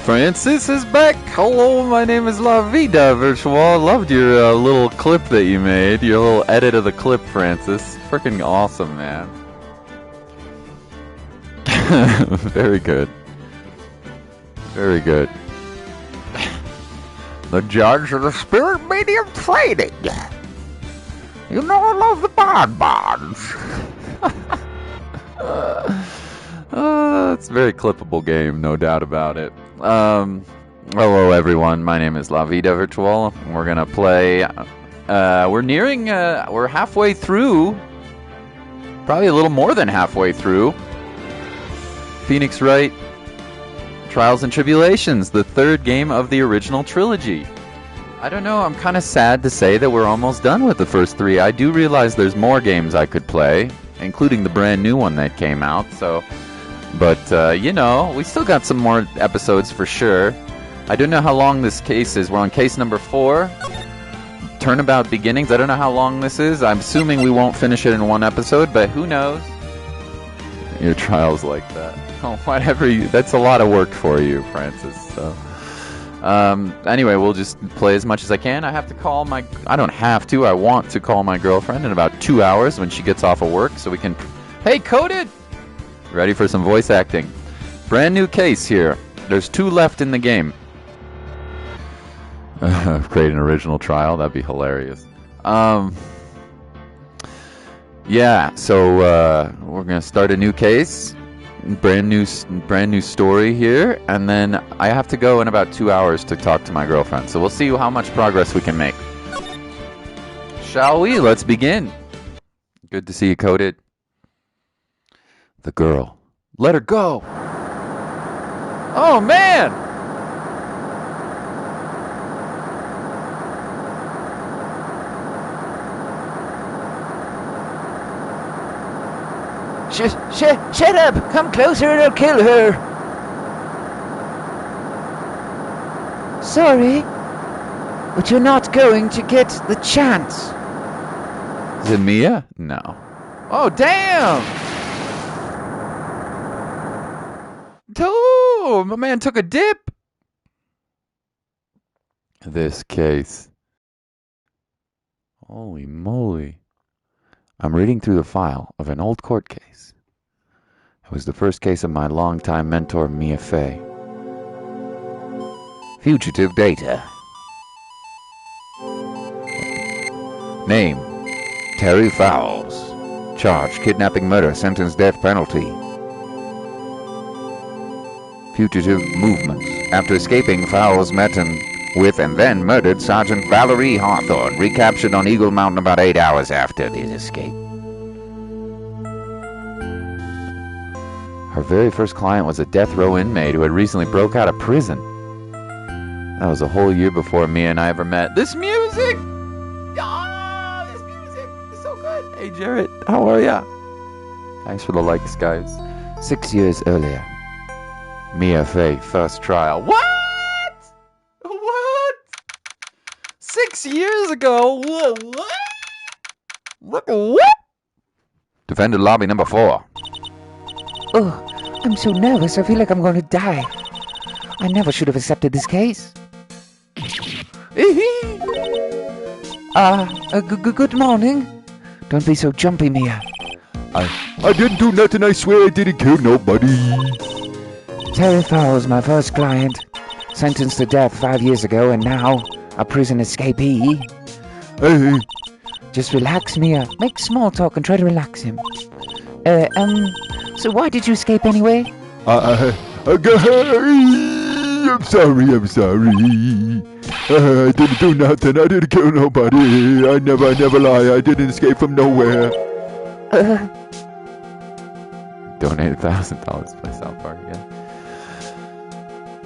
Francis is back. Hello, my name is La Vida Virtual. Loved your little clip that you made. Your little edit of the clip, Francis. Freaking awesome, man. Very good. Very good. The judge of the spirit medium training. You know I love the bonbons. It's a very clippable game, no doubt about it. Hello everyone, my name is La Vida Virtual. We're gonna play, we're halfway through, probably a little more than halfway through, Phoenix Wright, Trials and Tribulations, the third game of the original trilogy. I don't know, I'm kind of sad to say that we're almost done with the first three. I do realize there's more games I could play, including the brand new one that came out, so... But, you know, we still got some more episodes for sure. I don't know how long this case is. We're on case number 4. Turnabout Beginnings. I don't know how long this is. I'm assuming we won't finish it in one episode, but who knows? Your trial's like that. Oh, whatever you... That's a lot of work for you, Francis, so... Anyway, we'll just play as much as I can. I have to call my... I don't have to. I want to call my girlfriend in about 2 hours when she gets off of work so we can... Hey, Coded! Ready for some voice acting. Brand new case here. There's 2 left in the game. Create an original trial. That'd be hilarious. Yeah, so we're going to start a new case. Brand new story here. And then I have to go in about 2 hours to talk to my girlfriend. So we'll see how much progress we can make. Shall we? Let's begin. Good to see you, Coded. The girl. Let her go. Oh, man! Shut up! Come closer and I'll kill her! Sorry, but you're not going to get the chance. Is it Mia? No. Oh, damn! Oh, my man took a dip. This case. Holy moly. I'm reading through the file of an old court case. It was the first case of my longtime mentor, Mia Fey. Fugitive data. Name, Terry Fowles. Charge, kidnapping, murder, sentence, death penalty. Fugitive movements. After escaping, Fowles met with and then murdered Sergeant Valerie Hawthorne, recaptured on Eagle Mountain about 8 hours after his escape. Her very first client was a death row inmate who had recently broke out of prison. That was a whole year before Mia and I ever met. This music! Ah, this music is so good! Hey, Jarrett, how are ya? Thanks for the likes, guys. 6 years earlier. Mia Fey, first trial. What? What? 6 years ago? What? What? Defendant lobby number 4. Oh, I'm so nervous. I feel like I'm going to die. I never should have accepted this case. Good morning. Don't be so jumpy, Mia. I didn't do nothing. I swear I didn't kill nobody. Terry Fowles, my first client, sentenced to death 5 years ago, and now a prison escapee. Hey. Just relax, Mia. Make small talk and try to relax him. So why did you escape anyway? I'm sorry. I didn't do nothing. I didn't kill nobody. I never lie. I didn't escape from nowhere. Donate $1,000 to play South Park again.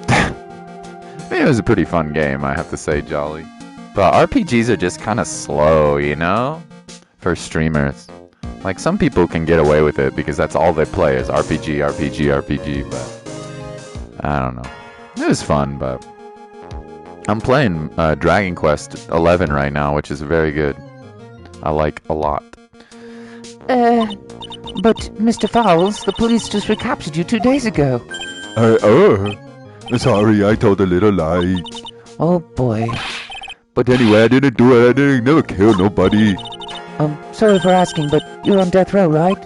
I mean, it was a pretty fun game, I have to say, Jolly. But RPGs are just kind of slow, you know? For streamers. Like, some people can get away with it because that's all they play is RPG, but... I don't know. It was fun, but... I'm playing Dragon Quest XI right now, which is very good. I like a lot. But Mr. Fowles, the police just recaptured you 2 days ago. Sorry, I told a little lie. Oh boy. But anyway, I didn't do it. I didn't never kill nobody. Sorry for asking, but you're on death row, right?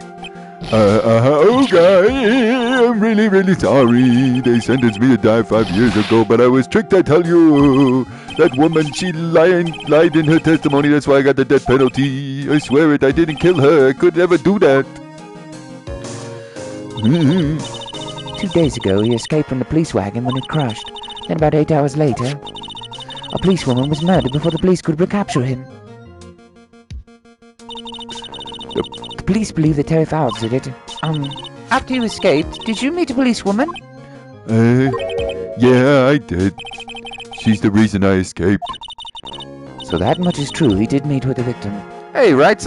Okay. I'm really, really sorry. They sentenced me to die 5 years ago, but I was tricked, I tell you. That woman, she lied in her testimony. That's why I got the death penalty. I swear it, I didn't kill her. I could never do that. 2 days ago, he escaped from the police wagon when it crashed. Then about 8 hours later, a policewoman was murdered before the police could recapture him. The police believe that Terry Fowles did it. After you escaped, did you meet a policewoman? Yeah, I did. She's the reason I escaped. So that much is true. He did meet with the victim. Hey, Wright,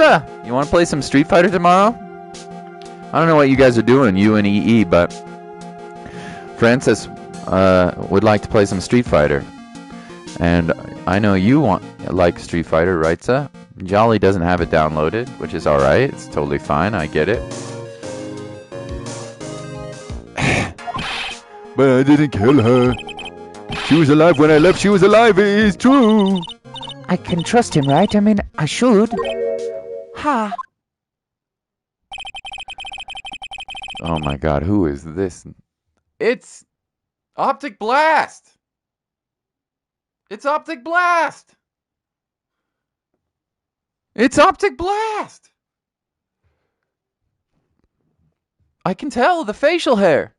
you want to play some Street Fighter tomorrow? I don't know what you guys are doing, you and EE, but Francis would like to play some Street Fighter. And I know you like Street Fighter, right, sir? Jolly doesn't have it downloaded, which is alright. It's totally fine. I get it. But I didn't kill her. She was alive when I left. She was alive. It is true. I can trust him, right? I mean, I should. Ha! Oh my god, who is this? It's Optic Blast! It's Optic Blast! It's Optic Blast! I can tell the facial hair.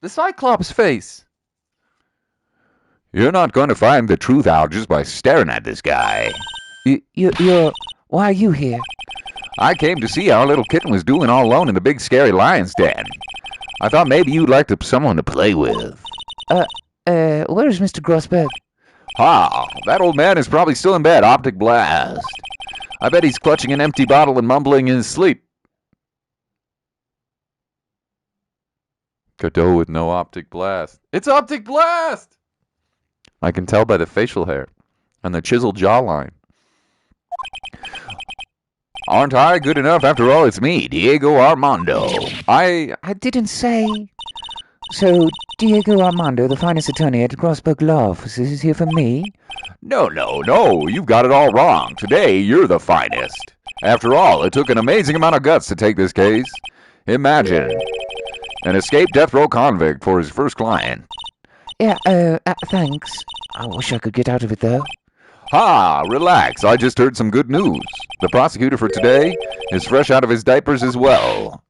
The Cyclops face. You're not going to find the truth out just by staring at this guy. You're... Why are you here? I came to see how our little kitten was doing all alone in the big scary lion's den. I thought maybe you'd like someone to play with. Where's Mr. Grossberg? That old man is probably still in bed. Optic Blast. I bet he's clutching an empty bottle and mumbling in his sleep. Godot with no Optic Blast. It's Optic Blast! I can tell by the facial hair and the chiseled jawline. Aren't I good enough? After all, it's me, Diego Armando. I didn't say. So, Diego Armando, the finest attorney at Grossberg Law Offices, is here for me? No. You've got it all wrong. Today, you're the finest. After all, it took an amazing amount of guts to take this case. Imagine. An escaped death row convict for his first client. Yeah, thanks. I wish I could get out of it, though. Relax. I just heard some good news. The prosecutor for today is fresh out of his diapers as well.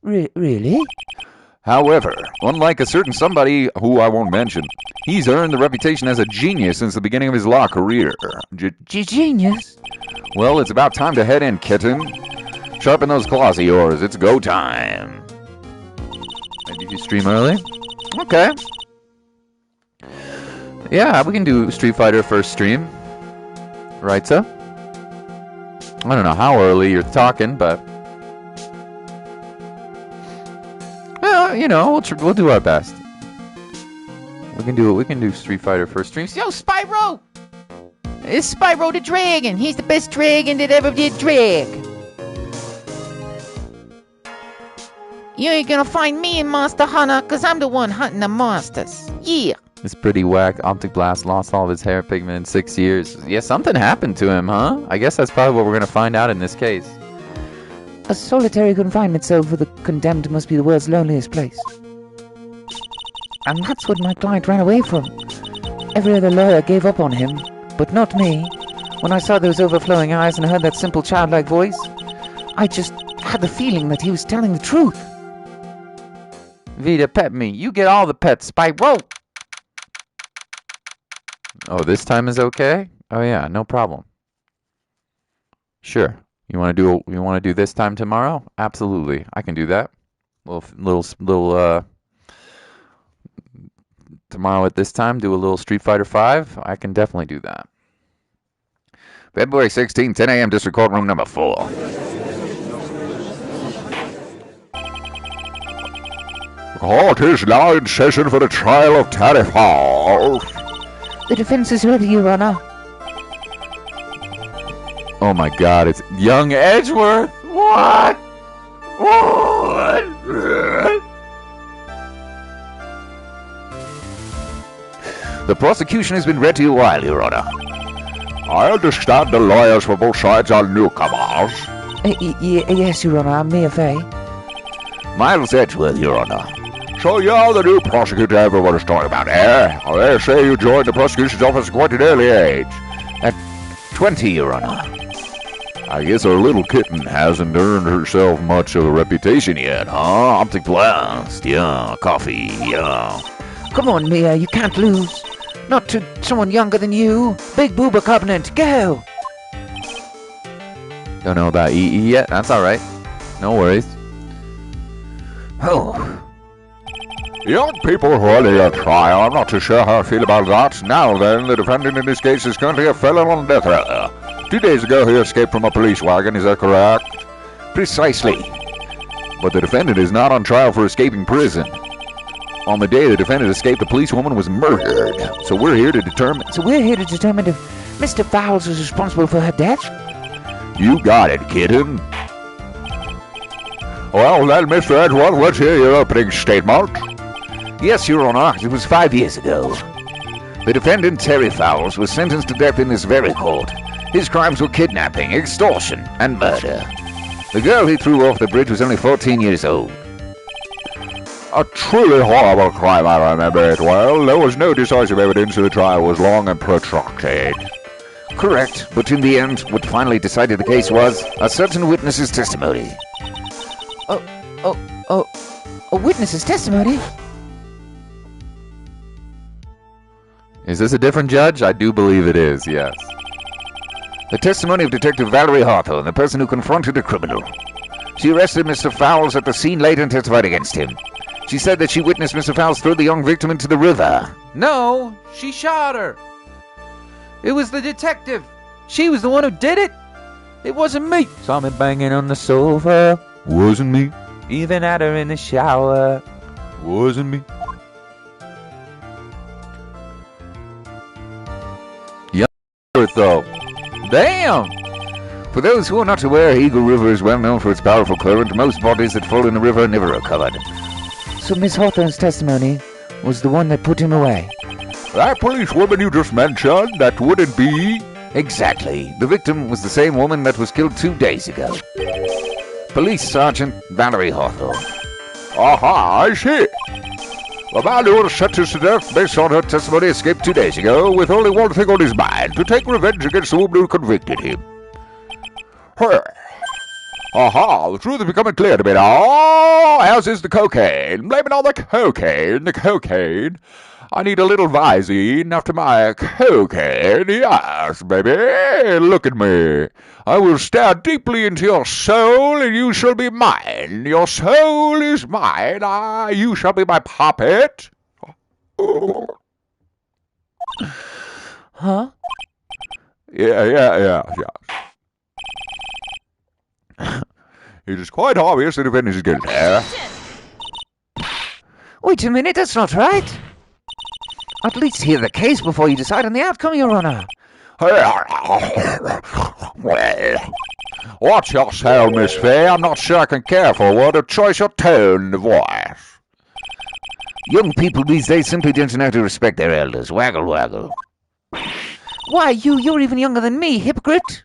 Really? However, unlike a certain somebody who I won't mention, he's earned the reputation as a genius since the beginning of his law career. Genius? Well, it's about time to head in, kitten. Sharpen those claws of yours. It's go time. Did you stream early? Okay. Yeah, we can do Street Fighter first stream. Right, so? I don't know how early you're talking, but... Well, you know, we'll do our best. We can do Street Fighter first streams. Yo, Spyro! It's Spyro the Dragon. He's the best dragon that ever did drag. You ain't gonna find me in Monster Hunter, cause I'm the one hunting the monsters. Yeah. It's pretty whack. Optic Blast lost all of his hair pigment in 6 years. Yeah, something happened to him, huh? I guess that's probably what we're gonna find out in this case. A solitary confinement cell for the condemned must be the world's loneliest place. And that's what my client ran away from. Every other lawyer gave up on him, but not me. When I saw those overflowing eyes and heard that simple childlike voice, I just had the feeling that he was telling the truth. Vita, pet me. You get all the pets, Spyro! Oh, this time is okay? Oh yeah, no problem. Sure. You want to do this time tomorrow? Absolutely. I can do that. Little tomorrow at this time, do a little Street Fighter 5. I can definitely do that. February 16, 10 a.m. District Courtroom number 4. Court is now in session for the trial of Terry Fowles. The defense is ready, Your Honor. Oh my god, it's young Edgeworth! What? What? The prosecution has been read to you while, Your Honor. I understand the lawyers for both sides are newcomers. Yes, Your Honor, I'm Mia Fay. Miles Edgeworth, Your Honor. So you're the new prosecutor everyone is talking about, eh? Oh, they say you joined the prosecution's office at quite an early age. At 20, Your Honor. I guess our little kitten hasn't earned herself much of a reputation yet, huh? Optic blast, yeah, coffee, yeah. Come on, Mia, you can't lose. Not to someone younger than you. Big Booba Covenant, go! Don't know about EE yet. That's all right. No worries. Oh, Young people running a trial. I'm not too sure how I feel about that. Now then, the defendant in this case is currently a felon on death row. 2 days ago, he escaped from a police wagon. Is that correct? Precisely. But the defendant is not on trial for escaping prison. On the day the defendant escaped, a policewoman was murdered. So we're here to determine so we're here to determine if Mr. Fowles is responsible for her death? You got it, kitten. Well then, Mr. Edgeworth, let's hear your opening statement. Yes, Your Honor, it was 5 years ago. The defendant, Terry Fowles, was sentenced to death in this very court. His crimes were kidnapping, extortion, and murder. The girl he threw off the bridge was only 14 years old. A truly horrible crime, I remember it well. There was no decisive evidence, and the trial was long and protracted. Correct, but in the end, what finally decided the case was a certain witness's testimony. A witness's testimony? Is this a different judge? I do believe it is, yes. The testimony of Detective Valerie Hawthorne, the person who confronted a criminal. She arrested Mr. Fowles at the scene late and testified against him. She said that she witnessed Mr. Fowles throw the young victim into the river. No, she shot her. It was the detective. She was the one who did it. It wasn't me. Saw me banging on the sofa. Wasn't me. Even had her in the shower. Wasn't me. Though. Damn. For those who are not aware, Eagle River is well known for its powerful current. Most bodies that fall in the river are never recovered. So Miss Hawthorne's testimony was the one that put him away? That policewoman you just mentioned, that wouldn't be... Exactly. The victim was the same woman that was killed 2 days ago. Police Sergeant Valerie Hawthorne. Aha, I see. The man who was sentenced to death based on her testimony escaped 2 days ago with only one thing on his mind, to take revenge against the woman who convicted him. Aha, the truth is becoming clear to me now. As is the cocaine. Blame it on the cocaine. The cocaine. I need a little Visine after my cocaine. Yes, baby. Look at me. I will stare deeply into your soul, and you shall be mine. Your soul is mine. You shall be my puppet. Huh? Yeah. It is quite obvious the defendant is guilty. Wait a minute, that's not right. At least hear the case before you decide on the outcome, Your Honor. Well, watch yourself, Miss Fay. I'm not sure I can care for a word of choice or tone in the voice. Young people these days simply don't know how to respect their elders. Waggle, waggle. Why, you're even younger than me, hypocrite.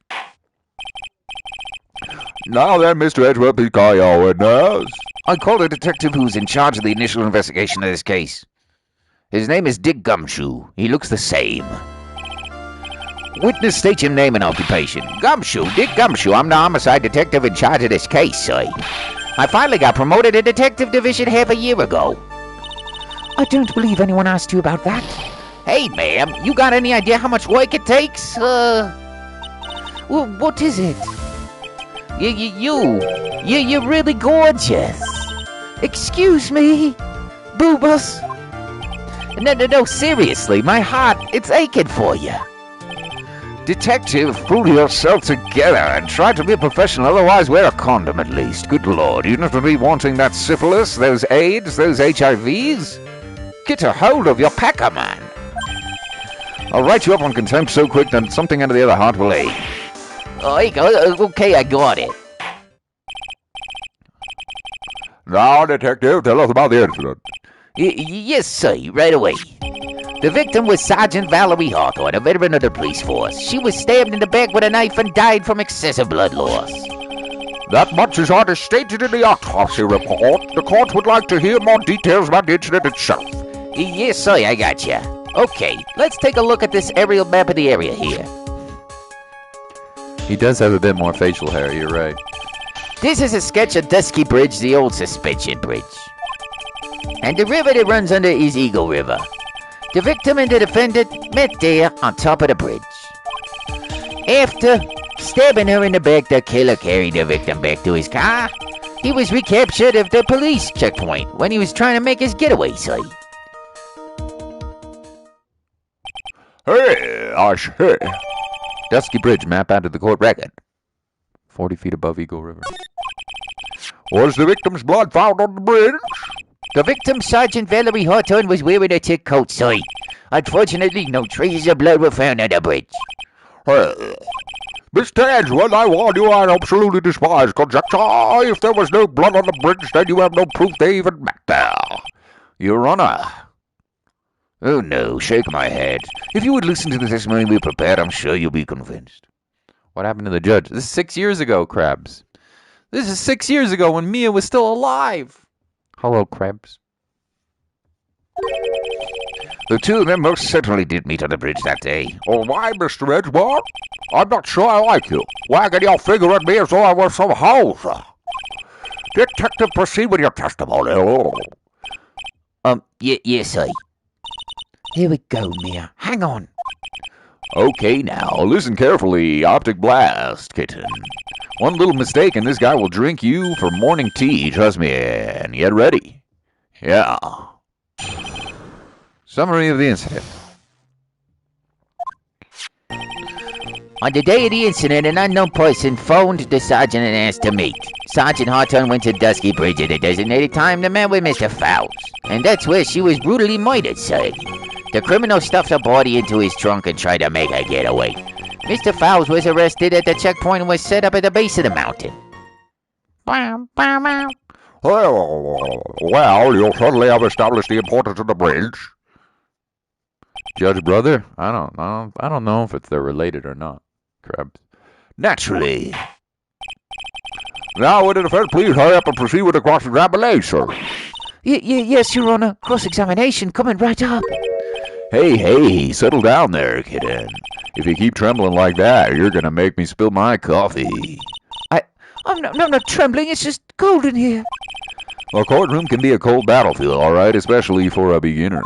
Now then, Mr. Edgeworth, please call your witness. I called a detective who's in charge of the initial investigation of this case. His name is Dick Gumshoe. He looks the same. Witness, state your name and occupation. Gumshoe, Dick Gumshoe. I'm the homicide detective in charge of this case, sir. I finally got promoted to detective division half a year ago. I don't believe anyone asked you about that. Hey, ma'am, you got any idea how much work it takes? Well, what is it? You're really gorgeous. Excuse me, Boobas. No, seriously, my heart, it's aching for you. Detective, pull yourself together and try to be a professional, otherwise wear a condom at least. Good Lord, you don't have to be wanting that syphilis, those AIDS, those HIVs. Get a hold of your packer, man. I'll write you up on contempt so quick that something under the other heart will ache. Oh, here you go. Okay, I got it. Now, detective, tell us about the incident. Yes, sir, right away. The victim was Sergeant Valerie Hawthorne, a veteran of the police force. She was stabbed in the back with a knife and died from excessive blood loss. That much is already stated in the autopsy report. The court would like to hear more details about the incident itself. Yes, sir, I got you. Okay, let's take a look at this aerial map of the area here. He does have a bit more facial hair, you're right. This is a sketch of Dusky Bridge, the old suspension bridge. And the river that runs under is Eagle River. The victim and the defendant met there on top of the bridge. After stabbing her in the back, the killer carried the victim back to his car. He was recaptured at the police checkpoint when he was trying to make his getaway, sir. Hey, I say. Dusky Bridge map added to the court record. 40 feet above Eagle River. Was the victim's blood found on the bridge? The victim, Sergeant Valerie Hawthorne, was wearing a thick coat, sir. Unfortunately, no traces of blood were found on the bridge. Hey, Mr. Edgewood, I warn you, I absolutely despise conjecture. If there was no blood on the bridge, then you have no proof they even met there. Your Honor. Oh no, shake my head. If you would listen to the testimony we prepared, I'm sure you'll be convinced. What happened to the judge? This is 6 years ago, Krabs. This is 6 years ago when Mia was still alive. Hello, Krabs. The two of them most certainly did meet on the bridge that day. Oh, why, Mr. Edgewood? I'm not sure I like you. Wagging your finger at me as though I were some house. Detective, proceed with your testimony. Yes, sir. Here we go, Mia. Hang on. Okay, now, listen carefully. Optic blast, kitten. One little mistake and this guy will drink you for morning tea, trust me, and get ready. Yeah. Summary of the incident. On the day of the incident, an unknown person phoned the sergeant and asked to meet. Sergeant Hawthorne went to Dusky Bridge at a designated time to meet with Mr. Fowles. And that's where she was brutally murdered, sir. The criminal stuffed her body into his trunk and tried to make her get away. Mr. Fowles was arrested at the checkpoint and was set up at the base of the mountain. Well, you certainly have established the importance of the bridge. Judge brother? I don't know if they're related or not. Krabs. Naturally. Now, would the defense please hurry up and proceed with the cross-examination? Yes, Your Honor. Cross-examination coming right up. Hey, settle down there, kitten. If you keep trembling like that, you're gonna make me spill my coffee. I'm not trembling. It's just cold in here. A courtroom can be a cold battlefield, all right, especially for a beginner.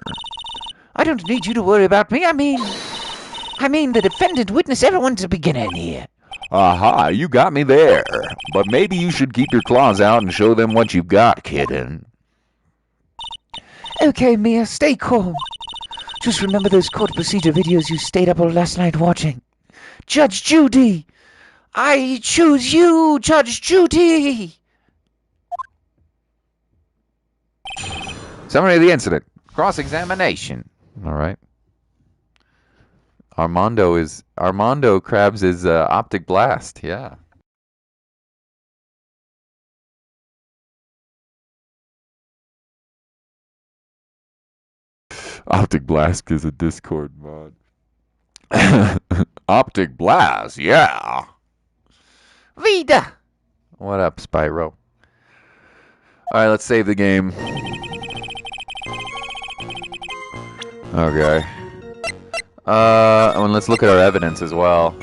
I don't need you to worry about me. I mean, the defendant witness. Everyone's a beginner in here. Aha, you got me there. But maybe you should keep your claws out and show them what you've got, kitten. Okay, Mia, stay calm. Just remember those court procedure videos you stayed up all last night watching. Judge Judy! I choose you, Judge Judy! Summary of the incident. Cross-examination. All right. Armando Krabs is optic blast. Yeah. Optic blast is a Discord mod. Optic blast, yeah. Vida! What up, Spyro? Alright, let's save the game. Okay. And let's look at our evidence as well.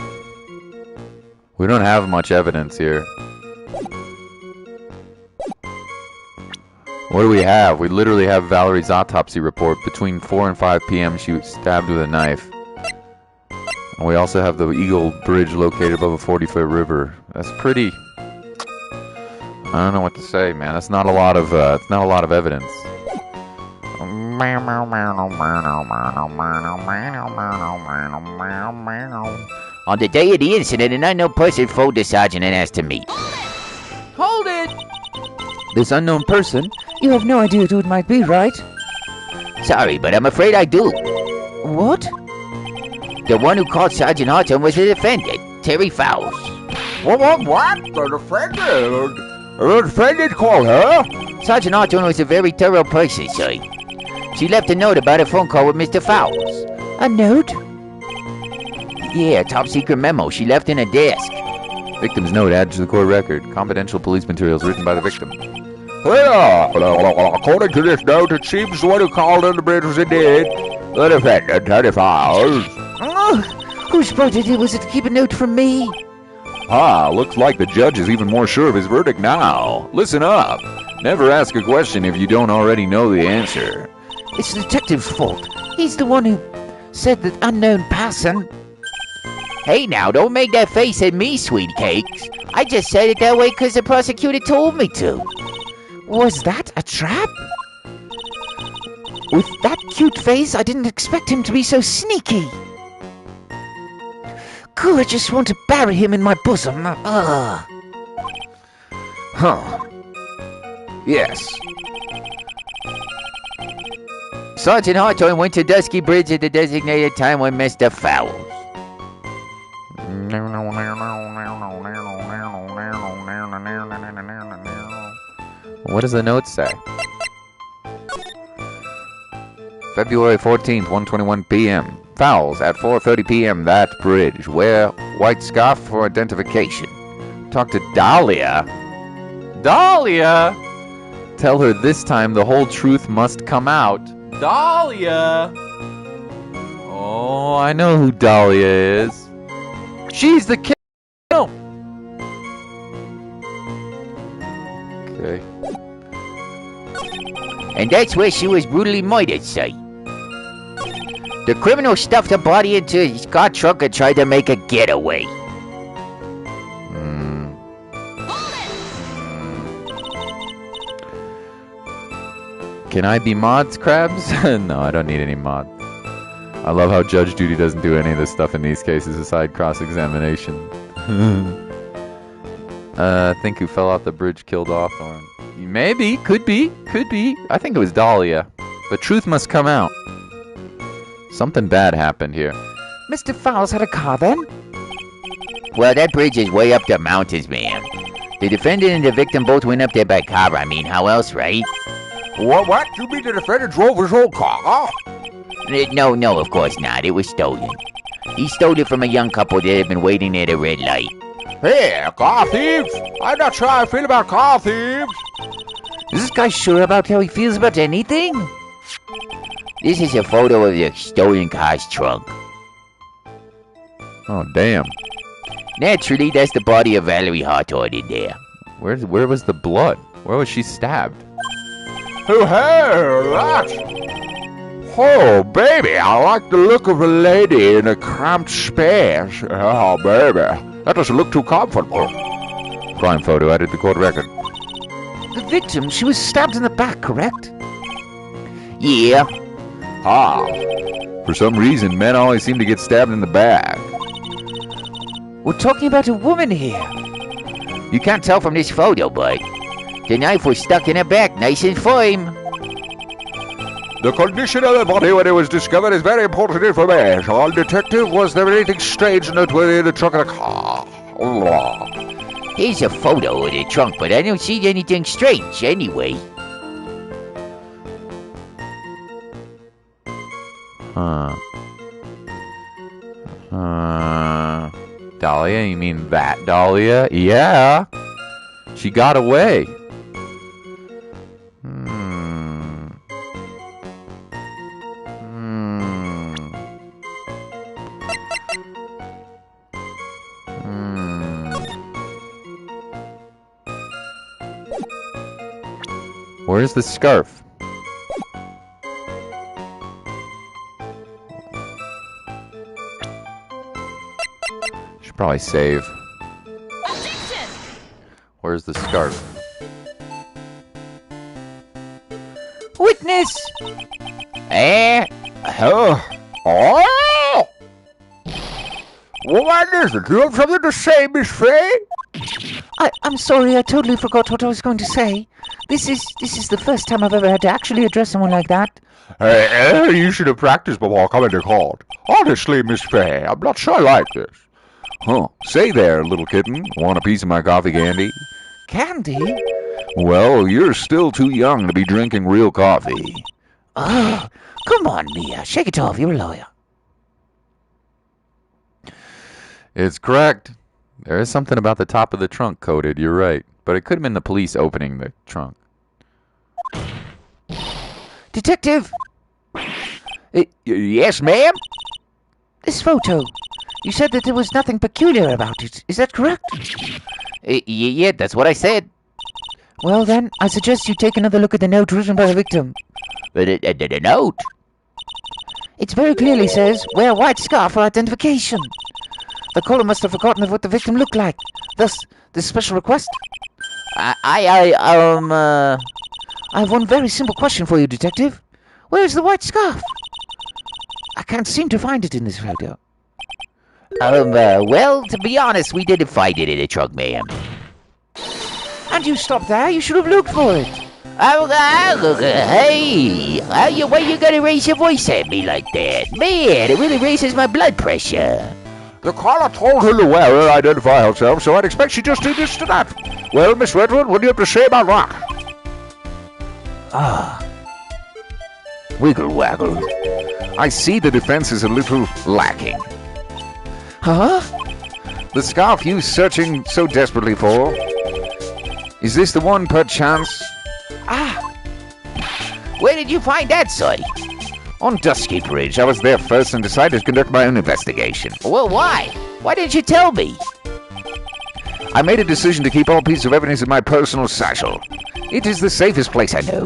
We don't have much evidence here. What do we have? We literally have Valerie's autopsy report. Between 4 and 5 p.m. she was stabbed with a knife. And we also have the Eagle Bridge located above a 40-foot river. That's pretty... I don't know what to say, man. That's not a lot of, it's not a lot of evidence. On the day of the incident, an unknown person phoned the sergeant and asked to meet. Hold it! This unknown person? You have no idea who it might be, right? Sorry, but I'm afraid I do. What? The one who called Sergeant Hawthorne was the defendant, Terry Fowles. What? The defendant? The defendant called her? Sergeant Hawthorne was a very thorough person, sir. She left a note about a phone call with Mr. Fowles. A note? Yeah, a top-secret memo she left in a desk. Victim's note added to the court record. Confidential police materials written by the victim. According to this note, it seems the one who called on the bridge was indeed the defendant, Teddy Fowles. Oh, who spotted it? Was it to keep a note from me? Looks like the judge is even more sure of his verdict now. Listen up. Never ask a question if you don't already know the answer. It's the detective's fault. He's the one who said that unknown person. Hey now, don't make that face at me, sweet cakes. I just said it that way because the prosecutor told me to. Was that a trap? With that cute face, I didn't expect him to be so sneaky. God, I just want to bury him in my bosom. Ugh. Huh. Yes. Sergeant Hartoy went to Dusky Bridge at the designated time when Mr. Fowles. What does the note say? February 14th, 1:21 p.m. Fowles at 4:30 p.m. That bridge. Wear white scarf for identification. Talk to Dahlia. Dahlia? Tell her this time the whole truth must come out. Dahlia! Oh, I know who Dahlia is. She's the kid. Okay. And that's where she was brutally murdered, sir. The criminal stuffed her body into his car trunk and tried to make a getaway. Can I be mods, Krabs? No, I don't need any mods. I love how Judge Judy doesn't do any of this stuff in these cases aside cross-examination. Think who fell off the bridge killed Hawthorne. Maybe, could be. I think it was Dahlia. But truth must come out. Something bad happened here. Mr. Fowles had a car then? Well, that bridge is way up the mountains, man. The defendant and the victim both went up there by car. How else, right? What? You mean the defendant drove his own car? No, of course not. It was stolen. He stole it from a young couple that had been waiting at a red light. Hey, car thieves! I'm not sure how I feel about car thieves. Is this guy sure about how he feels about anything? This is a photo of the stolen car's trunk. Oh, damn. Naturally, that's the body of Valerie Hartord in there. Where was the blood? Where was she stabbed? Oh, hey, that! Oh, baby, I like the look of a lady in a cramped space. Oh, baby, that doesn't look too comfortable. Crime photo added to court record. The victim, she was stabbed in the back, correct? Yeah. For some reason, men always seem to get stabbed in the back. We're talking about a woman here. You can't tell from this photo, but the knife was stuck in her back, nice and firm. The condition of the body when it was discovered is very important information. Detective, was there anything strange and noteworthy in the trunk of the car? Here's a photo of the trunk, but I don't see anything strange anyway. Dahlia? You mean that Dahlia? Yeah. She got away. Where's the scarf? Should probably save. Objection! Where's the scarf? Witness! Oh! What is it? Do you have something to say, Miss Fay? I'm sorry, I totally forgot what I was going to say. This is the first time I've ever had to actually address someone like that. You should have practiced before coming to court. Honestly, Miss Fay, I'm not sure I like this. Huh. Say there, little kitten. Want a piece of my coffee candy? Candy? Well, you're still too young to be drinking real coffee. Oh, come on, Mia. Shake it off. You're a lawyer. It's correct. There is something about the top of the trunk coded, you're right. But it could have been the police opening the trunk. Detective! Yes, ma'am? This photo. You said that there was nothing peculiar about it. Is that correct? Yeah, that's what I said. Well then, I suggest you take another look at the note written by the victim. The note? It very clearly says, wear white scarf for identification. The caller must have forgotten of what the victim looked like. Thus, this special request. I have one very simple question for you, Detective. Where's the white scarf? I can't seem to find it in this photo. Well, to be honest, we didn't find it in the trunk, ma'am. And you stopped there? You should have looked for it. Hey! Why you gotta raise your voice at me like that? Man, it really raises my blood pressure. The caller told her to wear and identify herself, so I'd expect she just did this to that. Well, Miss Redwood, what do you have to say about that? Wiggle waggle. I see the defense is a little lacking. Huh? The scarf you searching so desperately for? Is this the one, perchance? Where did you find that, son? On Dusky Bridge. I was there first and decided to conduct my own investigation. Well, why? Why didn't you tell me? I made a decision to keep all pieces of evidence in my personal satchel. It is the safest place I know.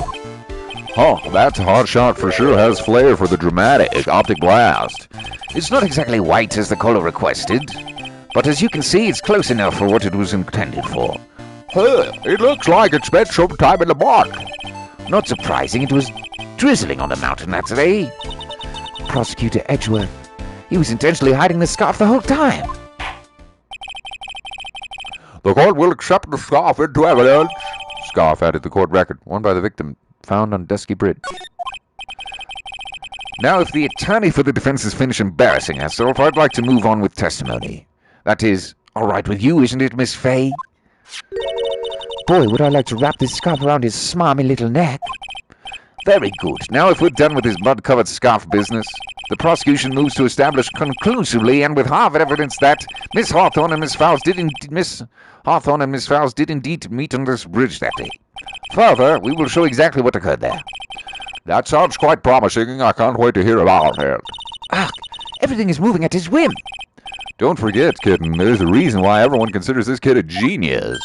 Oh, that hot shot for sure has flair for the dramatic optic blast. It's not exactly white as the caller requested, but as you can see, it's close enough for what it was intended for. Huh, it looks like it spent some time in the mud. Not surprising, it was drizzling on the mountain that day. Prosecutor Edgeworth. He was intentionally hiding the scarf the whole time. The court will accept the scarf into evidence. Scarf added to the court record, worn by the victim, found on Dusky Bridge. Now, if the attorney for the defense is finished embarrassing herself, I'd like to move on with testimony. That is, all right with you, isn't it, Miss Fay? Boy, would I like to wrap this scarf around his smarmy little neck. Very good. Now, if we're done with this mud-covered scarf business, the prosecution moves to establish conclusively and with hard evidence that Miss Hawthorne and Miss Fowles did indeed meet on this bridge that day. Further, we will show exactly what occurred there. That sounds quite promising. I can't wait to hear about it. Everything is moving at his whim. Don't forget, kitten, there's a reason why everyone considers this kid a genius.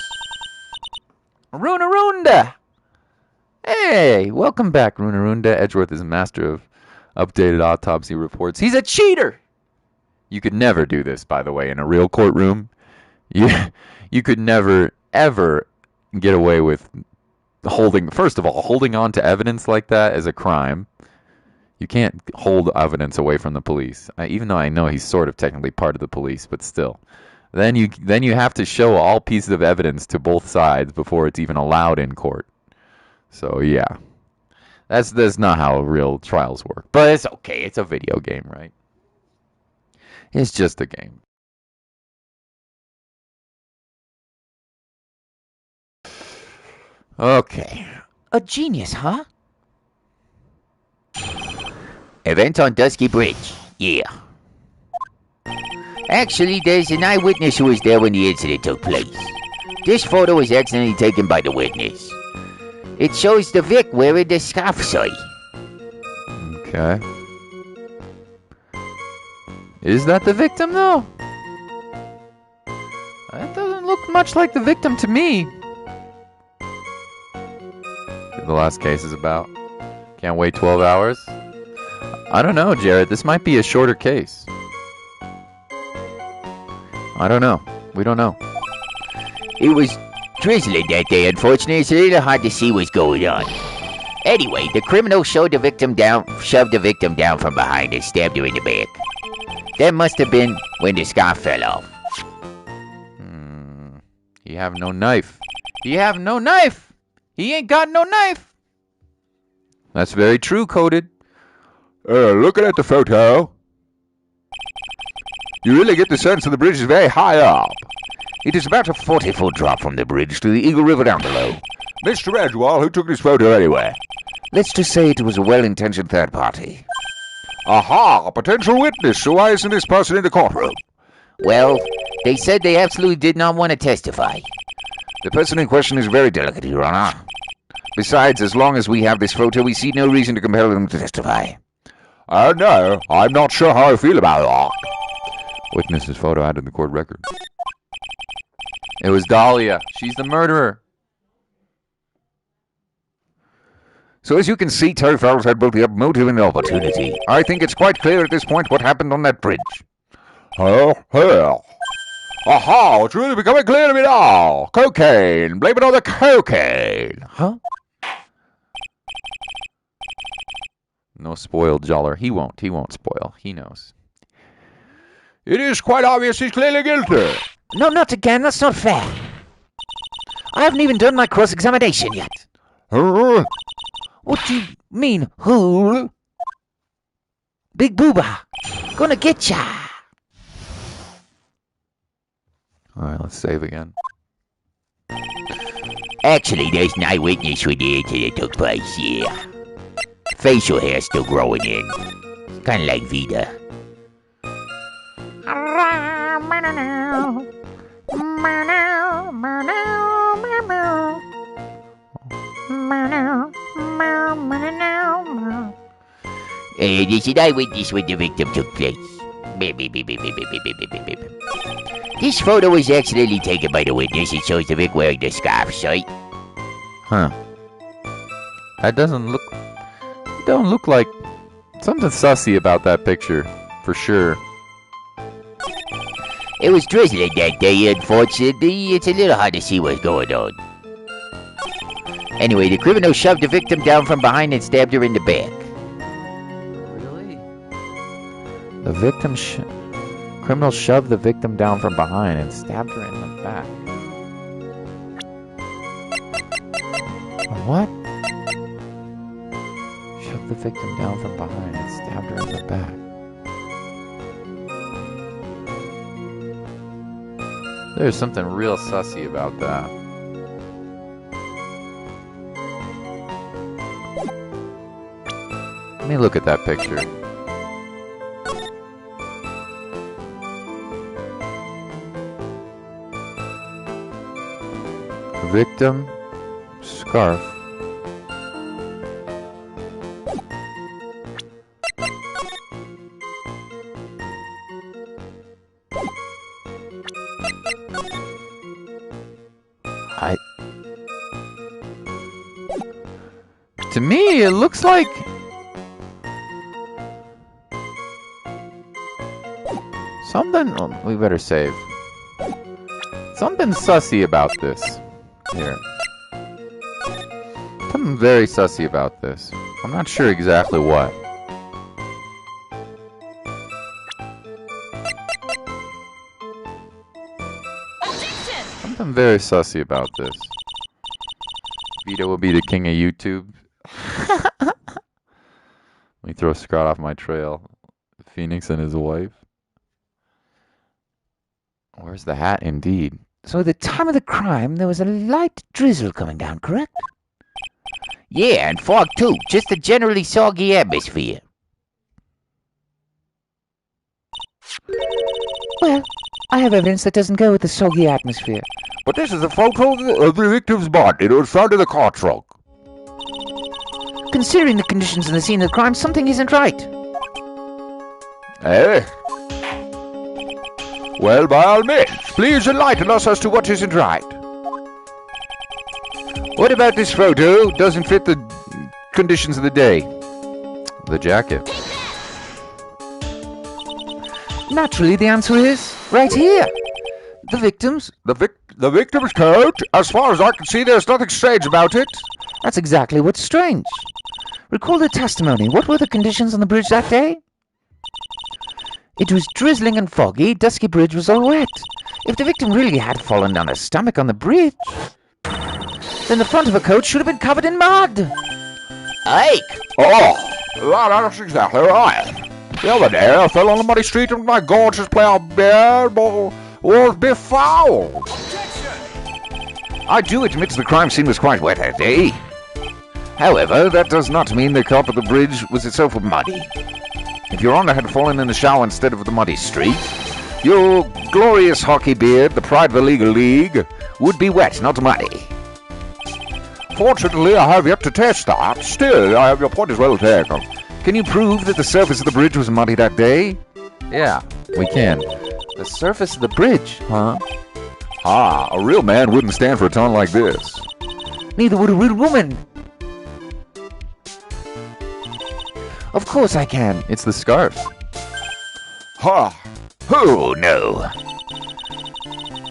Runarunda! Hey, welcome back, Runarunda. Edgeworth is a master of updated autopsy reports. He's a cheater! You could never do this, by the way, in a real courtroom. You could never, ever get away with first of all, holding on to evidence like that is a crime. You can't hold evidence away from the police. Even though I know he's sort of technically part of the police, but still. Then you have to show all pieces of evidence to both sides before it's even allowed in court. So yeah, that's not how real trials work. But it's okay. It's a video game, right? It's just a game. Okay. A genius, huh? Event on Dusky Bridge. Yeah. Actually, there's an eyewitness who was there when the incident took place. This photo was accidentally taken by the witness. It shows the Vic wearing the scarf, sorry. Okay. Is that the victim, though? That doesn't look much like the victim to me. The last case is about. Can't wait 12 hours? I don't know, Jared. This might be a shorter case. I don't know. We don't know. It was drizzling that day, unfortunately. It's a little hard to see what's going on. Anyway, the criminal shoved the victim down from behind and stabbed her in the back. That must have been when the scarf fell off. He have no knife. He have no knife! He ain't got no knife! That's very true, Coded. Looking at the photo, you really get the sense that the bridge is very high up. It is about a 40-foot drop from the bridge to the Eagle River down below. Mr. Edgewall, who took this photo anyway? Let's just say it was a well-intentioned third party. Aha, a potential witness, so why isn't this person in the courtroom? Well, they said they absolutely did not want to testify. The person in question is very delicate, Your Honor. Besides, as long as we have this photo, we see no reason to compel them to testify. No, I'm not sure how I feel about that. Witness's photo added in the court record. It was Dahlia. She's the murderer. So as you can see, Terry Fowles had both the motive and the opportunity. I think it's quite clear at this point what happened on that bridge. Oh, hell. Aha, it's really becoming clear to me now. Cocaine. Blame it on the cocaine. Huh? No spoiled Joller. He won't spoil. He knows. It is quite obvious he's clearly guilty. No, not again. That's not fair. I haven't even done my cross-examination yet. What do you mean, who? Big Booba. Gonna get ya. Alright, let's save again. Actually, there's an eyewitness when the incident took place, yeah. Facial hair still growing in. Kind of like Vita. There's an eyewitness when the victim took place. Beep, beep, beep, beep, beep, beep, beep, beep, beep, beep. This photo was accidentally taken by the witness. It shows the Vic wearing the scarf, sight. Huh. That don't look like something sussy about that picture, for sure. It was drizzling that day, unfortunately. It's a little hard to see what's going on. Anyway, the criminal shoved the victim down from behind and stabbed her in the back. Really? The criminal shoved the victim down from behind and stabbed her in the back. What? Shoved the victim down from behind and stabbed her in the back. There's something real sussy about that. Let me look at that picture. Victim, scarf. To me, it looks like something. Oh, we better save. Something sussy about this. Here. Something very sussy about this. I'm not sure exactly what. Objection! Something very sussy about this. Vito will be the king of YouTube. Let me throw Scott off my trail. Phoenix and his wife. Where's the hat, indeed? So at the time of the crime, there was a light drizzle coming down, correct? Yeah, and fog too. Just a generally soggy atmosphere. Well, I have evidence that doesn't go with the soggy atmosphere. But this is a photo of the victim's body. It was found in the car trunk. Considering the conditions in the scene of the crime, something isn't right. Eh? Well, by all means, please enlighten us as to what isn't right. What about this photo? Doesn't fit the conditions of the day. The jacket. Naturally, the answer is right here. The victim's... The victim's coat? As far as I can see, there's nothing strange about it. That's exactly what's strange. Recall the testimony. What were the conditions on the bridge that day? It was drizzling and foggy. Dusky Bridge was all wet. If the victim really had fallen on her stomach on the bridge, then the front of her coat should have been covered in mud. Ike! Oh, that's exactly right. The other day, I fell on the muddy street and my gorgeous player beard was befouled. I do admit the crime scene was quite wet that day. However, that does not mean the carpet of the bridge was itself muddy. If Your Honor had fallen in the shower instead of the muddy street, your glorious hockey beard, the pride of the legal league, would be wet, not muddy. Fortunately, I have yet to test that. Still, your point is well taken. Can you prove that the surface of the bridge was muddy that day? Yeah, we can. The surface of the bridge, huh? Ah, a real man wouldn't stand for a taunt like this. Neither would a real woman. Of course I can. It's the scarf. Ha! Oh, no.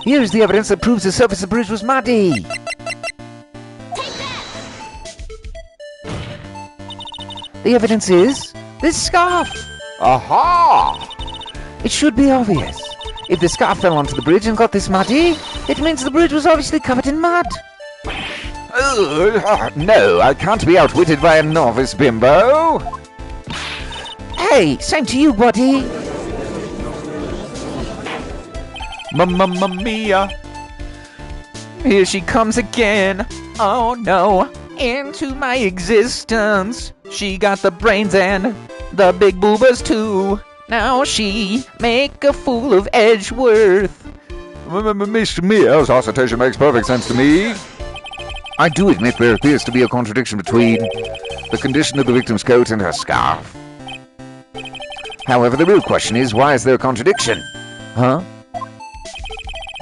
Here's the evidence that proves the surface of the bridge was muddy. The evidence is this scarf. Aha! It should be obvious. If the scarf fell onto the bridge and got this muddy, it means the bridge was obviously covered in mud. No, I can't be outwitted by a novice bimbo. Hey, same to you, buddy. Mamma mia. Here she comes again. Oh no. Into my existence. She got the brains and the big boobas too. Now she make a fool of Edgeworth. Mr. Mears' assertion makes perfect sense to me. I do admit there appears to be a contradiction between the condition of the victim's coat and her scarf. However, the real question is, why is there a contradiction? Huh?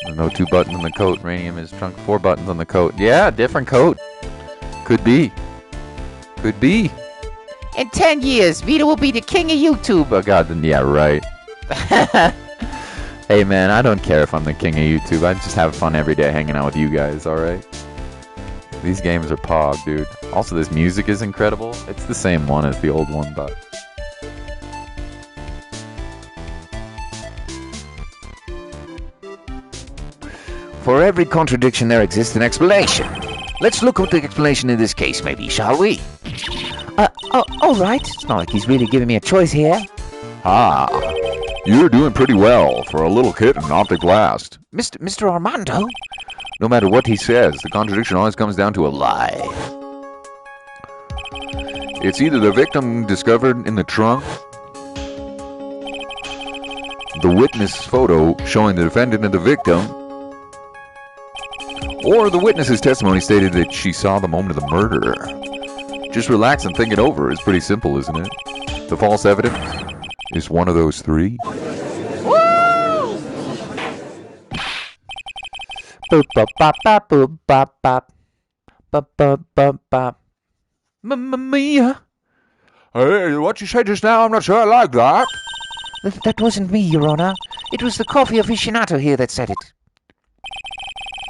There's no 2 buttons on the coat. Radium is trunk, 4 buttons on the coat. Yeah, different coat. Could be. Could be. In 10 years, Vito will be the king of YouTube. Oh god, then yeah, right. Hey man, I don't care if I'm the king of YouTube. I just have fun every day hanging out with you guys, alright? These games are pog, dude. Also, this music is incredible. It's the same one as the old one, but... For every contradiction there exists an explanation. Let's look at the explanation in this case, maybe, shall we? All right. It's not like he's really giving me a choice here. Ah, you're doing pretty well for a little kid in an optic blast. Mr. Armando? No matter what he says, the contradiction always comes down to a lie. It's either the victim discovered in the trunk, the witness photo showing the defendant and the victim, or the witness's testimony stated that she saw the moment of the murder. Just relax and think it over. It's pretty simple, isn't it? The false evidence is one of those 3. Boop bop bop bop boop bop bop. Bop bop bop bop. Mamma mia. Hey, what you said just now, I'm not sure I like that. That wasn't me, Your Honor. It was the coffee aficionado here that said it.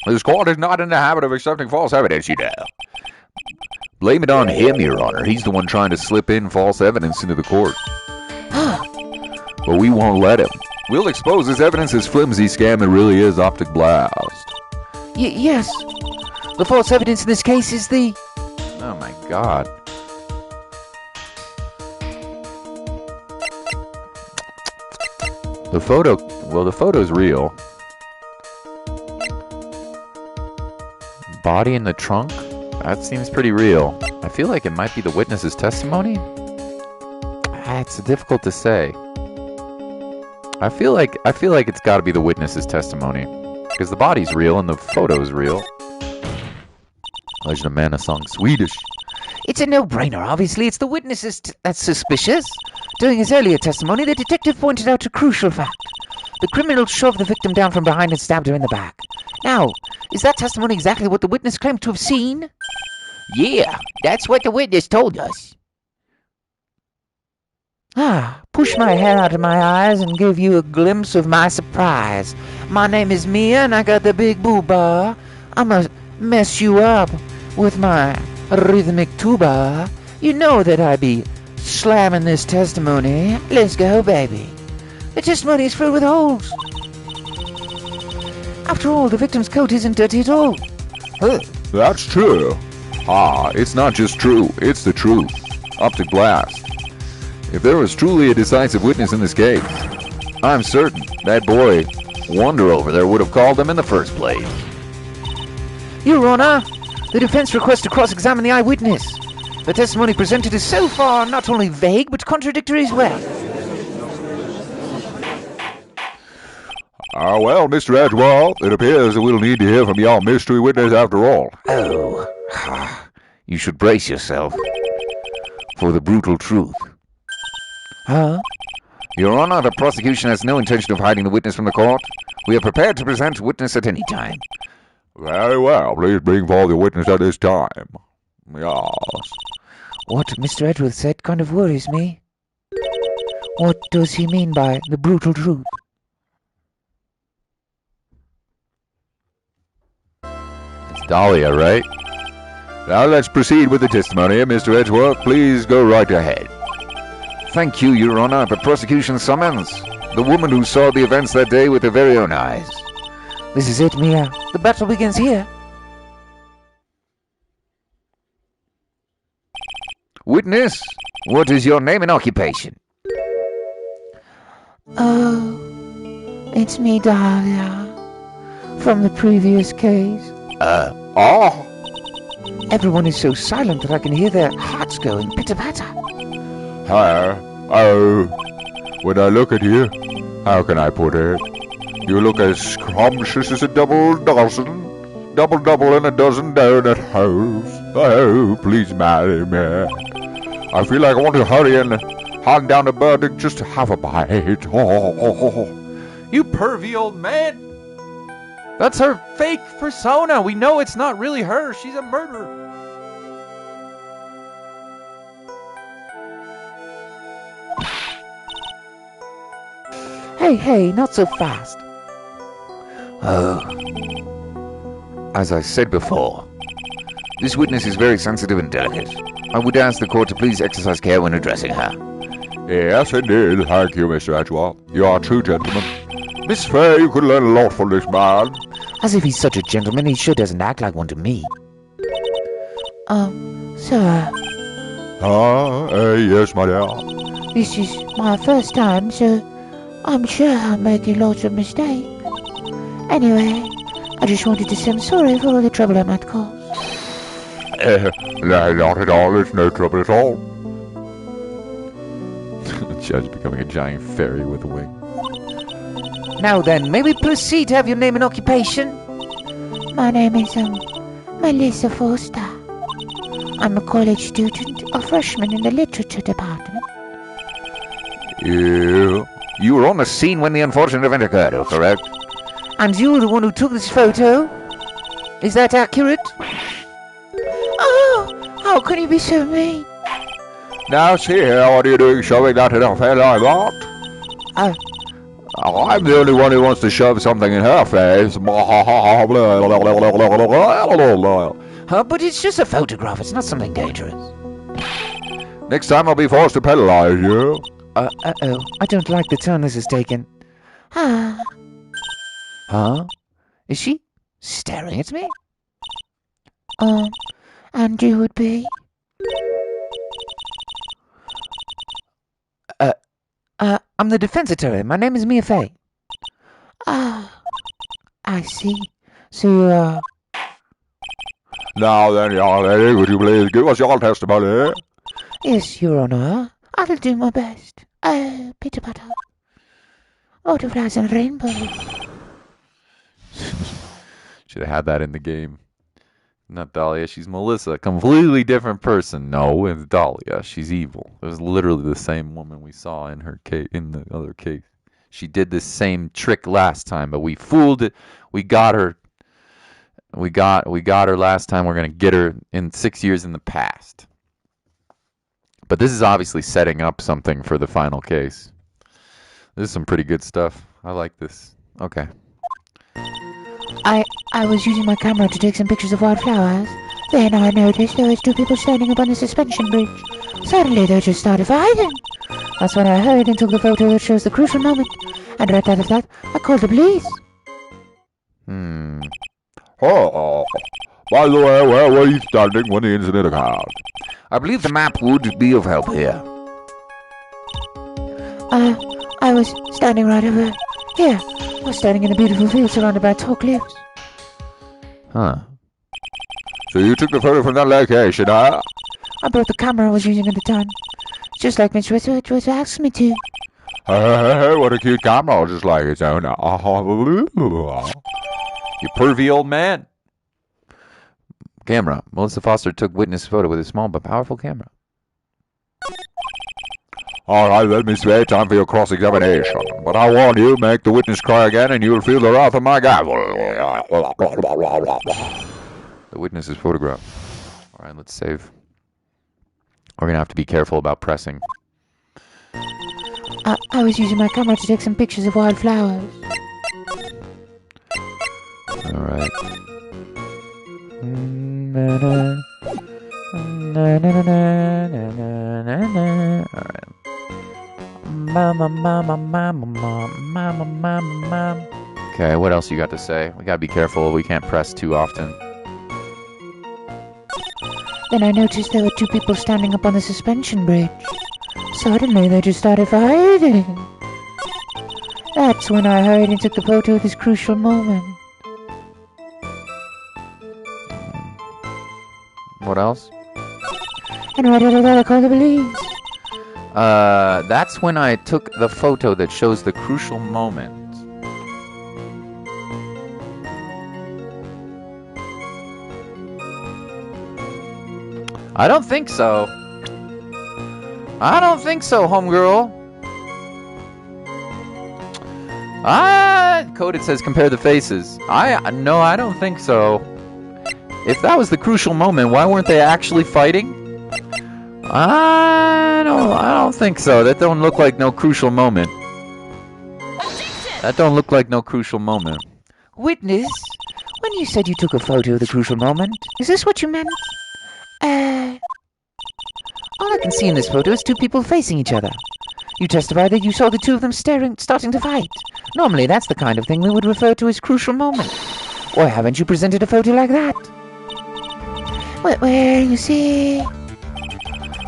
This court is not in the habit of accepting false evidence, you know. Blame it on him, Your Honor. He's the one trying to slip in false evidence into the court. But we won't let him. We'll expose this evidence as flimsy scam it really is optic blast. Yes. The false evidence in this case is the... Oh my god. The photo... Well, the photo's real. Body in the trunk? That seems pretty real. I feel like it might be the witness's testimony? It's difficult to say. I feel like it's got to be the witness's testimony, because the body's real and the photo's real. Legend of Mana song Swedish. It's a no-brainer, obviously. It's the witness that's suspicious. During his earlier testimony, the detective pointed out a crucial fact. The criminal shoved the victim down from behind and stabbed her in the back. Now, is that testimony exactly what the witness claimed to have seen? Yeah, that's what the witness told us. Push my hair out of my eyes and give you a glimpse of my surprise. My name is Mia and I got the big booba. I'ma mess you up with my rhythmic tuba. You know that I be slamming this testimony. Let's go, baby. The testimony is filled with holes. After all, the victim's coat isn't dirty at all. That's true. Ah, it's not just true, it's the truth. Optic blast. If there was truly a decisive witness in this case, I'm certain that boy, Wonder over there, would have called them in the first place. Your Honor, the defense requests to cross-examine the eyewitness. The testimony presented is so far not only vague, but contradictory as well. Well, Mr. Edgeworth, it appears that we'll need to hear from your mystery witness after all. Oh, you should brace yourself for the brutal truth. Huh? Your Honor, the prosecution has no intention of hiding the witness from the court. We are prepared to present a witness at any time. Very well. Please bring forward the witness at this time. Yes. What Mr. Edgeworth said kind of worries me. What does he mean by the brutal truth? It's Dahlia, right? Now let's proceed with the testimony. Mr. Edgeworth, please go right ahead. Thank you, Your Honor. The prosecution summons the woman who saw the events that day with her very own eyes. This is it, Mia. The battle begins here. Witness, what is your name and occupation? Oh, it's me, Dahlia. From the previous case. Everyone is so silent that I can hear their hearts going pitter-patter. When I look at you, how can I put it? You look as scrumptious as a double and a dozen donut holes. Oh, please marry me. I feel like I want to hurry and hand down a verdict just to have a bite. Oh. You pervy old man! That's her fake persona. We know it's not really her. She's a murderer. Hey, not so fast. Oh. As I said before, this witness is very sensitive and delicate. I would ask the court to please exercise care when addressing her. Yes, indeed. Thank you, Mr. Edgeworth. You are a true gentleman. Miss Fay, you could learn a lot from this man. As if he's such a gentleman, he sure doesn't act like one to me. Sir. Yes, my dear. This is my first time, so I'm sure I'm making lots of mistakes. Anyway, I just wanted to say I'm sorry for all the trouble I might cause. Not at all. There's no trouble at all. Judge becoming a giant fairy with a wing. Now then, may we proceed to have your name and occupation? My name is, Melissa Forster. I'm a college student, a freshman in the literature department. You were on the scene when the unfortunate event occurred, correct? And you were the one who took this photo? Is that accurate? Oh, how can you be so mean? Now, see here, what are you doing showing that in her face like that? I'm the only one who wants to shove something in her face. But it's just a photograph. It's not something dangerous. Next time I'll be forced to penalize you. Uh-oh. I don't like the turn this has taken. Huh? Is she staring at me? And you would be? I'm the defense attorney. My name is Mia Fay. I see. So you are... Now then, young lady, would you please give us your testimony? Yes, Your Honor. I'll do my best. Pitter-patter. Butterflies and rainbows. Should have had that in the game. Not Dahlia, she's Melissa. Completely different person. No, it's Dahlia. She's evil. It was literally the same woman we saw in her case, in the other case. She did this same trick last time, but we fooled it. We got her. We got her last time. We're gonna get her in 6 years in the past. But this is obviously setting up something for the final case. This is some pretty good stuff. I like this. Okay. I was using my camera to take some pictures of wildflowers. Then I noticed there was two people standing up on the suspension bridge. Suddenly they just started fighting. That's when I hurried and took the photo that shows the crucial moment. And right out of that, I called the police. Oh, by the way, where were you standing when the incident occurred? I believe the map would be of help here. I was standing right over here. I was standing in a beautiful field surrounded by tall cliffs. Huh. So you took the photo from that location, huh? I brought the camera I was using at the time. Just like Miss was asked me to. Hey, what a cute camera, just like its own. You pervy old man. Camera. Melissa Foster took witness photo with a small but powerful camera. All right, then, Miss Ray, time for your cross-examination. But I warn you, make the witness cry again and you'll feel the wrath of my gavel. The witness is photographed. All right, let's save. We're going to have to be careful about pressing. I was using my camera to take some pictures of wildflowers. All right. All right. Okay, what else you got to say? We got to be careful. We can't press too often. Then I noticed there were two people standing up on the suspension bridge. Suddenly they just started fighting. That's when I hurried and took the photo of this crucial moment. What else? And right after that I called the police. That's when I took the photo that shows the crucial moment. I don't think so. I don't think so, homegirl. Coded says compare the faces. No, I don't think so. If that was the crucial moment, why weren't they actually fighting? I don't think so. That don't look like no crucial moment. That don't look like no crucial moment. Witness, when you said you took a photo of the crucial moment, is this what you meant? All I can see in this photo is two people facing each other. You testified that you saw the two of them starting to fight. Normally, that's the kind of thing we would refer to as crucial moment. Why haven't you presented a photo like that? Where you see?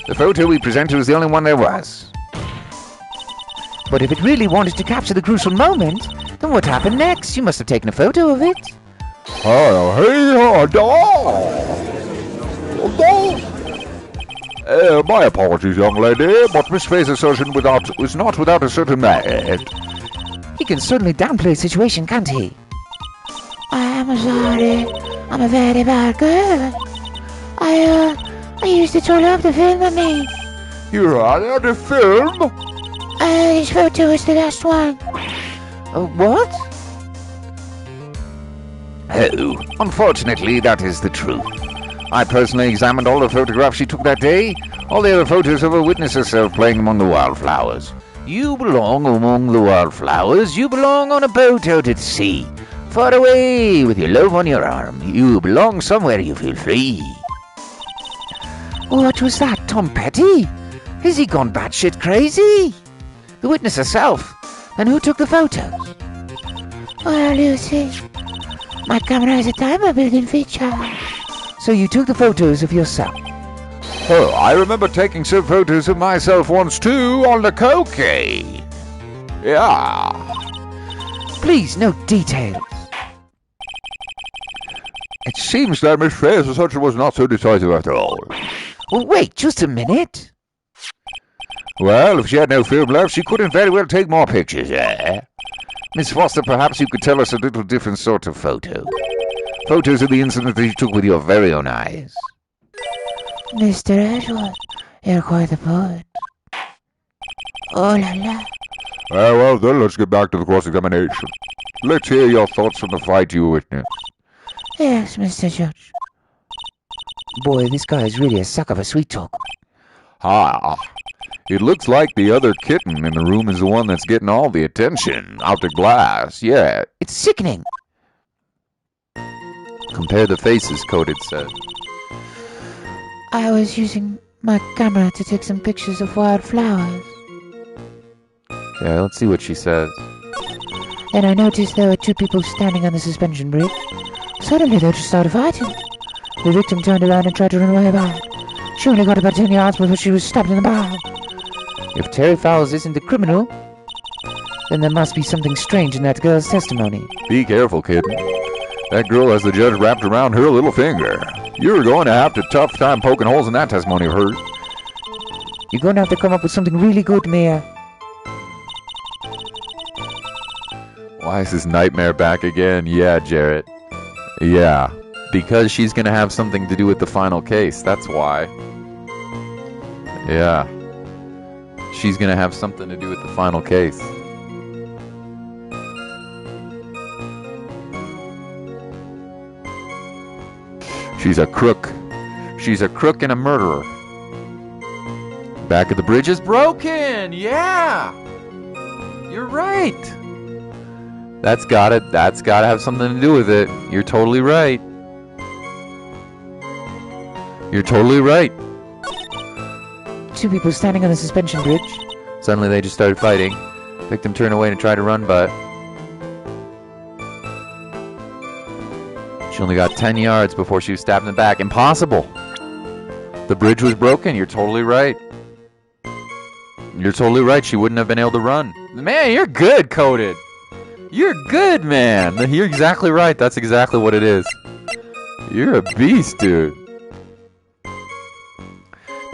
The photo we presented was the only one there was. But if it really wanted to capture the crucial moment, then what happened next? You must have taken a photo of it. My apologies, young lady, but Miss Faye's assertion was not without a certain merit. He can certainly downplay the situation, can't he? I'm sorry. I'm a very bad girl. I used it all up to film me. You ran out of film? This photo is the last one. What? Oh, unfortunately, that is the truth. I personally examined all the photographs she took that day. All the other photos of her witness herself playing among the wildflowers. You belong among the wildflowers. You belong on a boat out at sea. Far away with your love on your arm. You belong somewhere you feel free. What was that, Tom Petty? Has he gone batshit crazy? The witness herself. And who took the photos? Well, you see, my camera is a time-building feature. So you took the photos of yourself? Oh, I remember taking some photos of myself once too, on the cocaine. Yeah. Please, no details. It seems that Miss Faye's assertion was not so decisive after all. Well, wait, just a minute. Well, if she had no film left, she couldn't very well take more pictures, eh? Miss Foster, perhaps you could tell us a little different sort of photo. Photos of the incident that you took with your very own eyes. Mr. Edward, you're quite a poet. Oh la la. Well then, let's get back to the cross-examination. Let's hear your thoughts from the fight you witnessed. Yes, Mr. Judge. Boy, this guy is really a suck of a sweet talk. It looks like the other kitten in the room is the one that's getting all the attention. Optic glass, yeah. It's sickening. Compare the faces, Coded said. I was using my camera to take some pictures of wildflowers. Okay, let's see what she says. Then I noticed there were two people standing on the suspension bridge. Suddenly they just started fighting. The victim turned around and tried to run away back. She only got about 10 yards before she was stabbed in the back. If Terry Fowles isn't the criminal, then there must be something strange in that girl's testimony. Be careful, kitten. That girl has the judge wrapped around her little finger. You're going to have a tough time poking holes in that testimony of hers. You're going to have to come up with something really good, Mayor. Why is this nightmare back again? Yeah, Jarrett. Yeah. Because she's going to have something to do with the final case. That's why. Yeah. She's going to have something to do with the final case. She's a crook. She's a crook and a murderer. Back of the bridge is broken. Yeah. You're right. That's gotta have something to do with it. You're totally right. You're totally right. Two people standing on the suspension bridge. Suddenly they just started fighting. Victim turned away and tried to run, but she only got 10 yards before she was stabbed in the back. Impossible. The bridge was broken. You're totally right. You're totally right. She wouldn't have been able to run. Man, you're good, Coded. You're good, man. You're exactly right. That's exactly what it is. You're a beast, dude.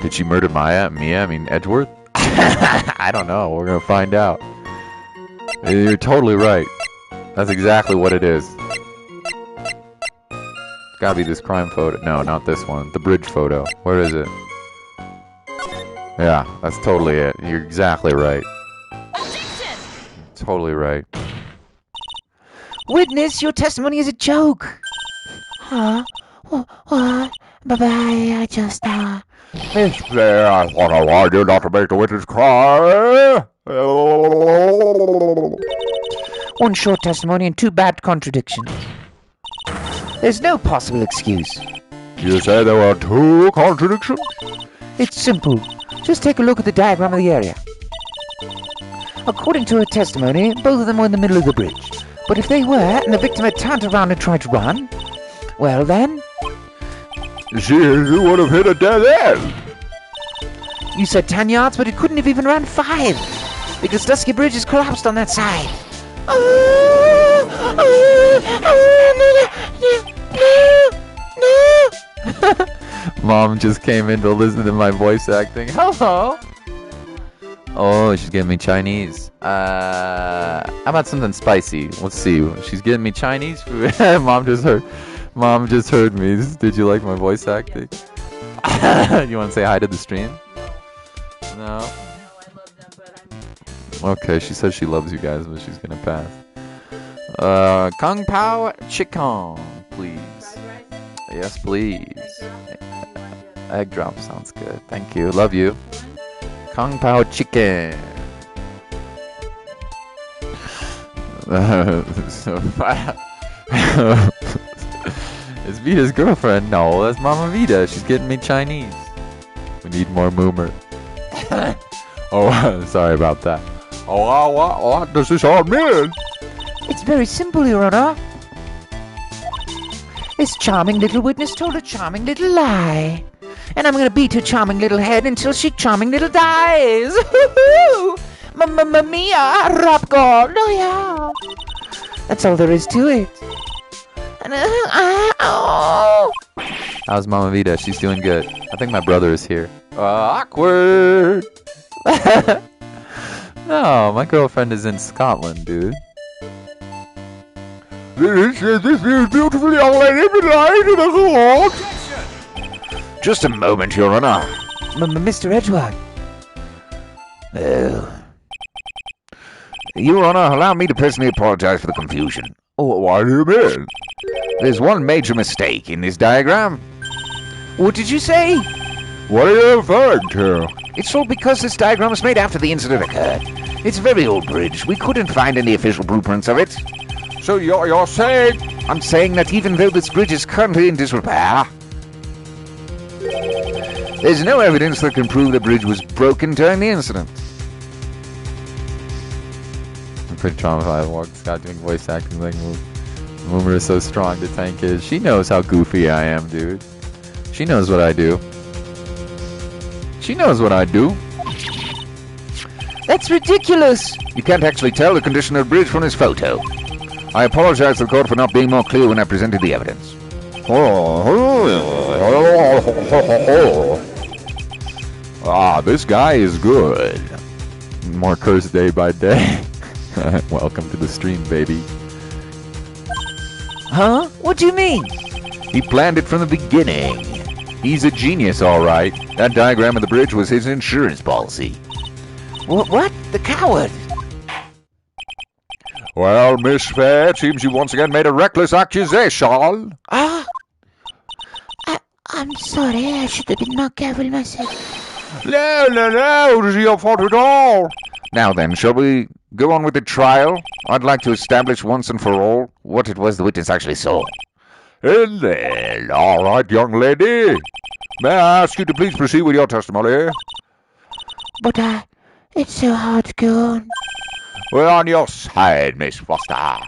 Did she murder Edgeworth? I don't know. We're going to find out. You're totally right. That's exactly what it is. It's got to be this crime photo. No, not this one. The bridge photo. Where is it? Yeah, that's totally it. You're exactly right. Objection! Totally right. Witness, your testimony is a joke. Huh? What? Bye-bye, I just, Miss Blair, I thought I warned you not to make the witness cry. One short testimony and two bad contradictions. There's no possible excuse. You say there were two contradictions? It's simple. Just take a look at the diagram of the area. According to her testimony, both of them were in the middle of the bridge. But if they were, and the victim had turned around and tried to run, well then... You would have hit a dead end. You said 10 yards, but it couldn't have even ran 5. Because Dusky Bridge is collapsed on that side. Mom just came in to listen to my voice acting. Hello. Oh, she's getting me Chinese. How about something spicy? Let's see. She's getting me Chinese food. Mom just heard me. Did you like my voice acting? You want to say hi to the stream? No. Okay, she says she loves you guys, but she's gonna pass. Kung Pao Chicken, please. Yes, please. Egg drop sounds good. Thank you. Love you. Kung Pao Chicken. Is Vita's girlfriend? No, that's Mama Vita. She's getting me Chinese. We need more moomer. Oh, sorry about that. Oh, what does this all mean? It's very simple, Your Honor. This charming little witness told a charming little lie. And I'm gonna beat her charming little head until she charming little dies. Mamma mia, rap god. Oh yeah. That's all there is to it. How's Mama Vita? She's doing good. I think my brother is here. Awkward. No, my girlfriend is in Scotland, dude. This is beautifully already been lying to the court. Just a moment, Your Honor. Mr. Edgeworth. Your Honor, allow me to personally apologize for the confusion. Oh, what do you mean? There's one major mistake in this diagram. What did you say? What are you referring to? It's all because this diagram was made after the incident occurred. It's a very old bridge. We couldn't find any official blueprints of it. So you're saying? I'm saying that even though this bridge is currently in disrepair, there's no evidence that can prove the bridge was broken during the incident. I'm pretty traumatized. Walk Scott doing voice acting like Moomer is so strong to tank his. She knows how goofy I am, dude. She knows what I do. She knows what I do. That's ridiculous. You can't actually tell the condition of the bridge from this photo. I apologize to the court for not being more clear when I presented the evidence. Oh, Ah, this guy is good. More cursed day by day. Welcome to the stream, baby. Huh? What do you mean? He planned it from the beginning. He's a genius, all right. That diagram of the bridge was his insurance policy. What? The coward! Well, Miss Fair, it seems you once again made a reckless accusation. I'm sorry. I should have been more careful myself. No, it isn't your fault at all. Now then, shall we go on with the trial? I'd like to establish once and for all what it was the witness actually saw. And then, all right, young lady. May I ask you to please proceed with your testimony? But it's so hard to go on. We're on your side, Miss Foster.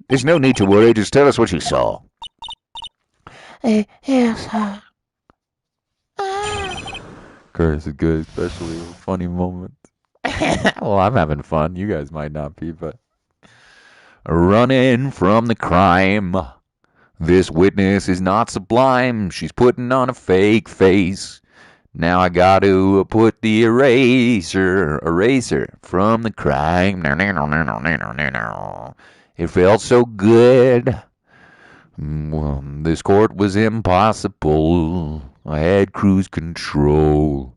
There's no need to worry. Just tell us what you saw. Yes, sir. Curse is good, especially with funny moments. Well, I'm having fun. You guys might not be, but... Running from the crime. This witness is not sublime. She's putting on a fake face. Now I got to put the eraser from the crime. It felt so good. This court was impossible. I had cruise control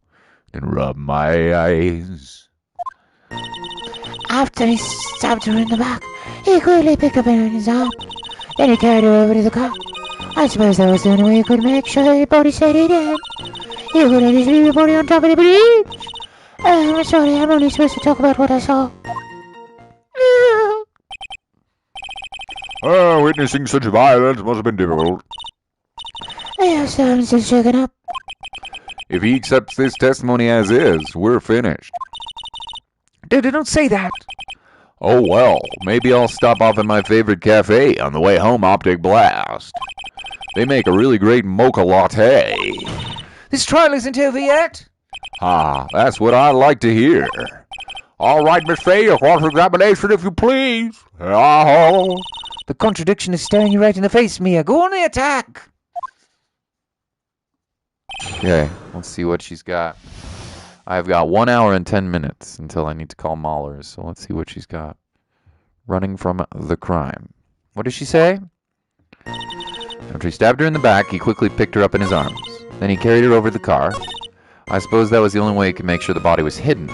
and rubbed my eyes. After he stabbed her in the back, he quickly picked up her in his arm. Then he carried her over to the car. I suppose that was the only way he could make sure the body stayed hidden. He couldn't just leave the body on top of the bridge. I'm sorry, I'm only supposed to talk about what I saw. Witnessing such violence must have been difficult. Yes, I'm still shaken up. If he accepts this testimony as is, we're finished. Don't say that. Oh well, maybe I'll stop off at my favorite cafe on the way home, Optic Blast. They make a really great mocha latte. This trial isn't over yet. Ah, that's what I like to hear. All right, Miss Fay, your cross-examination, if you please. Oh. The contradiction is staring you right in the face, Mia. Go on the attack. Okay, let's see what she's got. I've got 1 hour and 10 minutes until I need to call Maulers, so let's see what she's got. Running from the crime. What does she say? After he stabbed her in the back, he quickly picked her up in his arms. Then he carried her over to the car. I suppose that was the only way he could make sure the body was hidden.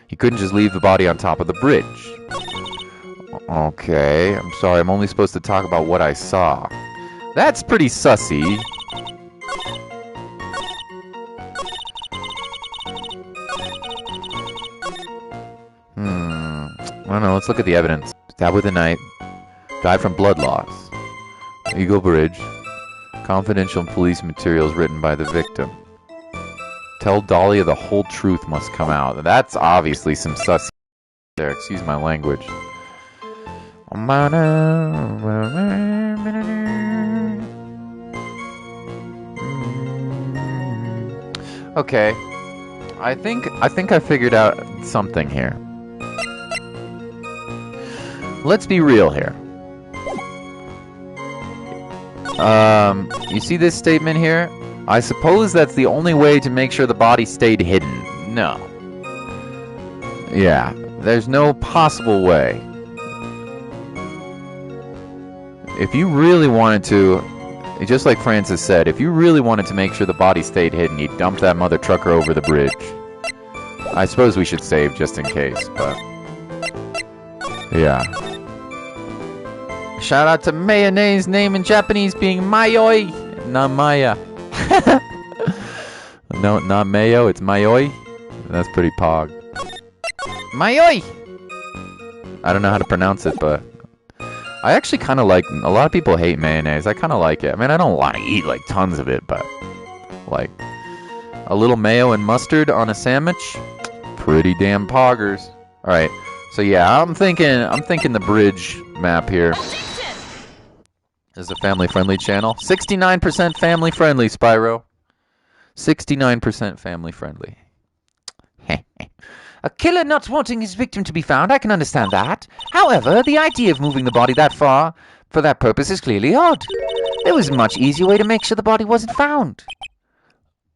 He couldn't just leave the body on top of the bridge. Okay, I'm sorry, I'm only supposed to talk about what I saw. That's pretty sussy. I don't know, let's look at the evidence. Stab with a knife. Died from blood loss. Eagle Bridge. Confidential police materials written by the victim. Tell Dahlia the whole truth must come out. That's obviously some sus there. Excuse my language. Okay. I think I figured out something here. Let's be real here. You see this statement here? I suppose that's the only way to make sure the body stayed hidden. No. Yeah, there's no possible way. If you really wanted to, just like Francis said, if you really wanted to make sure the body stayed hidden, you'd dump that mother trucker over the bridge. I suppose we should save just in case, but... yeah. Shout out to Mayonnaise name in Japanese being Mayoi, not Maya. No, not Mayo, it's Mayoi. That's pretty pog. Mayoi! I don't know how to pronounce it, but... I actually kind of like... A lot of people hate mayonnaise. I kind of like it. I mean, I don't want to eat, like, tons of it, but... like... a little mayo and mustard on a sandwich? Pretty damn poggers. Alright, so yeah, I'm thinking the bridge map here. This is a family-friendly channel. 69% family-friendly, Spyro. 69% family-friendly. A killer not wanting his victim to be found, I can understand that. However, the idea of moving the body that far for that purpose is clearly odd. There was a much easier way to make sure the body wasn't found.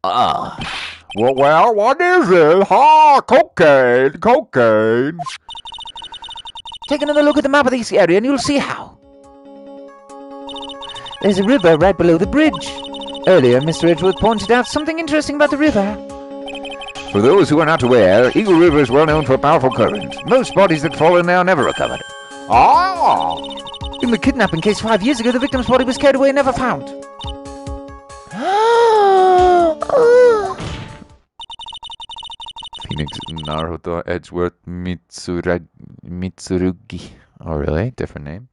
Ah. Well, what is it? Cocaine. Take another look at the map of this area and you'll see how. There's a river right below the bridge. Earlier, Mr. Edgeworth pointed out something interesting about the river. For those who are not aware, Eagle River is well known for a powerful current. Most bodies that fall in there are never recovered. Ah! In the kidnapping case 5 years ago, the victim's body was carried away and never found. Phoenix, Naruto, Edgeworth, Mitsurugi. Oh, really? Different names?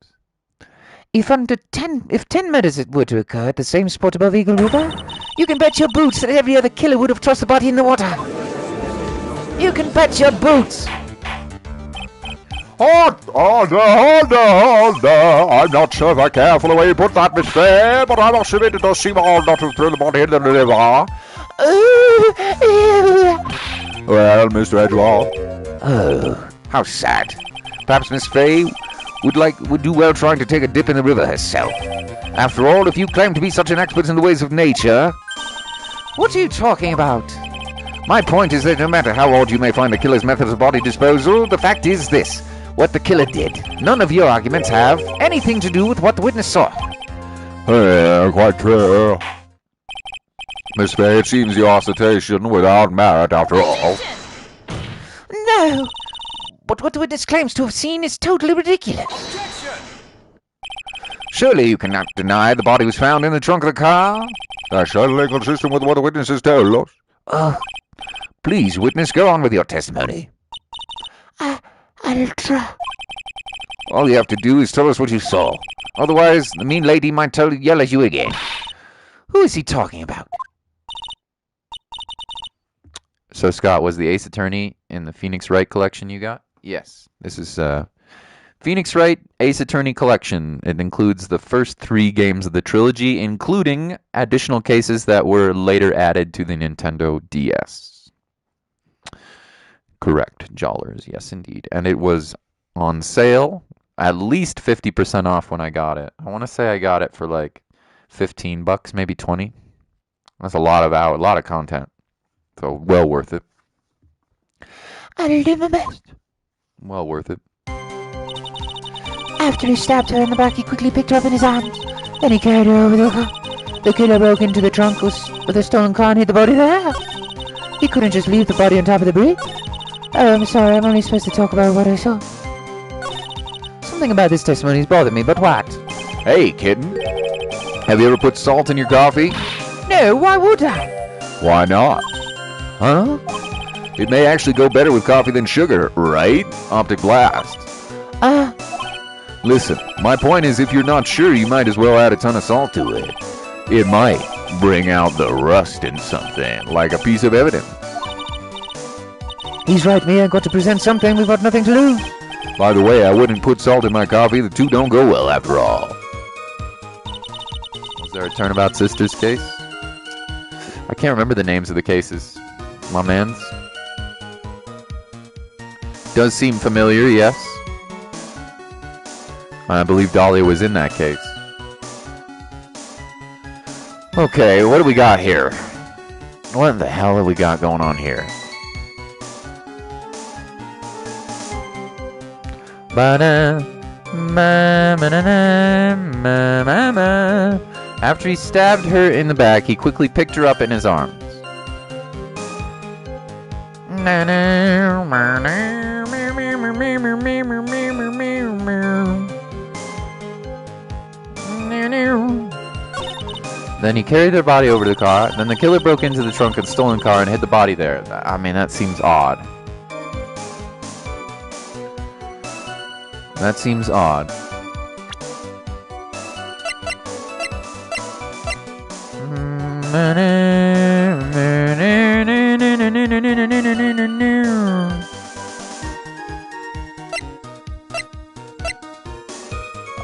If 10 murders were to occur at the same spot above Eagle River, you can bet your boots that every other killer would have tossed the body in the water. You can bet your boots. Hold on. I'm not sure if I care for the way you put that, Miss Fair, but I must admit it does seem odd not to throw the body in the river. Well, Mr. Edgeworth. Oh, how sad. Perhaps Miss Fay would do well trying to take a dip in the river herself. After all, if you claim to be such an expert in the ways of nature... What are you talking about? My point is that no matter how odd you may find the killer's methods of body disposal, the fact is this. What the killer did. None of your arguments have anything to do with what the witness saw. Quite true. Miss Fay, it seems your assertion without merit after all. No! But what the witness claims to have seen is totally ridiculous. Surely you cannot deny the body was found in the trunk of the car? That's certainly consistent with what the witnesses told us. Please, witness, go on with your testimony. I'll try. All you have to do is tell us what you saw. Otherwise, the mean lady might yell at you again. Who is he talking about? So, Scott, was the Ace Attorney in the Phoenix Wright collection you got? Yes. This is Phoenix Wright Ace Attorney collection. It includes the first 3 games of the trilogy, including additional cases that were later added to the Nintendo DS. Correct, Jollers. Yes, indeed. And it was on sale, at least 50% off when I got it. I want to say I got it for like $15, maybe 20. That's a lot of content. So well worth it. I'll do my best. Well worth it. After he stabbed her in the back, he quickly picked her up in his arms. Then he carried her over the car. The killer broke into the trunk with a stolen car and hid the body there. He couldn't just leave the body on top of the bridge. Oh, I'm sorry, I'm only supposed to talk about what I saw. Something about this testimony has bothered me, but what? Hey, kitten. Have you ever put salt in your coffee? No, why would I? Why not? Huh? It may actually go better with coffee than sugar, right? Optic Blast. Listen, my point is if you're not sure, you might as well add a ton of salt to it. It might bring out the rust in something, like a piece of evidence. He's right, me. I've got to present something. We've got nothing to lose. By the way, I wouldn't put salt in my coffee. The two don't go well after all. Was there a Turnabout Sisters case? I can't remember the names of the cases. My mans. Does seem familiar, yes. I believe Dahlia was in that case. Okay, what do we got here? What the hell have we got going on here? After he stabbed her in the back, he quickly picked her up in his arms. Then he carried their body over to the car. Then the killer broke into the trunk of the stolen car and hid the body there. I mean, that seems odd. That seems odd.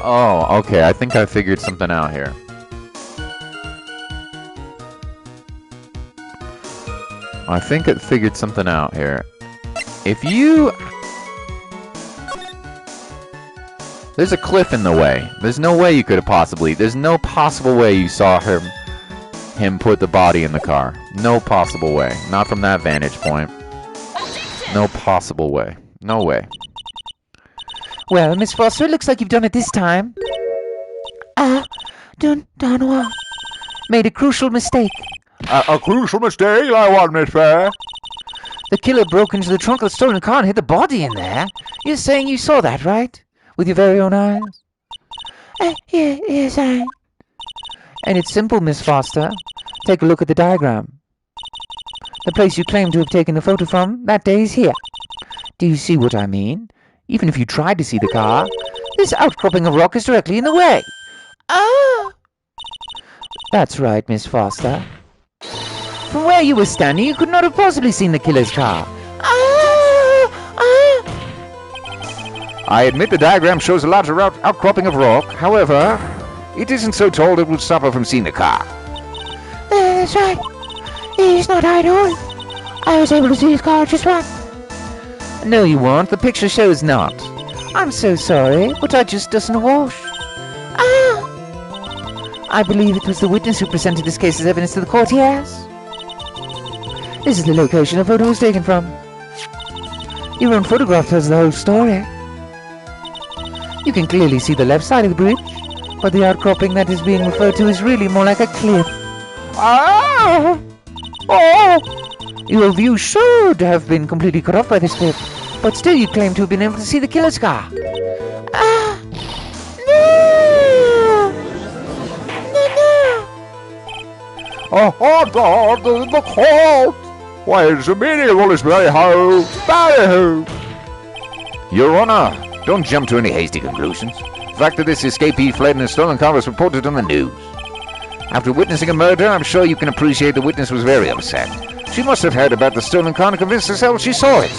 Oh, okay. I think I figured something out here. I think it figured something out here. If you... There's a cliff in the way. There's no way you could have possibly... There's no possible way you saw him put the body in the car. No possible way. Not from that vantage point. No possible way. No way. Well, Miss Foster, it looks like you've done it this time. Done what? Made a crucial mistake. A crucial mistake, like what, Miss Fair? The killer broke into the trunk of the stolen car and hid the body in there. You're saying you saw that, right? With your very own eyes? Yes, I... And it's simple, Miss Foster. Take a look at the diagram. The place you claim to have taken the photo from, that day is here. Do you see what I mean? Even if you tried to see the car, this outcropping of rock is directly in the way. Oh! That's right, Miss Foster. From where you were standing, you could not have possibly seen the killer's car. I admit the diagram shows a larger outcropping of rock. However, it isn't so tall it would stop her from seeing the car. That's right. He's not idle. I was able to see his car just once. No, you weren't. The picture shows not. I'm so sorry, but I just doesn't wash. I believe it was the witness who presented this case as evidence to the court, yes? This is the location the photo was taken from. Your own photograph tells the whole story. You can clearly see the left side of the bridge, but the outcropping that is being referred to is really more like a cliff. Your view should have been completely cut off by this cliff, but still you claim to have been able to see the killer's car. No! Oh, God, the court! Why, it's the meaning of all this ballyhoo! Ballyhoo! Your Honor, don't jump to any hasty conclusions. The fact that this escapee fled in a stolen car was reported on the news. After witnessing a murder, I'm sure you can appreciate the witness was very upset. She must have heard about the stolen car and convinced herself she saw it.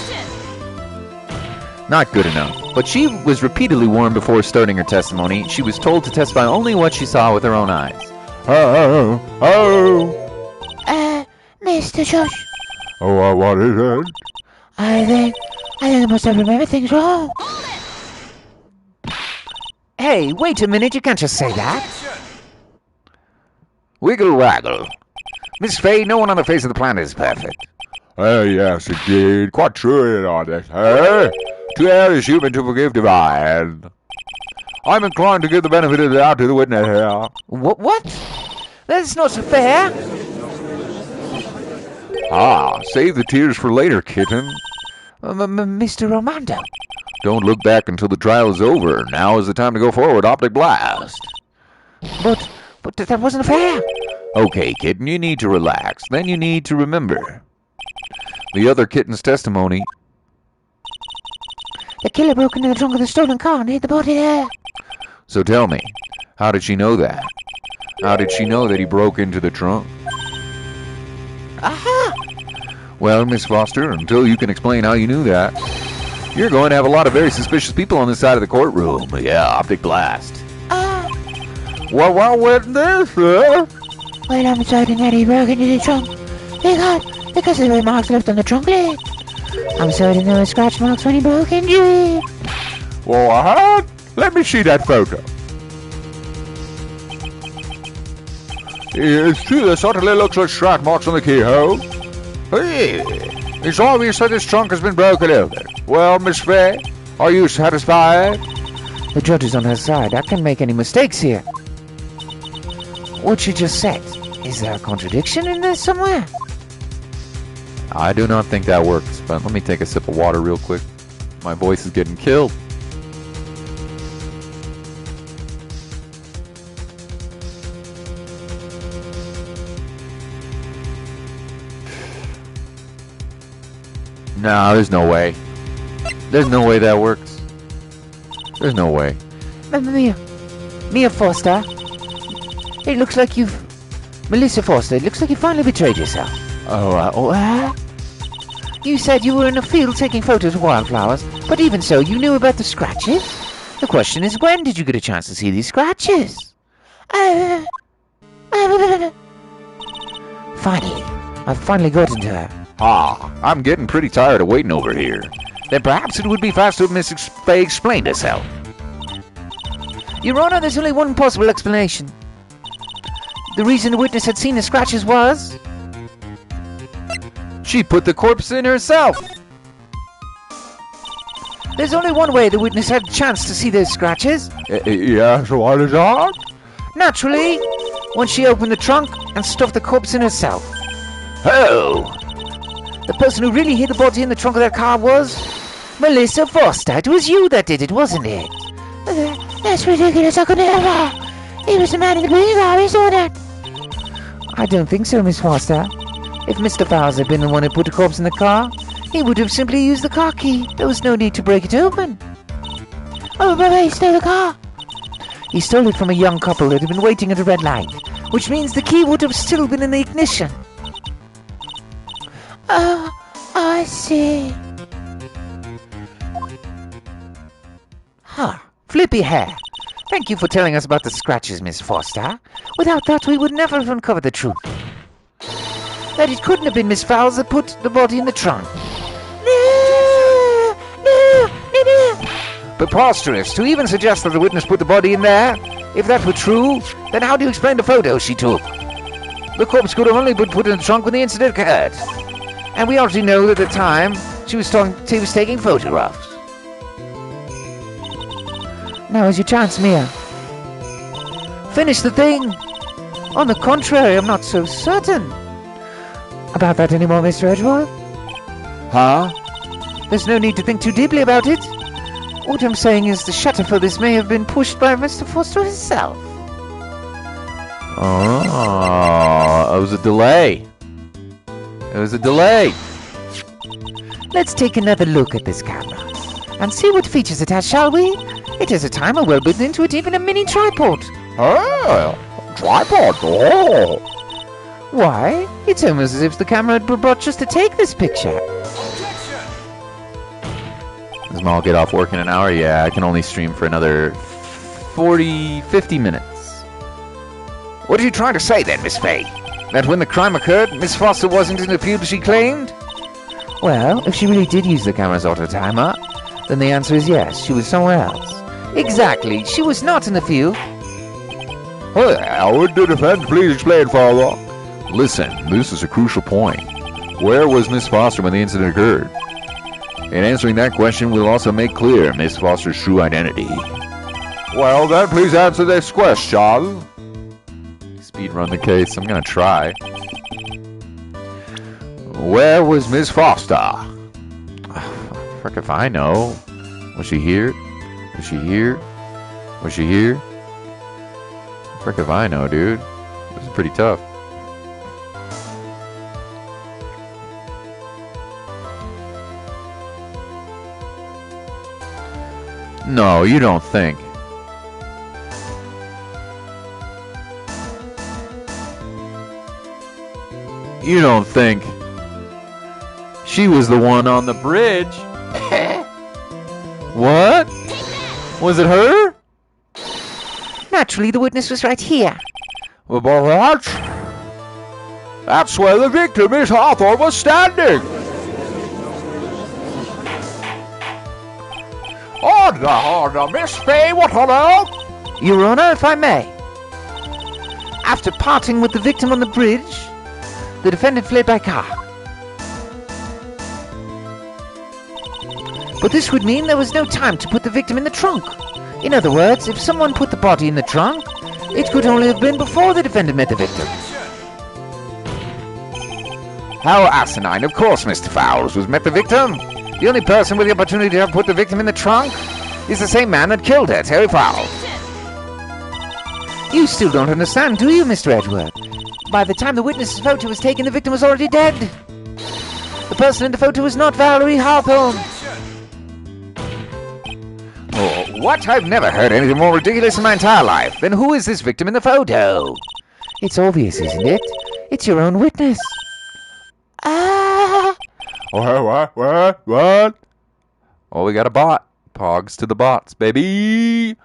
Not good enough. But she was repeatedly warned before starting her testimony. She was told to testify only what she saw with her own eyes. Mr. Josh. Oh, what is it? I think I must have remembered things wrong. Hey, wait a minute, you can't just say that. Wiggle waggle. Miss Fay, no one on the face of the planet is perfect. Oh, yes, indeed. Quite true in all this, eh? To err is human, to forgive divine. I'm inclined to give the benefit of the doubt to the witness here. What? That's not fair. Save the tears for later, kitten. Mr. Romando. Don't look back until the trial is over. Now is the time to go forward, Optic Blast. But that wasn't fair. Okay, kitten, you need to relax. Then you need to remember the other kitten's testimony. The killer broke into the trunk of the stolen car and hid the body there. So tell me, how did she know that? How did she know that he broke into the trunk? Aha! Well, Miss Foster, until you can explain how you knew that, you're going to have a lot of very suspicious people on this side of the courtroom. Yeah, Optic Blast. Well, witness, sir? Well, I'm certain that he broke into the trunk because of the marks left on the trunk lid. I'm certain there were scratch marks when he broke into it. What? Let me see that photo. It's true, there certainly looks like scratch marks on the keyhole. Hey, it's obvious that this trunk has been broken open. Well, Miss Fay, are you satisfied? The judge is on her side. I can't make any mistakes here. What she just said, is there a contradiction in this somewhere? I do not think that works, but let me take a sip of water real quick. My voice is getting killed. No, there's no way. There's no way that works. There's no way. Mia Foster. It looks like you've... Melissa Foster, it looks like you finally betrayed yourself. You said you were in a field taking photos of wildflowers, but even so, you knew about the scratches? The question is, when did you get a chance to see these scratches? Finally, I've finally gotten to her. I'm getting pretty tired of waiting over here. Then perhaps it would be faster if Miss Fay explained herself. Your Honor, there's only one possible explanation. The reason the witness had seen the scratches was... She put the corpse in herself. There's only one way the witness had a chance to see those scratches. Yes, what is that? Naturally, when she opened the trunk and stuffed the corpse in herself. Oh! The person who really hid the body in the trunk of that car was... Melissa Foster. It was you that did it, wasn't it? That's ridiculous. I could never. He was the man in the blue car. He saw that. I don't think so, Miss Foster. If Mr. Fowles had been the one who put the corpse in the car, he would have simply used the car key. There was no need to break it open. Oh, but he stole the car. He stole it from a young couple that had been waiting at a red light, which means the key would have still been in the ignition. Oh, I see. Huh. Flippy hair. Thank you for telling us about the scratches, Miss Foster. Without that, we would never have uncovered the truth. That it couldn't have been Miss Fowles that put the body in the trunk. No. Preposterous to even suggest that the witness put the body in there. If that were true, then how do you explain the photos she took? The corpse could have only been put in the trunk when the incident occurred. And we already know that at the time she was taking photographs. Now is your chance, Mia. Finish the thing. On the contrary, I'm not so certain about that anymore, Mr. Edgeworth. Huh? There's no need to think too deeply about it. What I'm saying is the shutter for this may have been pushed by Mr. Foster himself. Oh, it was a delay. It was a delay. Let's take another look at this camera and see what features it has, shall we? It has a timer well built into it, even a mini tripod. Oh, tripod. Oh. Why? It's almost as if the camera had been brought just to take this picture. Does Mal get off work in an hour? Yeah, I can only stream for another 50 minutes. What are you trying to say then, Miss Fay? That when the crime occurred, Miss Foster wasn't in the field as she claimed? Well, if she really did use the camera's auto timer, then the answer is yes, she was somewhere else. Exactly, she was not in the field. Would the defense please explain, Father? Listen, this is a crucial point. Where was Miss Foster when the incident occurred? In answering that question, we'll also make clear Miss Foster's true identity. Well, then please answer this question. Speed run the case. I'm gonna try. Where was Miss Foster? Frick if I know. Was she here? Was she here? Was she here? Frick if I know, dude. This is pretty tough. No, you don't think. You don't think she was the one on the bridge? What? Was it her? Naturally, the witness was right here. Well, that's where the victim, Miss Hawthorne, was standing. Oh, Miss Fay, what on earth? Your Honor, if I may. After parting with the victim on the bridge, the defendant fled by car. But this would mean there was no time to put the victim in the trunk. In other words, if someone put the body in the trunk, it could only have been before the defendant met the victim. How asinine. Of course Mr. Fowles was met the victim. The only person with the opportunity to have put the victim in the trunk is the same man that killed her, Terry Fowles. You still don't understand, do you, Mr. Edgeworth? By the time the witness's photo was taken, the victim was already dead. The person in the photo was not Valerie Hawthorne. Oh, what? I've never heard anything more ridiculous in my entire life. Then who is this victim in the photo? It's obvious, isn't it? It's your own witness. What? Oh, we got a bot. Pogs to the bots, baby.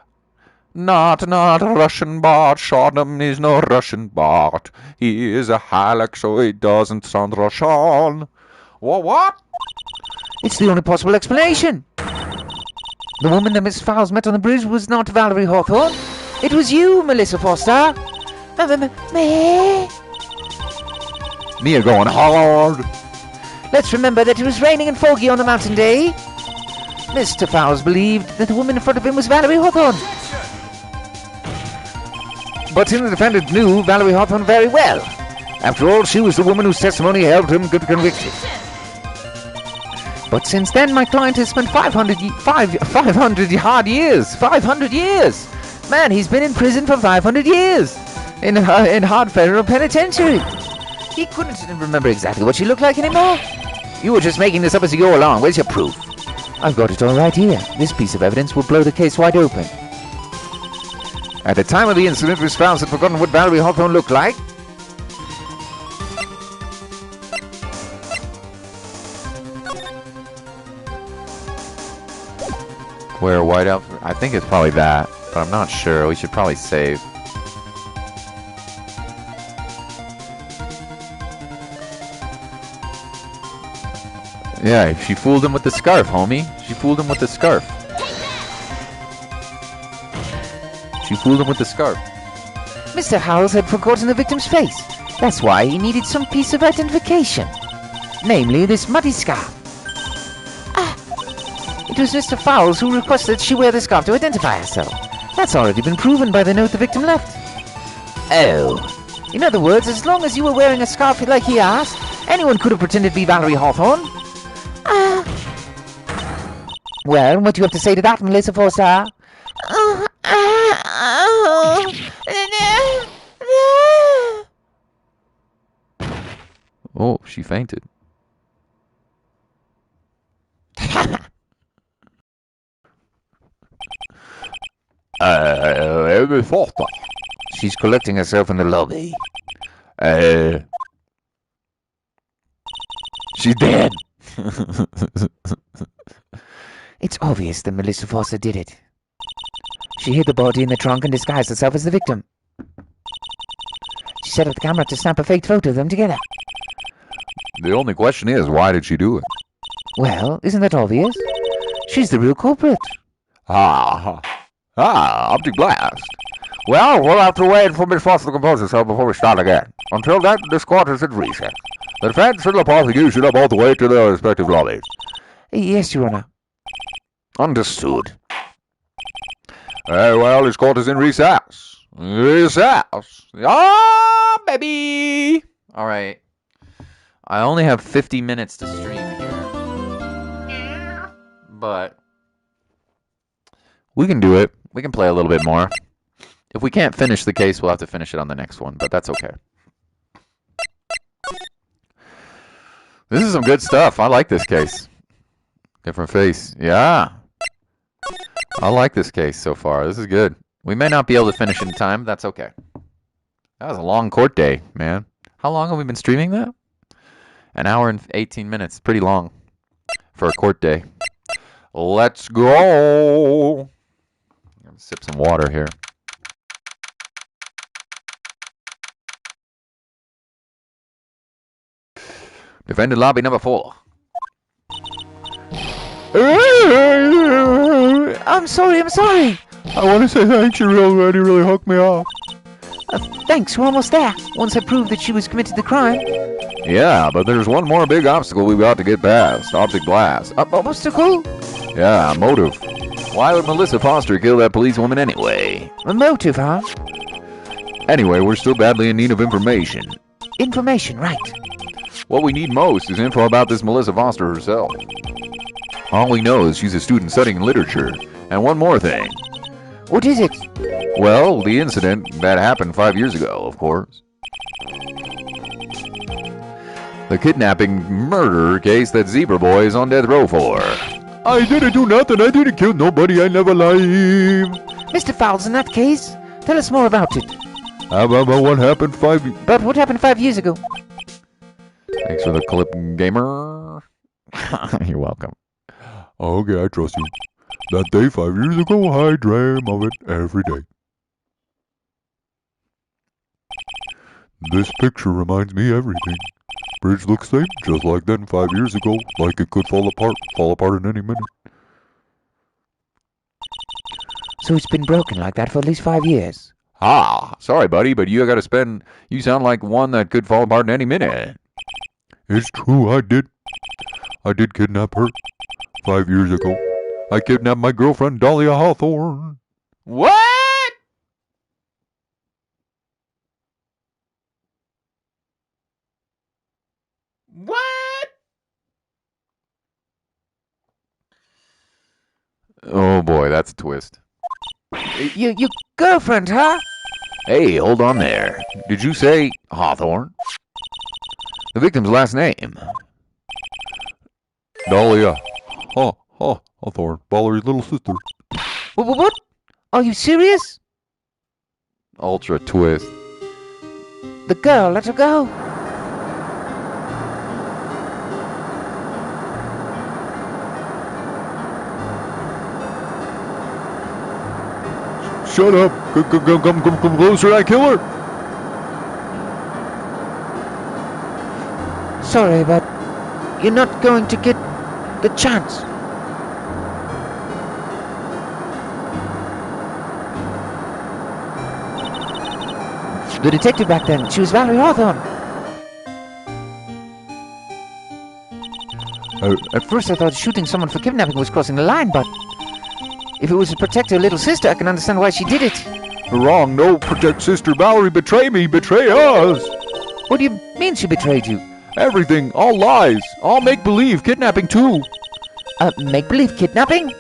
Not a Russian bot. Shodom is no Russian bot. He is a Halleck, so he doesn't sound Russian. What? It's the only possible explanation. The woman that Miss Fowles met on the bridge was not Valerie Hawthorne. It was you, Melissa Foster. Me? Mia going hard. Let's remember that it was raining and foggy on the mountain day. Mr. Fowles believed that the woman in front of him was Valerie Hawthorne. But the defendant knew Valerie Hawthorne very well. After all, she was the woman whose testimony helped him get convicted. But since then, my client has spent 500 hard years. 500 years! Man, he's been in prison for 500 years. In hard federal penitentiary. He couldn't remember exactly what she looked like anymore. You were just making this up as you go along. Where's your proof? I've got it all right here. This piece of evidence will blow the case wide open. At the time of the incident, Miss Fowles had forgotten what Valerie Hawthorne looked like. Wear a white outfit. I think it's probably that, but I'm not sure. We should probably save. Yeah, she fooled him with the scarf, homie. She fooled him with the scarf. She fooled him with the scarf. Mr. Howells had forgotten the victim's face. That's why he needed some piece of identification. Namely, this muddy scarf. It was Mr. Fowles who requested she wear the scarf to identify herself. That's already been proven by the note the victim left. Oh. In other words, as long as you were wearing a scarf like he asked, anyone could have pretended to be Valerie Hawthorne. Well, what do you have to say to that, Melissa Foster? Oh, she fainted. Foster. She's collecting herself in the lobby. She's dead. It's obvious that Melissa Foster did it. She hid the body in the trunk and disguised herself as the victim. She set up the camera to snap a fake photo of them together. The only question is, why did she do it? Well, isn't that obvious? She's the real culprit. Optic blast. Well, we'll have to wait for Miss Foster to compose herself before we start again. Until then, this court is at recess. The defense and the prosecution are both away to their respective lobbies. Yes, Your Honor. Understood. Well, this court is in recess. Recess. Ah, baby! Alright. I only have 50 minutes to stream here. But we can do it. We can play a little bit more. If we can't finish the case, we'll have to finish it on the next one, but that's okay. This is some good stuff. I like this case. Different face. Yeah. I like this case so far. This is good. We may not be able to finish in time. That's okay. That was a long court day, man. How long have we been streaming that? An hour and 18 minutes. Pretty long for a court day. Let's go. I'm gonna sip some water here. Defendant lobby number 4. I'm sorry. I want to say thanks. You really hooked me up. Thanks, we're almost there. Once I proved that she was committed the crime. Yeah, but there's one more big obstacle we've got to get past. Optic blast. Obstacle? Yeah, motive. Why would Melissa Foster kill that policewoman anyway? A motive, huh? Anyway, we're still badly in need of information. Information, right. What we need most is info about this Melissa Foster herself. All we know is she's a student studying literature. And one more thing. What is it? Well, the incident that happened 5 years ago, of course. The kidnapping murder case that Zebra Boy is on death row for. I didn't do nothing. I didn't kill nobody. I never lied. Mr. Fowles, in that case, tell us more about it. About what happened 5 years... But what happened 5 years ago? Thanks for the clip, gamer. You're welcome. Okay, I trust you. That day 5 years ago, I dream of it every day. This picture reminds me everything. Bridge looks same, just like then 5 years ago, like it could fall apart in any minute. So it's been broken like that for at least 5 years. Ah, sorry, buddy, but you sound like one that could fall apart in any minute. It's true, I did kidnap her 5 years ago. I kidnapped my girlfriend, Dahlia Hawthorne. What? What? Oh boy, that's a twist. Your girlfriend, huh? Hey, hold on there. Did you say Hawthorne? The victim's last name. Dahlia Hawthorne, Valerie's little sister. What? Are you serious? Ultra twist. The girl, let her go. Shut up. Come closer, I kill her. Sorry, but you're not going to get the chance. The detective back then, she was Valerie Hawthorne. At first I thought shooting someone for kidnapping was crossing the line, but if it was to protect her little sister, I can understand why she did it. Wrong. No, protect Sister Valerie. Betray me. Betray us. What do you mean she betrayed you? Everything. All lies. All make-believe. Kidnapping, too. Make-believe kidnapping?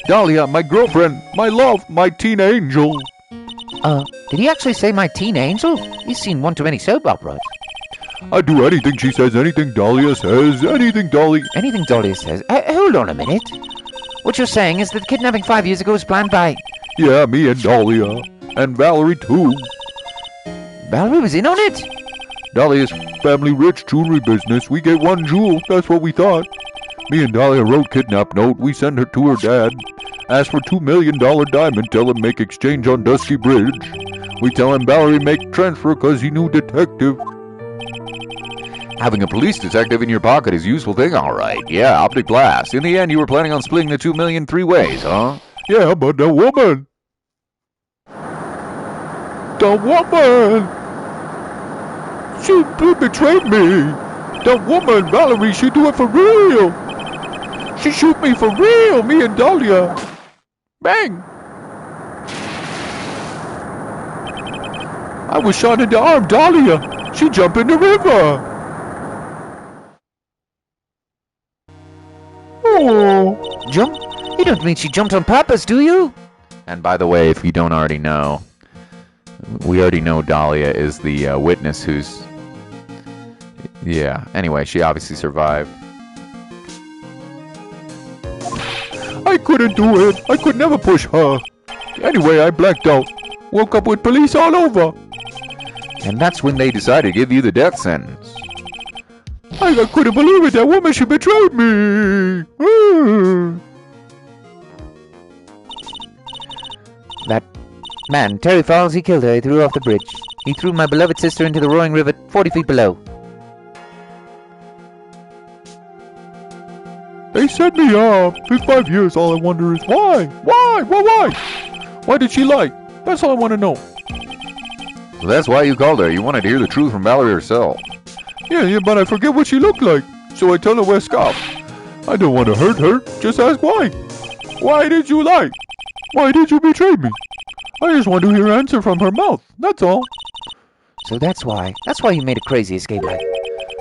Dahlia, my girlfriend. My love. My teen angel. Did he actually say my teen angel? He's seen one too many soap operas. I do anything she says, anything Dahlia says, anything Dolly. Anything Dahlia says? Hold on a minute. What you're saying is that kidnapping 5 years ago was planned by... Yeah, me and Dahlia. And Valerie, too. Valerie was in on it? Dahlia's family rich jewelry business. We get one jewel. That's what we thought. Me and Dahlia wrote kidnap note. We send her to her dad. Ask for $2 million diamond. Tell him make exchange on Dusty Bridge. We tell him Valerie make transfer cause he knew detective. Having a police detective in your pocket is a useful thing, all right. Yeah, optic blast. In the end, you were planning on splitting the $2 million 3 ways, huh? Yeah, but the woman. The woman. She betrayed me. The woman, Valerie, she do it for real. She shoot me for real, me and Dahlia. Bang. I was shot in the arm, Dahlia. She jumped in the river. Oh. Jump? You don't mean she jumped on purpose, do you? And by the way, if you don't already know, we already know Dahlia is the witness who's... Yeah, anyway, she obviously survived. I couldn't do it. I could never push her. Anyway, I blacked out. Woke up with police all over. And that's when they decided to give you the death sentence. I couldn't believe it. That woman, she betrayed me. That man, Terry Fowles, he killed her. He threw her off the bridge. He threw my beloved sister into the roaring river 40 feet below. They set me up. In 5 years, all I wonder is why? Why? Why? Why did she lie? That's all I want to know. So that's why you called her. You wanted to hear the truth from Valerie herself. Yeah, but I forget what she looked like. So I tell her wear scarf. I don't want to hurt her. Just ask why. Why did you lie? Why did you betray me? I just want to hear an answer from her mouth. That's all. So that's why you made a crazy escape like.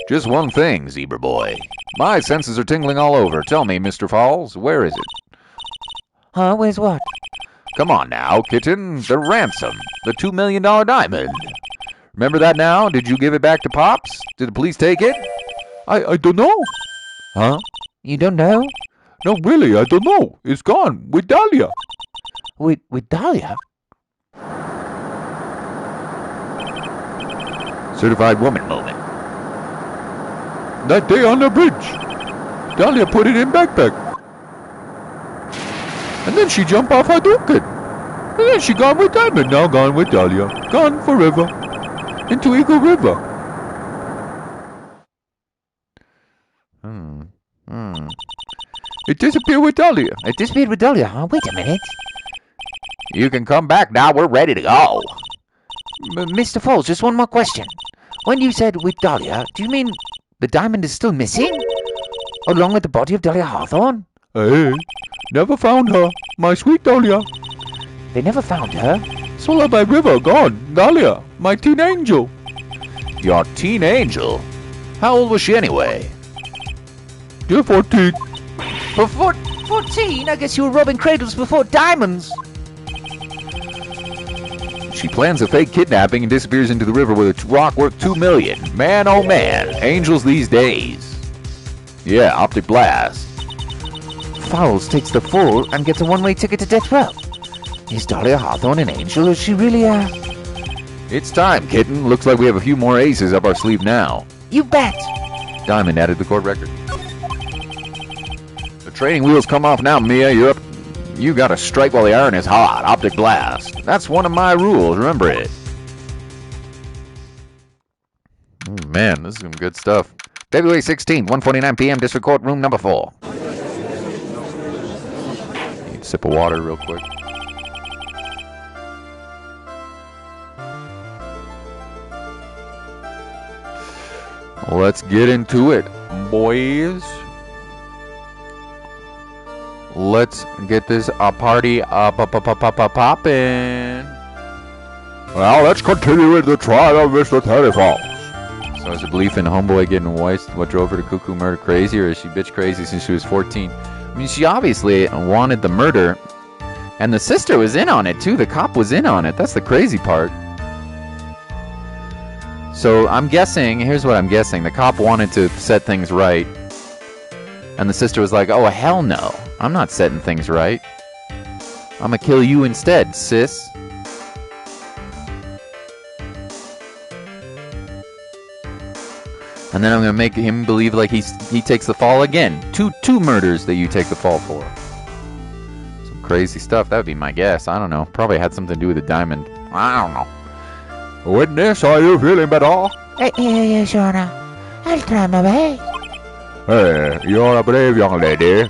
Just one thing, Zebra Boy. My senses are tingling all over. Tell me, Mr. Fowles, where is it? Huh? Where's what? Come on now, kitten. The ransom. The $2 million diamond. Remember that now? Did you give it back to Pops? Did the police take it? I don't know. Huh? You don't know? No, really, I don't know. It's gone. With Dahlia. With Dahlia? Certified woman moment. That day on the bridge. Dahlia put it in backpack. And then she jumped off Hadouken. And then she gone with Diamond. Now gone with Dahlia. Gone forever. Into Eagle River. It disappeared with Dahlia. It disappeared with Dahlia, huh? Wait a minute. You can come back now. We're ready to go. Mr. Fowles, just one more question. When you said with Dahlia, do you mean the diamond is still missing? Along with the body of Dahlia Hawthorne? Hey, never found her. My sweet Dahlia. They never found her? Swallowed by river, gone. Dahlia, my teen angel. Your teen angel? How old was she anyway? You're 14. Before 14? I guess you were robbing cradles before diamonds. She plans a fake kidnapping and disappears into the river with a rock worth $2 million. Man, oh man, angels these days. Yeah, optic blast. Fowles takes the fall and gets a one-way ticket to death row. Is Dahlia Hawthorne an angel, or is she really It's time, kitten. Looks like we have a few more aces up our sleeve now. You bet! Diamond added the court record. The training wheels come off now, Mia. You're up. You gotta strike while the iron is hot. Optic blast. That's one of my rules. Remember it. Oh, man, this is some good stuff. February 16th, 1:49 p.m. District Court, room number 4. Need a sip of water real quick. Let's get into it, boys. Let's get this party poppin'. Well, let's continue with the trial of Mr. Terry Fowles. So is the belief in homeboy getting wasted what drove her to cuckoo murder crazy, or is she bitch crazy since she was 14? I mean, she obviously wanted the murder, and the sister was in on it too. The cop was in on it. That's the crazy part. So I'm guessing, here's what I'm guessing. The cop wanted to set things right, and the sister was like, oh, hell no. I'm not setting things right. I'm gonna kill you instead, sis. And then I'm gonna make him believe like he takes the fall again. Two murders that you take the fall for. Some crazy stuff. That would be my guess. I don't know. Probably had something to do with the diamond. I don't know. Witness, are you feeling better? Yes, Your Honor. I'll try my best. Hey, you're a brave young lady.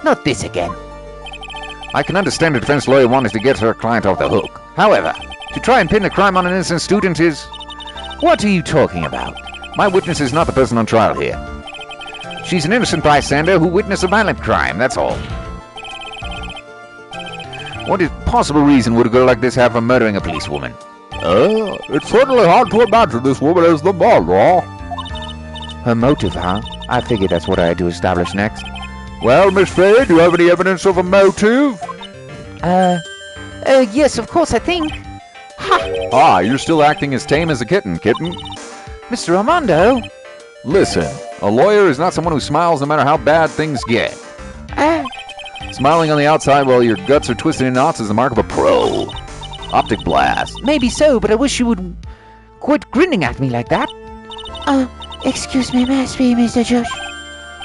Not this again. I can understand a defense lawyer wanting to get her client off the hook. However, to try and pin the crime on an innocent student is... What are you talking about? My witness is not the person on trial here. She's an innocent bystander who witnessed a violent crime, that's all. What possible reason would a girl like this have for murdering a policewoman? It's certainly hard to imagine this woman as the murderer. Her motive, huh? I figured that's what I had to establish next. Well, Miss Faye, do you have any evidence of a motive? Yes, of course, I think. Ah, you're still acting as tame as a kitten. Mr. Armando? Listen, a lawyer is not someone who smiles no matter how bad things get. Smiling on the outside while your guts are twisted in knots is the mark of a pro. Optic blast. Maybe so, but I wish you would quit grinning at me like that. Excuse me, may I speak, Mr. Judge?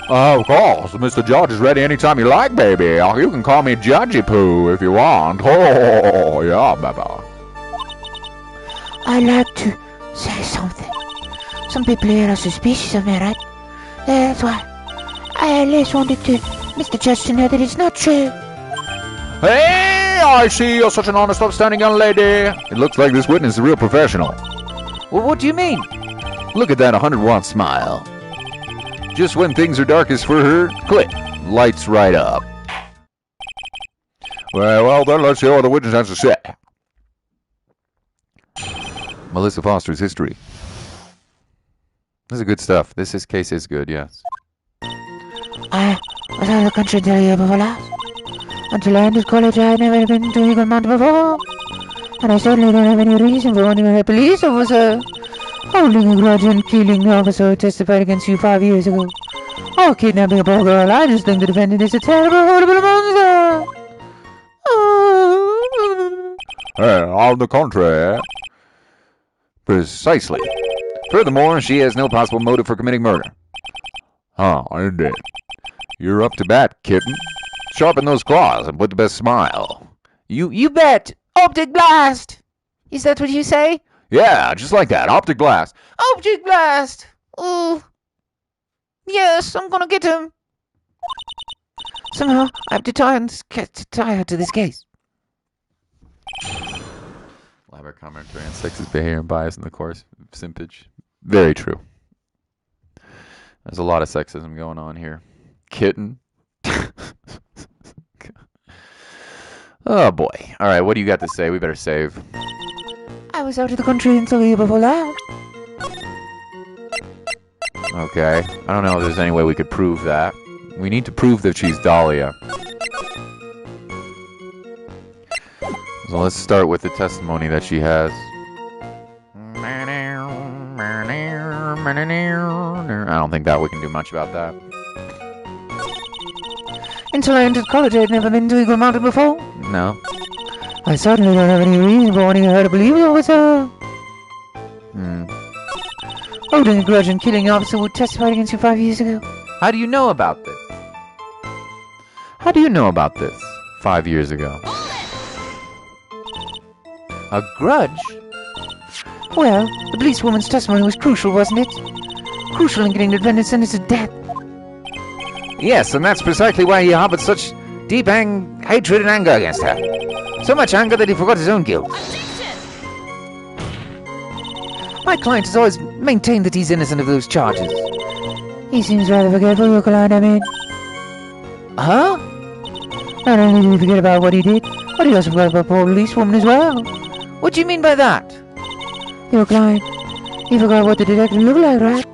Of course, Mr. Judge is ready anytime you like, baby. You can call me Judgy Poo if you want. Oh, yeah, baby. I'd like to say something. Some people here are suspicious of me, right? That's why I at least wanted to Mr. Judge to know that it's not true. Hey, I see you're such an honest, upstanding young lady. It looks like this witness is a real professional. Well, what do you mean? Look at that 100-watt smile. Just when things are darkest for her, click, lights right up. Well, then let's hear what the witness has to say. Melissa Foster's history. This is good stuff. This case is good, yes. I was out of the country until a year before last. Until I entered college, I had never been to Eagle Mountain before. And I certainly don't have any reason for wanting a police officer. Holding a grudge and killing the officer who testified against you 5 years ago. Or kidnapping a poor girl. I just think the defendant is a terrible, horrible monster. On the contrary. Precisely. Furthermore, she has no possible motive for committing murder. Indeed. You're up to bat, kitten. Sharpen those claws and put the best smile. You bet! Optic blast! Is that what you say? Yeah, just like that. Optic blast. Optic blast! Oh. Yes, I'm gonna get him. Somehow, I have to tie her to this case. Elaborate commentary on sexist behavior and bias in the course of simpage. Very true. There's a lot of sexism going on here. Kitten. Oh boy. Alright, what do you got to say? We better save. I was out of the country until the year before that. Okay. I don't know if there's any way we could prove that. We need to prove that she's Dahlia. So let's start with the testimony that she has. I don't think that we can do much about that. Until I entered college, I had never been to Eagle Mountain before. No. I certainly don't have any reason for wanting her to believe it was her. Holding a grudge and killing an officer who testified against you 5 years ago. How do you know about this? How do you know about this 5 years ago? A grudge? Well, the policewoman's testimony was crucial, wasn't it? Crucial in getting the defendant sentenced to death. Yes, and that's precisely why he harbored such deep hatred and anger against her. So much anger that he forgot his own guilt. My client has always maintained that he's innocent of those charges. He seems rather forgetful, your client, I mean. Huh? Not only did he forget about what he did, but he also forgot about poor policewoman as well. What do you mean by that? Your client, he forgot what the detective looked like, right?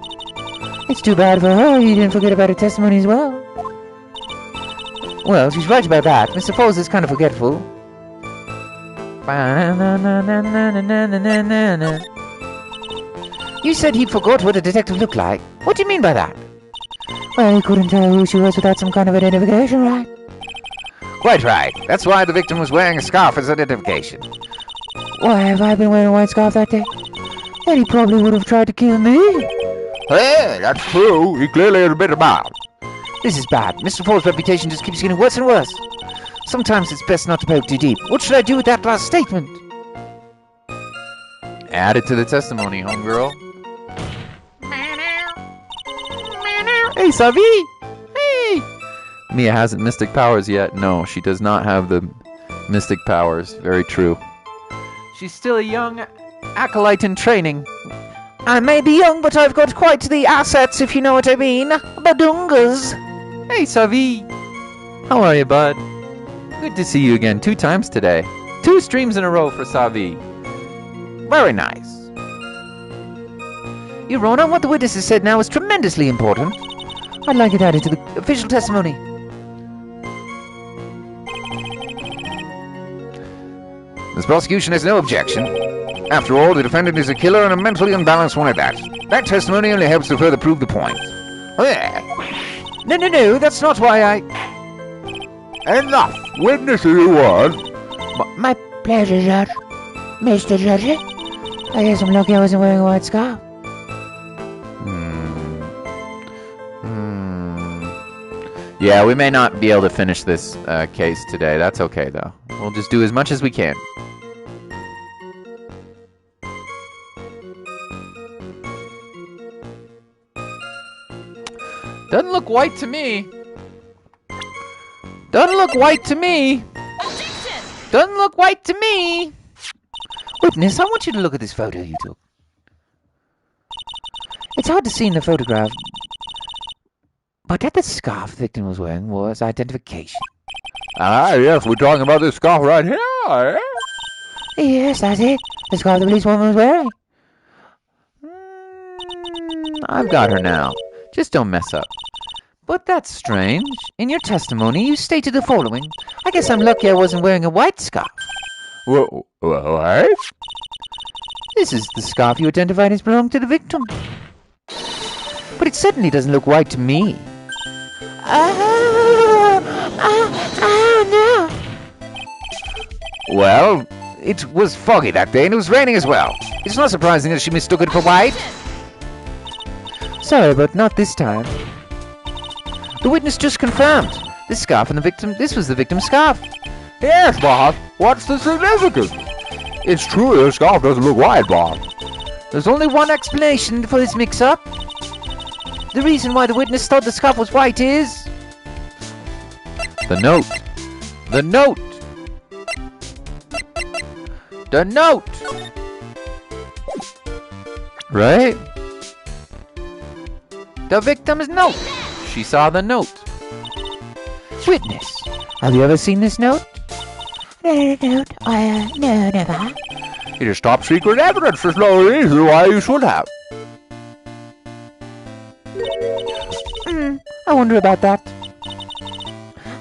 It's too bad for her he didn't forget about her testimony as well. Well, she's right about that. Mr. Fowles is kind of forgetful. You said he forgot what a detective looked like. What do you mean by that? Well, he couldn't tell who she was without some kind of identification, right? Quite right. That's why the victim was wearing a scarf as identification. Why have I been wearing a white scarf that day? Then he probably would have tried to kill me. Hey, that's true. He clearly had a bit of mouth. This is bad. Mr. Fowles' reputation just keeps getting worse and worse. Sometimes it's best not to poke too deep. What should I do with that last statement? Add it to the testimony, homegirl. Hey, Savi! Hey! Mia hasn't mystic powers yet. No, she does not have the mystic powers. Very true. She's still a young acolyte in training. I may be young, but I've got quite the assets, if you know what I mean. Badungas. Hey, Savi! How are you, bud? Good to see you again 2 times today. 2 streams in a row for Savi. Very nice. Your Honor, what the witnesses said now is tremendously important. I'd like it added to the Official testimony. This prosecution has no objection. After all, the defendant is a killer and a mentally unbalanced one at that. That testimony only helps to further prove the point. No, that's not why I... Enough! Witnesses you want? My pleasure, Judge. Mr. Judge, I guess I'm lucky I wasn't wearing a white scarf. Yeah, we may not be able to finish this case today. That's okay, though. We'll just do as much as we can. Doesn't look white to me. Doesn't look white to me. Doesn't look white to me. Witness, I want you to look at this photo you took. It's hard to see in the photograph, but that the scarf the victim was wearing was identification. Ah, yes, we're talking about this scarf right here, eh? Yes, that's it. The scarf the policewoman was wearing. I've got her now. Just don't mess up. But that's strange. In your testimony, you stated the following. I guess I'm lucky I wasn't wearing a white scarf. What? This is the scarf you identified as belonging to the victim. But it certainly doesn't look white to me. No. Well, it was foggy that day and it was raining as well. It's not surprising that she mistook it for white. Sorry, but not this time. The witness just confirmed. This scarf and this was the victim's scarf. Yes, boss. What's the significance? It's true the scarf doesn't look white, boss. There's only one explanation for this mix-up. The reason why the witness thought the scarf was white is... The note. The note! The note! Right? The victim's note! She saw the note. Witness, have you ever seen this note? No, never. It is top secret evidence. There's no reason why you should have. I wonder about that.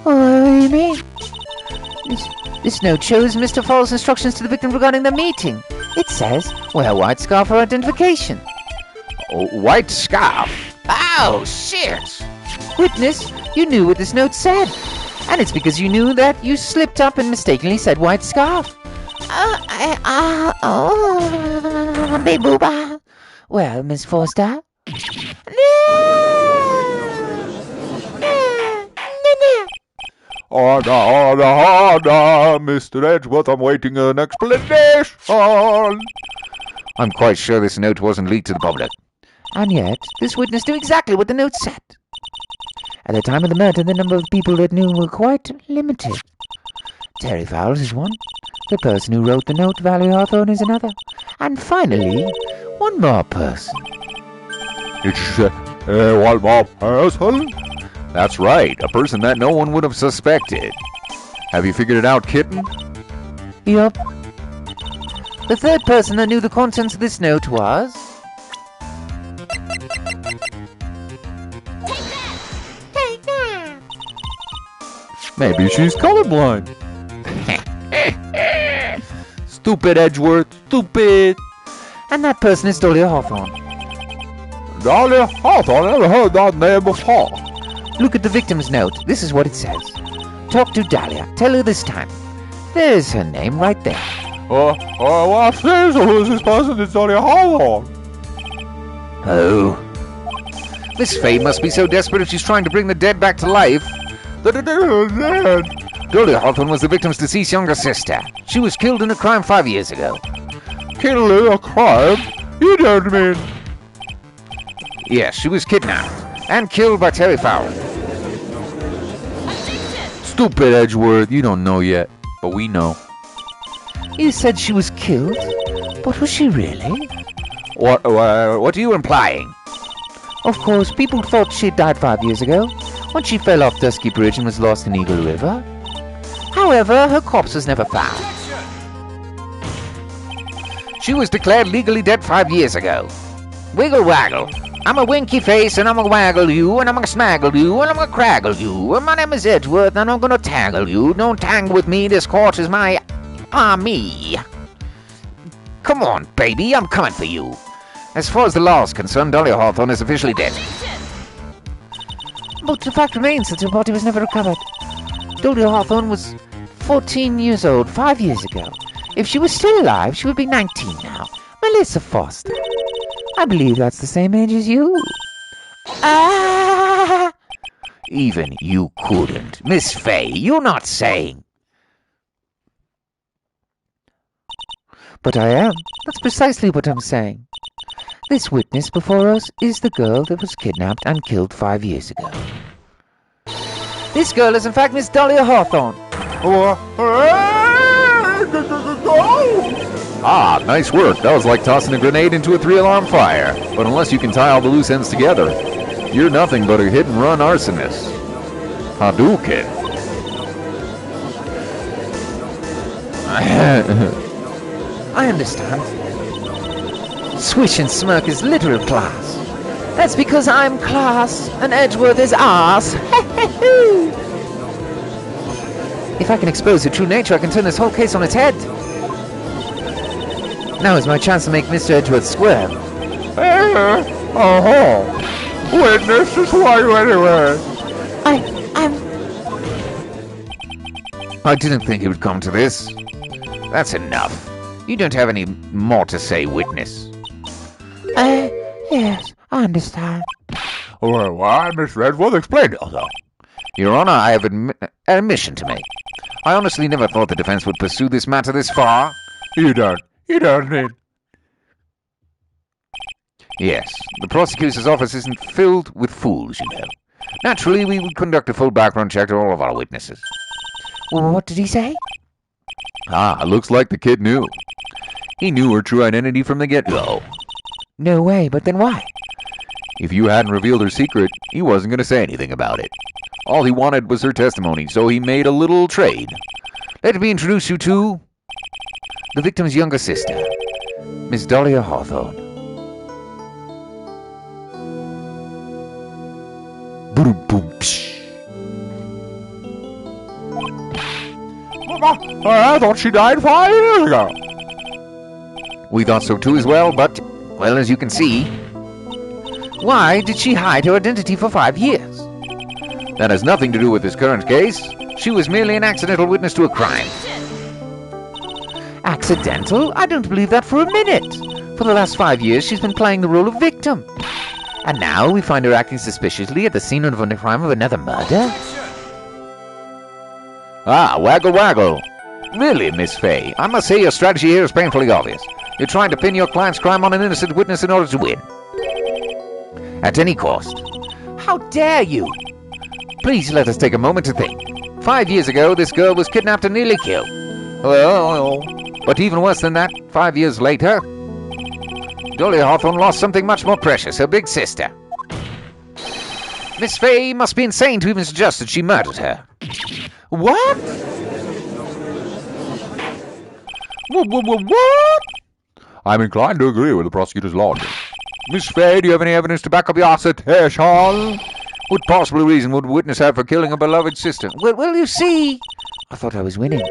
What do you mean? This note shows Mr. Fowles' instructions to the victim regarding the meeting. It says, wear a white scarf for identification. White scarf? Oh, shit! Witness, you knew what this note said. And it's because you knew that you slipped up and mistakenly said white scarf. Big booba. Well, Miss Forster? Order, Mr. Edgeworth, I'm waiting an explanation. I'm quite sure this note wasn't leaked to the public. And yet, this witness knew exactly what the note said. At the time of the murder, the number of people that knew were quite limited. Terry Fowles is one. The person who wrote the note, Valerie Hawthorne, is another. And finally, one more person. It's one more person? That's right, a person that no one would have suspected. Have you figured it out, kitten? Yup. The third person that knew the contents of this note was... Take that. Maybe she's colorblind. Stupid, Edgeworth. Stupid. And that person is Dahlia Hawthorne. Dahlia Hawthorne, I never heard that name before. Look at the victim's note. This is what it says. Talk to Dahlia. Tell her this time. There's her name right there. What's this? Who's this person? It's Dahlia Hawthorne. Oh. Miss Fay must be so desperate if she's trying to bring the dead back to life. Dahlia Hawthorne was the victim's deceased younger sister. She was killed in a crime 5 years ago. Killed in a crime? You don't mean... Yes, she was kidnapped and killed by Terry Fowles. Stupid, Edgeworth. You don't know yet, but we know. You said she was killed? But was she really? What are you implying? Of course, people thought she had died 5 years ago, when she fell off Dusky Bridge and was lost in Eagle River. However, her corpse was never found. She was declared legally dead 5 years ago. Wiggle waggle. I'm a winky face and I'm gonna waggle you and I'm gonna smaggle you and I'm gonna craggle you. And my name is Edgeworth and I'm gonna tangle you. Don't tangle with me, this court is my army. Come on, baby, I'm coming for you. As far as the law is concerned, Dahlia Hawthorne is officially dead. But the fact remains that her body was never recovered. Dahlia Hawthorne was 14 years old 5 years ago. If she was still alive, she would be 19 now. Melissa Foster. I believe that's the same age as you. Ah! Even you couldn't. Miss Fay, you're not saying. But I am. That's precisely what I'm saying. This witness before us is the girl that was kidnapped and killed 5 years ago. This girl is in fact Miss Dahlia Hawthorne. Ah, nice work. That was like tossing a grenade into a 3-alarm fire. But unless you can tie all the loose ends together, you're nothing but a hit-and-run arsonist. Hadouken. I understand. Swish and smirk is literal class. That's because I'm class and Edgeworth is arse. If I can expose her true nature, I can turn this whole case on its head. Now is my chance to make Mr. Edgeworth squirm. Witness, just why you anyway? I didn't think it would come to this. That's enough. You don't have any more to say, witness. Yes, I understand. Well, why, Miss Redwood, explain yourself. Your Honor, I have an admission to make. I honestly never thought the defense would pursue this matter this far. You don't mean... Yes, the prosecutor's office isn't filled with fools, you know. Naturally, we would conduct a full background check to all of our witnesses. What did he say? Ah, looks like the kid knew. He knew her true identity from the get-go. No way, but then why? If you hadn't revealed her secret, he wasn't going to say anything about it. All he wanted was her testimony, so he made a little trade. Let me introduce you to the victim's younger sister, Miss Dahlia Hawthorne. Boom, boom, psh. I thought she died 5 years ago. We thought so too as well, but, well, as you can see, Why did she hide her identity for 5 years? that has nothing to do with this current case. She was merely an accidental witness to a crime. Accidental? I don't believe that for a minute. For the last 5 years, she's been playing the role of victim. And now we find her acting suspiciously at the scene of a crime of another murder? Ah, waggle waggle. Really, Miss Fay, I must say your strategy here is painfully obvious. You're trying to pin your client's crime on an innocent witness in order to win. At any cost. How dare you? Please let us take a moment to think. 5 years ago, this girl was kidnapped and nearly killed. Well, but even worse than that, 5 years later, Dolly Hawthorne lost something much more precious, her big sister. Miss Fay must be insane to even suggest that she murdered her. What? What? I'm inclined to agree with the prosecutor's logic. Miss Fay, do you have any evidence to back up your assertion? What possible reason would a witness have for killing a beloved sister? Well, you see... I thought I was winning,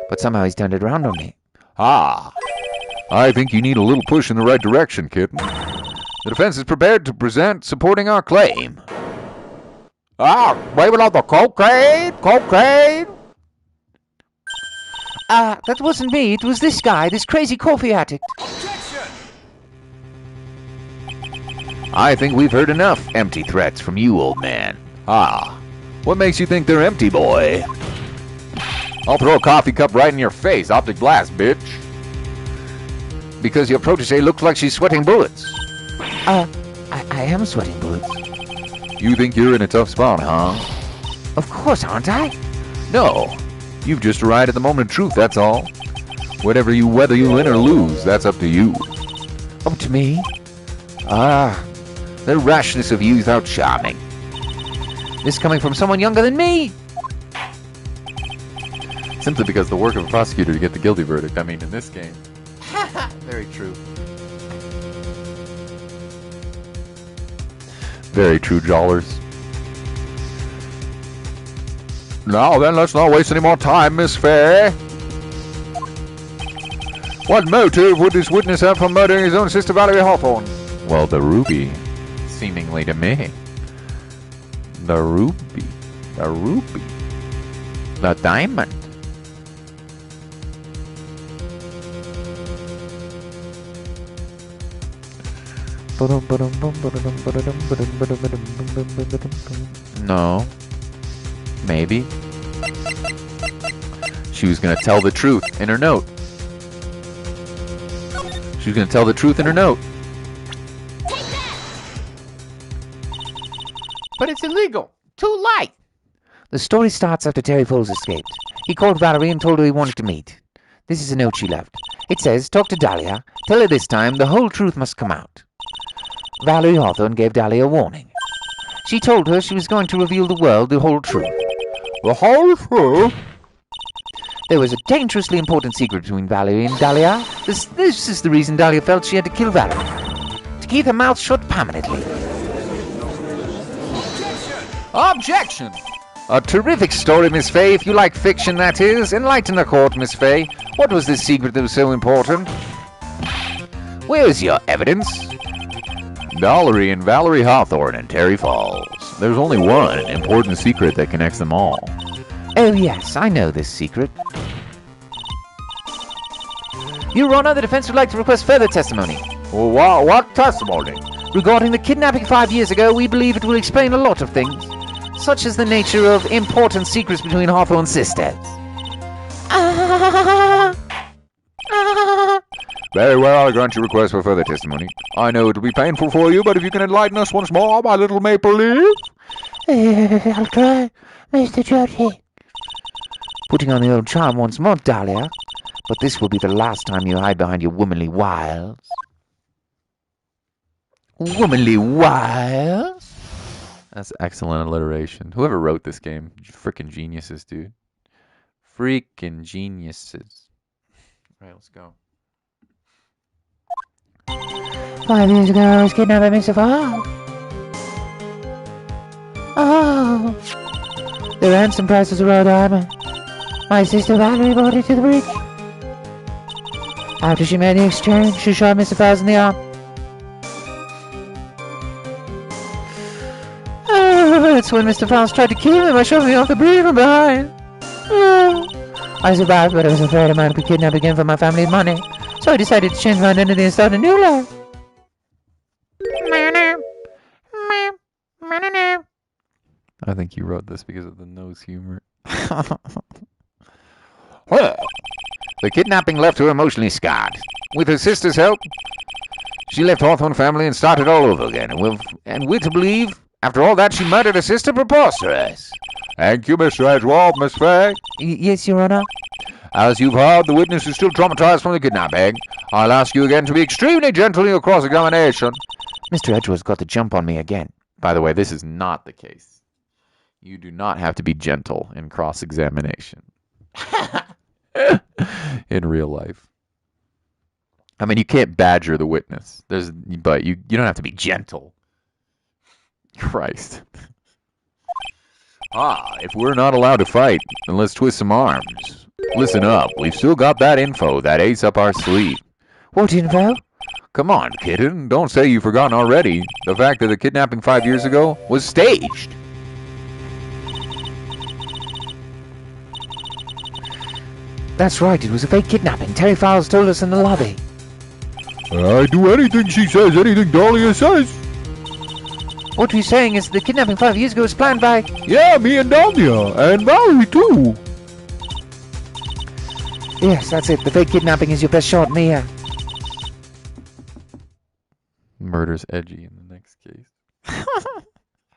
but somehow he's turned it around on me. Ah, I think you need a little push in the right direction, kitten. The defense is prepared to present supporting our claim. Blame it on the cocaine! That wasn't me. It was this guy, this crazy coffee addict. I think we've heard enough empty threats from you, old man. Ah, what makes you think they're empty, boy? I'll throw a coffee cup right in your face, optic blast, bitch. Because your protege looks like she's sweating bullets. I am sweating bullets. You think you're in a tough spot, huh? Of course, aren't I? No, you've just arrived at the moment of truth, that's all. Whether you win or lose, that's up to you. Up to me? The rashness of youth how charming. This coming from someone younger than me. Simply because the work of a prosecutor to get the guilty verdict. I mean, in this game. Very true. Very true, Jollers. Now then, let's not waste any more time, Miss Fay. What motive would this witness have for murdering his own sister Valerie Hawthorne? Well, the ruby, seemingly to me. The ruby. The ruby. The diamond. No. Maybe. She was gonna tell the truth in her note. She was gonna tell the truth in her note. But it's illegal. Too late. The story starts after Terry Fowles escaped. He called Valerie and told her he wanted to meet. This is a note she left. It says, talk to Dahlia. Tell her this time the whole truth must come out. Valerie Hawthorne gave Dahlia a warning. She told her she was going to reveal the world the whole truth. The whole truth? There was a dangerously important secret between Valerie and Dahlia. This is the reason Dahlia felt she had to kill Valerie. To keep her mouth shut permanently. Objection! A terrific story, Miss Fay. If you like fiction, that is. Enlighten the court, Miss Fay. What was this secret that was so important? Where is your evidence? Valerie and Valerie Hawthorne and Terry Fowles. There's only one important secret that connects them all. Oh yes, I know this secret. Your Honor, the defense would like to request further testimony. Well, what testimony? Regarding the kidnapping 5 years ago, we believe it will explain a lot of things, such as the nature of important secrets between Hawthorne's sisters. Very well, I grant your request for further testimony. I know it will be painful for you, but if you can enlighten us once more, my little maple leaf. I'll try, Mr. Judge. Putting on the old charm once more, Dahlia. But this will be the last time you hide behind your womanly wiles. Womanly wiles? That's excellent alliteration. Whoever wrote this game, freaking geniuses, dude. Freaking geniuses. All right, let's go. 5 years ago, I was kidnapped by Mr. Fowles. Oh. The ransom price was a raw diamond. My sister Valerie brought it to the bridge. After she made the exchange, she shot Mr. Fowles in the arm. That's when Mr. Fowles tried to kill me by shoving me off the bridge from behind. I survived, but I was afraid I might be kidnapped again for my family's money. So I decided to change my identity and start a new life. I think you wrote this because of the nose humor. Well, the kidnapping left her emotionally scarred. With her sister's help, she left Hawthorne family and started all over again. And we're to believe, after all that, she murdered her sister? Preposterous. Thank you, Mr. Edgewald, Miss Faye. Yes, Your Honor. As you've heard, the witness is still traumatized from the kidnapping. I'll ask you again to be extremely gentle in your cross-examination. Mr. Edgeworth's got the jump on me again. By the way, this is not the case. You do not have to be gentle in cross-examination. In real life. I mean, you can't badger the witness. But you don't have to be gentle. Christ. If we're not allowed to fight, then let's twist some arms. Listen up, we've still got that info, that ace up our sleeve. What info? Come on, kitten, don't say you've forgotten already. The fact that the kidnapping 5 years ago was staged. That's right, it was a fake kidnapping. Terry Fowles told us in the lobby. I do anything she says, anything Dahlia says. What we're saying is the kidnapping 5 years ago was planned by... Yeah, me and Dahlia, and Valerie too. Yes, that's it. The fake kidnapping is your best shot, Mia. Murder's edgy in the next case.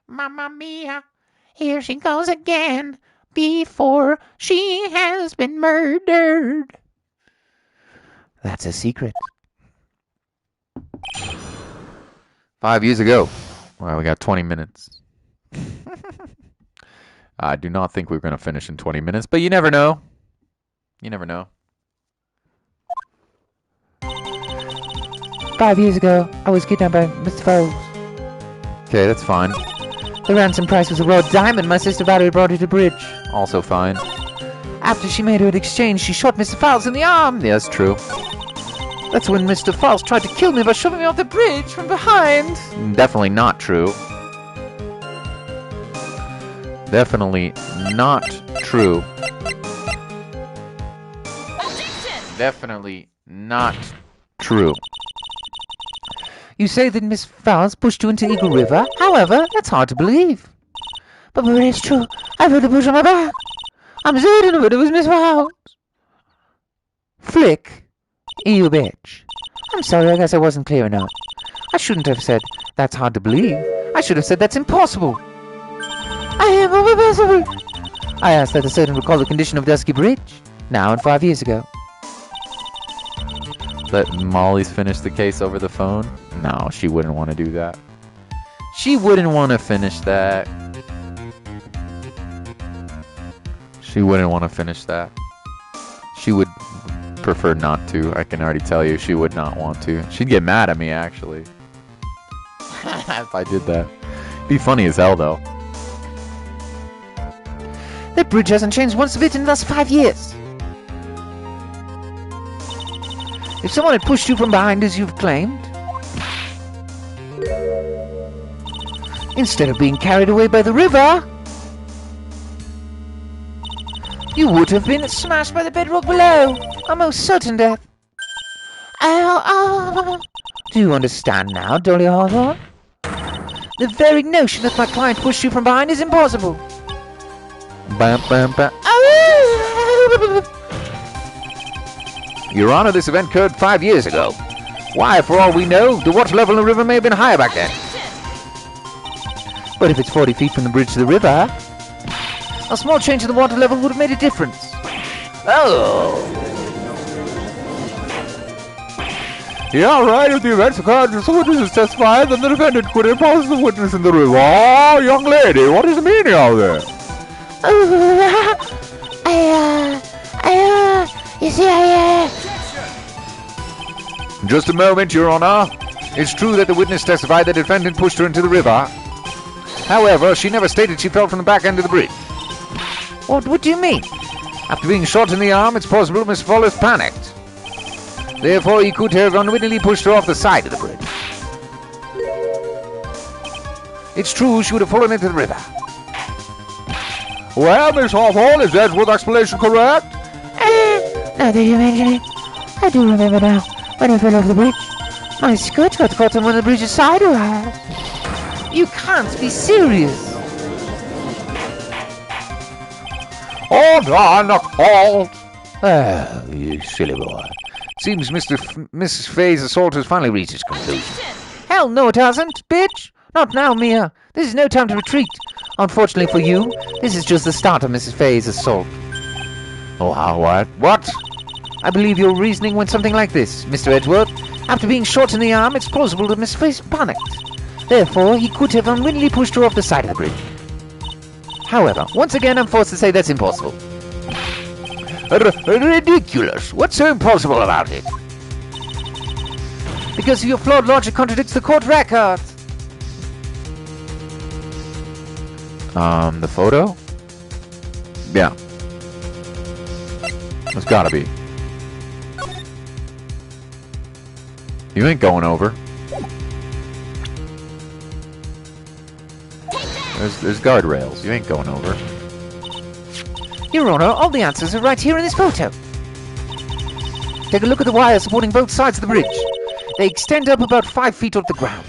Mamma mia, here she goes again, before she has been murdered. That's a secret. 5 years ago. Well, we got 20 minutes. I do not think we're going to finish in 20 minutes, but you never know. You never know. 5 years ago, I was kidnapped by Mr. Fowles. Okay, that's fine. The ransom price was a raw diamond. My sister Valerie brought it to bridge. Also fine. After she made her exchange, she shot Mr. Fowles in the arm. Yes, true. That's when Mr. Fowles tried to kill me by shoving me off the bridge from behind. Definitely not true. Definitely not true. Objection! Definitely not true. You say that Miss Fowles pushed you into Eagle River. However, that's hard to believe. But it's true. I felt the push on my back. I'm certain of it. It was Miss Fowles. Flick. You bitch. I'm sorry, I guess I wasn't clear enough. I shouldn't have said, that's hard to believe. I should have said, that's impossible. I am impossible. I asked that the certain recall the condition of Dusky Bridge. Now and 5 years ago. Let Molly's finish the case over the phone? No, she wouldn't want to do that. She wouldn't want to finish that. She wouldn't want to finish that. She would prefer not to. I can already tell you she would not want to. She'd get mad at me, actually. If I did that. Be funny as hell, though. That bridge hasn't changed once a bit in the last 5 years. If someone had pushed you from behind as you've claimed, instead of being carried away by the river, you would have been smashed by the bedrock below. A most certain death. Do you understand now, Dolly Hawthorne? The very notion that my client pushed you from behind is impossible. Bam, bam, bam. Your Honor, this event occurred 5 years ago. Why, for all we know, the water level in the river may have been higher back then. But if it's 40 feet from the bridge to the river, a small change in the water level would have made a difference. Oh! Yeah, right. If the events occurred, the witnesses testified, then the defendant could impose the witness in the river. Oh, young lady, what is the meaning of this? You see, Just a moment, Your Honor. It's true that the witness testified the defendant pushed her into the river. However, she never stated she fell from the back end of the bridge. What do you mean? After being shot in the arm, it's possible Miss Fowles panicked. Therefore, he could have unwittingly pushed her off the side of the bridge. It's true she would have fallen into the river. Well, Miss Hawthorne, is Edgeworth's explanation correct? now that you mention it, I do remember now when I fell off the bridge. My skirt got caught on one of the bridge's sidewalls. You can't be serious. Hold on, hold. Oh, you silly boy. Seems Mrs. Faye's assault has finally reached its conclusion. Hell no, it hasn't, bitch. Not now, Mia. This is no time to retreat. Unfortunately for you, this is just the start of Mrs. Faye's assault. Oh, how, what? What? I believe your reasoning went something like this, Mr. Edgeworth. After being shot in the arm, it's plausible that Miss Faye panicked. Therefore, he could have unwittingly pushed her off the side of the bridge. However, once again, I'm forced to say that's impossible. Ridiculous. What's so impossible about it? Because your flawed logic contradicts the court record. The photo? Yeah. It's gotta be. You ain't going over. There's guardrails. You ain't going over. Your Honor, all the answers are right here in this photo. Take a look at the wires supporting both sides of the bridge. They extend up about 5 feet off the ground.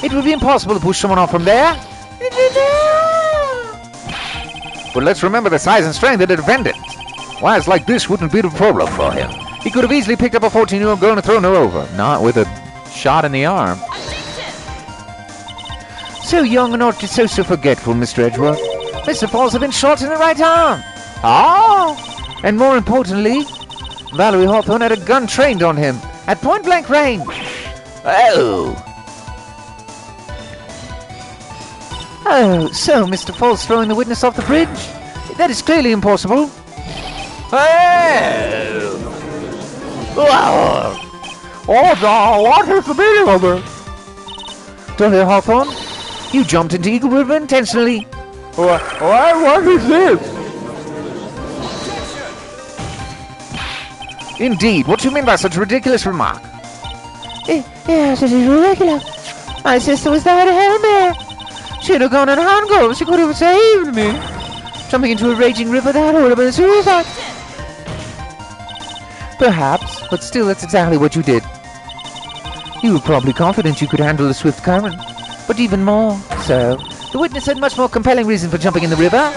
It would be impossible to push someone off from there. But let's remember the size and strength of the defendant. Wires like this wouldn't be the problem for him. He could have easily picked up a 14-year-old girl and thrown her over. Not with a shot in the arm. So young and not so forgetful, Mr. Edgeworth. Mr. Fowles had been shot in the right arm. Oh! And more importantly, Valerie Hawthorne had a gun trained on him at point-blank range. Oh! Oh, so Mr. Fowles throwing the witness off the bridge? That is clearly impossible. Oh! Oh, no, what is the meaning of this? Dolly Hawthorne, you jumped into Eagle River intentionally. What is this? Indeed, what do you mean by such a ridiculous remark? Yes, it is ridiculous. My sister was there to help me. She'd have gone on handcuffs. She could have saved me. Jumping into a raging river, that would have been suicide. Perhaps, but still that's exactly what you did. You were probably confident you could handle the swift current. But even more so, the witness had much more compelling reason for jumping in the river.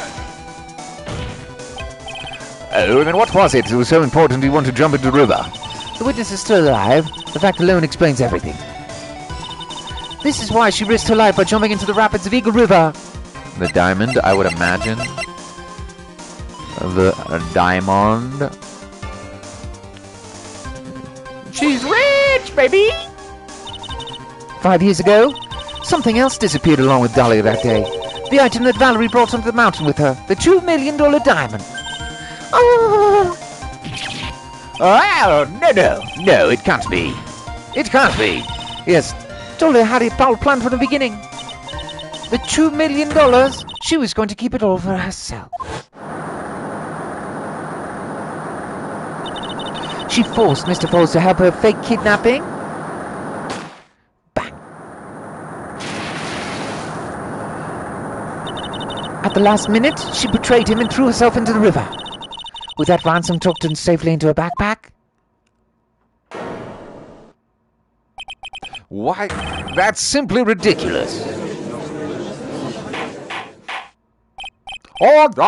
Oh, then what was it that was so important you want to jump into the river? The witness is still alive. The fact alone explains everything. This is why she risked her life by jumping into the rapids of Eagle River. The diamond, I would imagine. The diamond. She's rich, baby! 5 years ago, something else disappeared along with Dolly that day. The item that Valerie brought onto the mountain with her. The $2 million diamond. Oh! Oh, no, it can't be. It can't be. Yes, Dolly had it all planned from the beginning. The $2 million, she was going to keep it all for herself. She forced Mr. Fowles to help her fake kidnapping. Bang. At the last minute, she betrayed him and threw herself into the river. With that ransom tucked in safely into her backpack. Why, that's simply ridiculous. Hold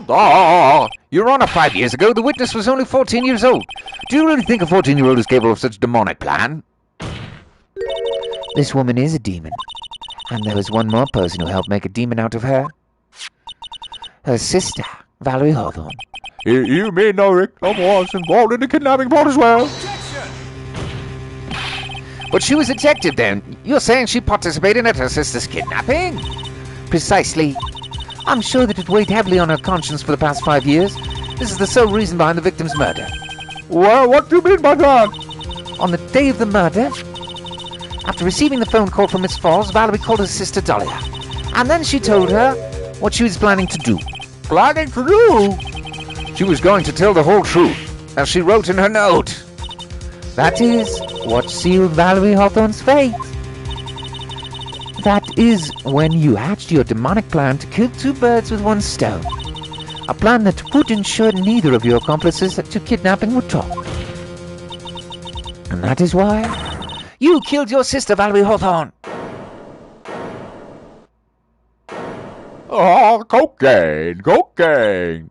on. Your Honor, 5 years ago, the witness was only 14 years old. Do you really think a 14-year-old is capable of such a demonic plan? This woman is a demon. And there was one more person who helped make a demon out of her. Her sister, Valerie Hawthorne. You mean no, Rick? I was involved in the kidnapping plot as well? But she was a detective then. You're saying she participated in her sister's kidnapping? Precisely. I'm sure that it weighed heavily on her conscience for the past 5 years. This is the sole reason behind the victim's murder. Well, what do you mean by that? On the day of the murder, after receiving the phone call from Miss Fowles, Valerie called her sister Dahlia. And then she told her what she was planning to do. Planning to do? She was going to tell the whole truth, as she wrote in her note. That is what sealed Valerie Hawthorne's fate. That is when you hatched your demonic plan to kill 2 birds with 1 stone. A plan that would ensure neither of your accomplices to kidnapping would talk. And that is why you killed your sister, Valerie Hawthorne. Oh, cocaine, cocaine.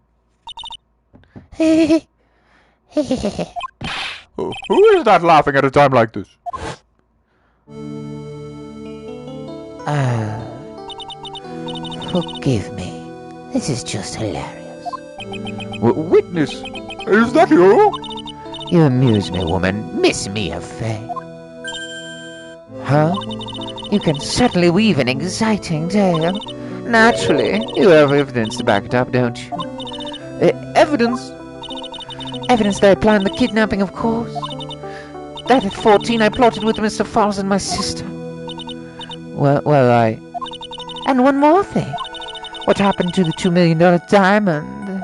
Who is that laughing at a time like this? Forgive me. This is just hilarious. Witness, is that you? You amuse me, woman. Miss me a fate. Huh? You can certainly weave an exciting tale. Naturally, you have evidence to back it up, don't you? Evidence? Evidence that I planned the kidnapping, of course. That at 14 I plotted with Mr. Fowles and my sister. Well, And one more thing. What happened to the $2 million diamond?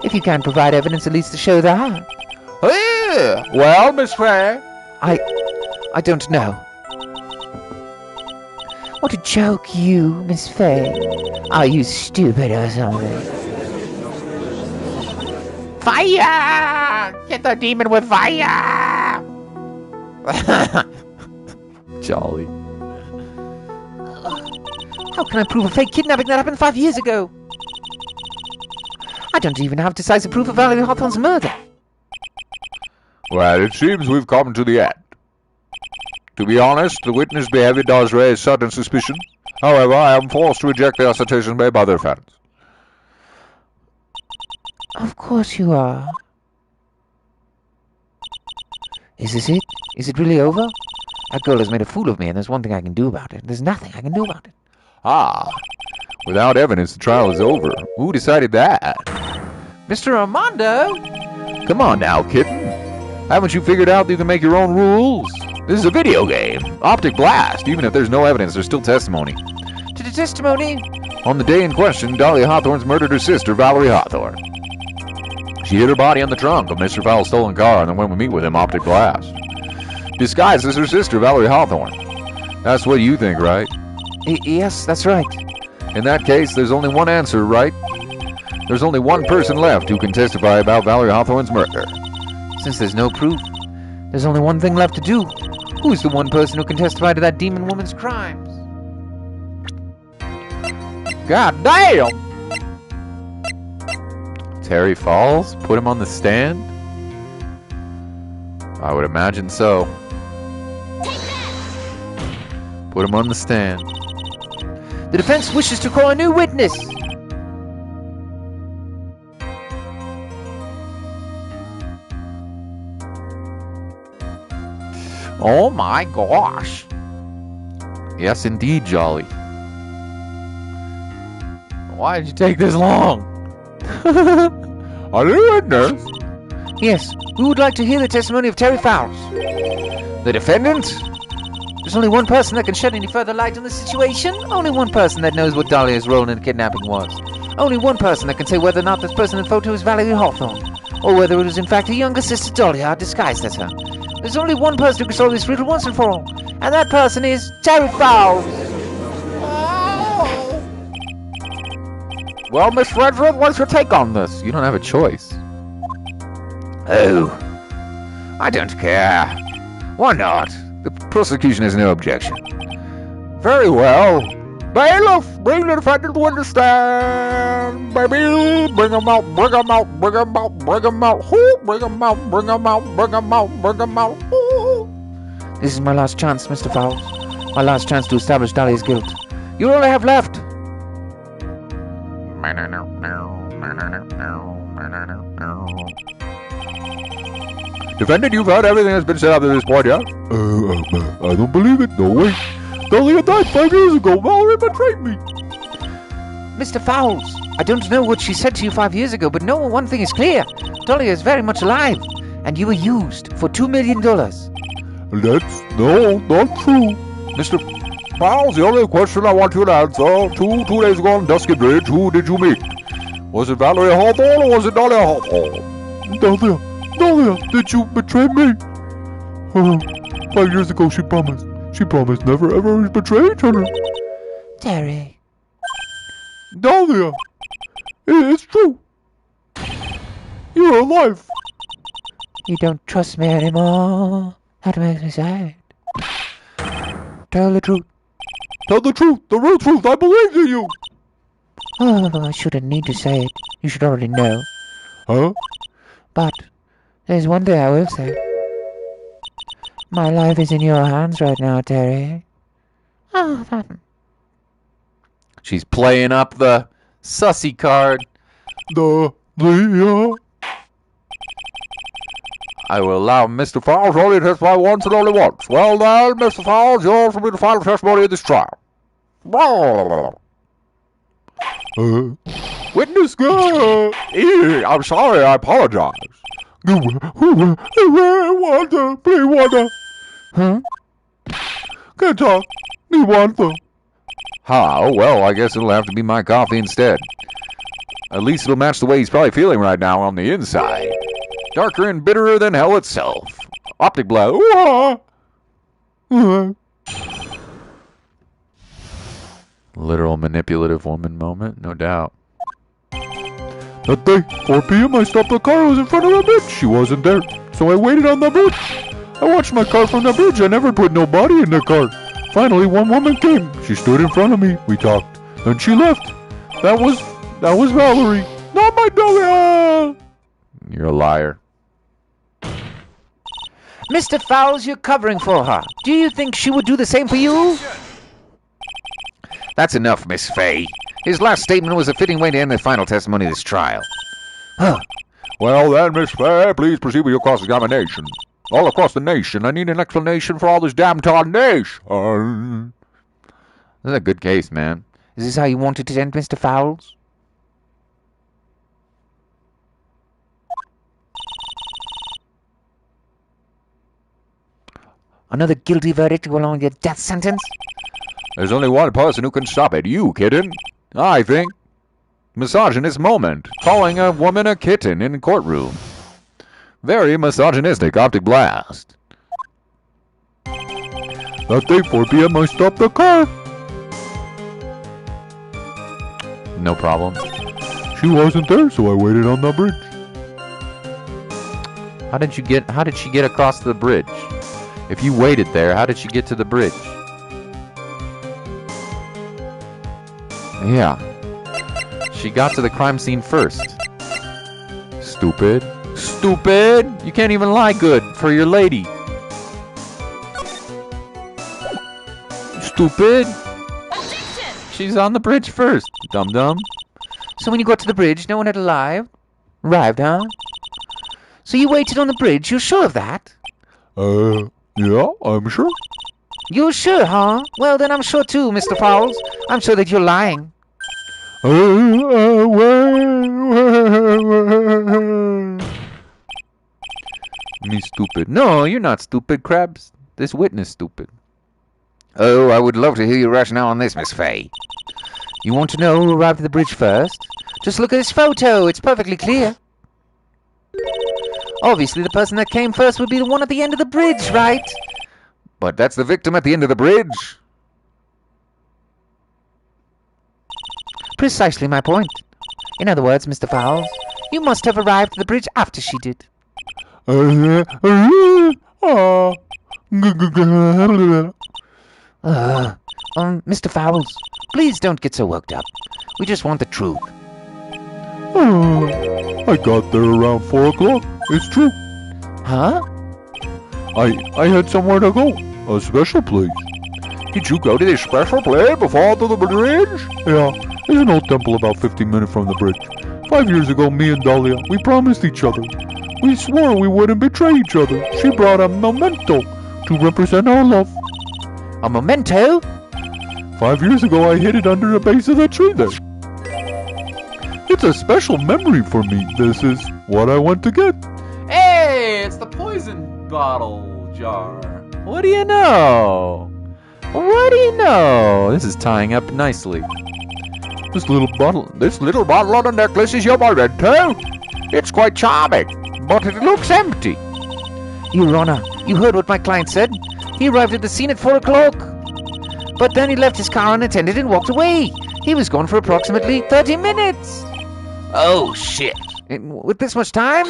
If you can't provide evidence, at least to show that. Well, Miss Fair? I don't know. What a joke, you, Miss Faye. Are you stupid or something? Fire! Get the demon with fire! Jolly. How can I prove a fake kidnapping that happened 5 years ago? I don't even have decisive proof of Valerie Hawthorne's murder. Well, it seems we've come to the end. To be honest, the witness' behavior does raise certain suspicion. However, I am forced to reject the assertions made by their friends. Of course you are. Is this it? Is it really over? That girl has made a fool of me, and there's one thing I can do about it. There's nothing I can do about it. Ah, without evidence, the trial is over. Who decided that? Mr. Armando? Come on now, kitten. Haven't you figured out that you can make your own rules? This is a video game. Optic blast. Even if there's no evidence, there's still testimony. To the testimony? On the day in question, Dahlia Hawthorne's murdered her sister, Valerie Hawthorne. She hid her body on the trunk of Mr. Fowles' stolen car and then went to meet with him, optic blast. Disguised as her sister, Valerie Hawthorne. That's what you think, right? Yes, that's right. In that case, there's only one answer, right? There's only one person left who can testify about Valerie Hawthorne's murder. Since there's no proof, there's only one thing left to do. Who's the one person who can testify to that demon woman's crimes? God damn! Terry Fowles? Put him on the stand? I would imagine so. Put him on the stand. The defense wishes to call a new witness. Oh my gosh. Yes, indeed, Jolly. Why did you take this long? A new witness? Yes, who would like to hear the testimony of Terry Fowles? The defendant? There's only one person that can shed any further light on the situation. Only one person that knows what Dahlia's role in the kidnapping was. Only one person that can say whether or not this person in the photo is Valerie Hawthorne, or whether it was in fact her younger sister Dahlia disguised as her. There's only one person who can solve this riddle once and for all, and that person is Terry Fowles. Well, Miss Redford, what's your take on this? You don't have a choice. Oh, I don't care. Why not? The prosecution has no objection. Very well. Bailiff, bring the defendant to witness stand. Baby, bring him out, bring him out, bring him out, bring him out. Whoo, bring him out, bring him out, bring him out, bring him out. Whoo. This is my last chance, Mr. Fowles. My last chance to establish Dahlia's guilt. You all I have left. Defendant, you've heard everything that's been said up to this point, yeah? I don't believe it. No way. Dahlia died 5 years ago. Valerie betrayed me. Mr. Fowles, I don't know what she said to you 5 years ago, but no, one thing is clear. Dahlia is very much alive, and you were used for $2 million. That's not true. Mr. Fowles, the only question I want you to answer. Two days ago on Dusky Bridge, who did you meet? Was it Valerie Hawthorne or was it Dahlia Hawthorne? Dahlia, did you betray me? 5 years ago, she promised. She promised never ever betray each other. Terry. Dahlia, it's true. You're alive. You don't trust me anymore. That makes me sad. Tell the truth. Tell the truth, the real truth. I believe in you. Oh, I shouldn't need to say it. You should already know. Huh? But there's one thing I will say. My life is in your hands right now, Terry. Oh, that... She's playing up the sussy card. I will allow Mr. Fowles only to testify once and only once. Well then, Mr. Fowles, yours will be the final testimony of this trial. Witness go! I'm sorry, I apologize. Water, please water. Huh? Can't talk. Need water. How? Well, I guess it'll have to be my coffee instead. At least it'll match the way he's probably feeling right now on the inside. Darker and bitterer than hell itself. Optic blow. Literal manipulative woman moment, no doubt. That day, 4 p.m., I stopped the car. I was in front of the bridge. She wasn't there, so I waited on the bridge. I watched my car from the bridge. I never put nobody in the car. Finally, one woman came. She stood in front of me. We talked. Then she left. That was Valerie. Not my Dahlia. You're a liar. Mr. Fowles, you're covering for her. Do you think she would do the same for you? That's enough, Miss Fay. His last statement was a fitting way to end the final testimony of this trial. Huh. Well then, Miss Fay, please proceed with your cross-examination. All across the nation, I need an explanation for all this damn tarnation. This is a good case, man. Is this how you wanted to end, Mr. Fowles? Another guilty verdict along your death sentence? There's only one person who can stop it. You, kitten. I think. Misogynist moment. Calling a woman a kitten in courtroom. Very misogynistic optic blast. That day, 4 p.m., I stopped the car. No problem. She wasn't there, so I waited on the bridge. How did she get across the bridge? If you waited there, how did she get to the bridge? Yeah. She got to the crime scene first. Stupid. Stupid! You can't even lie good for your lady. Stupid! Objection! She's on the bridge first, dum-dum. So when you got to the bridge, no one had arrived, huh? So you waited on the bridge, you're sure of that? Yeah, I'm sure. You're sure, huh? Well, then I'm sure too, Mr. Fowles. I'm sure that you're lying. Me stupid. No, you're not stupid, Krabs. This witness stupid. Oh, I would love to hear your rationale on this, Miss Fay. You want to know who arrived at the bridge first? Just look at this photo. It's perfectly clear. Obviously, the person that came first would be the one at the end of the bridge, right? But that's the victim at the end of the bridge. Precisely my point. In other words, Mr. Fowles, you must have arrived at the bridge after she did. Mr. Fowles, please don't get so worked up. We just want the truth. I got there around 4 o'clock. It's true. Huh? I had somewhere to go. A special place. Did you go to this special place before to the bridge? Yeah, there's an old temple about 15 minutes from the bridge. 5 years ago, me and Dahlia, we promised each other. We swore we wouldn't betray each other. She brought a memento to represent our love. A memento? 5 years ago, I hid it under the base of the tree there. It's a special memory for me. This is what I want to get. Hey, it's the poison bottle jar. What do you know? What do you know? This is tying up nicely. This little bottle On the necklace is your memento. It's quite charming, but it looks empty. Your Honor, you heard what my client said. He arrived at the scene at 4 o'clock. But then he left his car unattended and walked away. He was gone for approximately 30 minutes. Oh, shit. With this much time,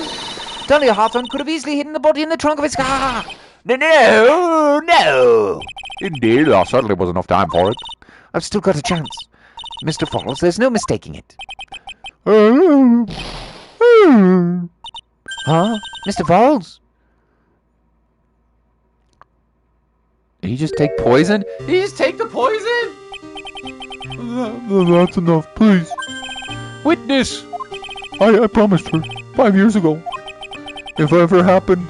Dahlia Hawthorne could have easily hidden the body in the trunk of his car. No. Indeed, there certainly was enough time for it. I've still got a chance. Mr. Fowles, there's no mistaking it. Huh? Mr. Fowles? Did he just take poison? Did he just take the poison? That's enough, please. Witness! I promised her 5 years ago. If ever happens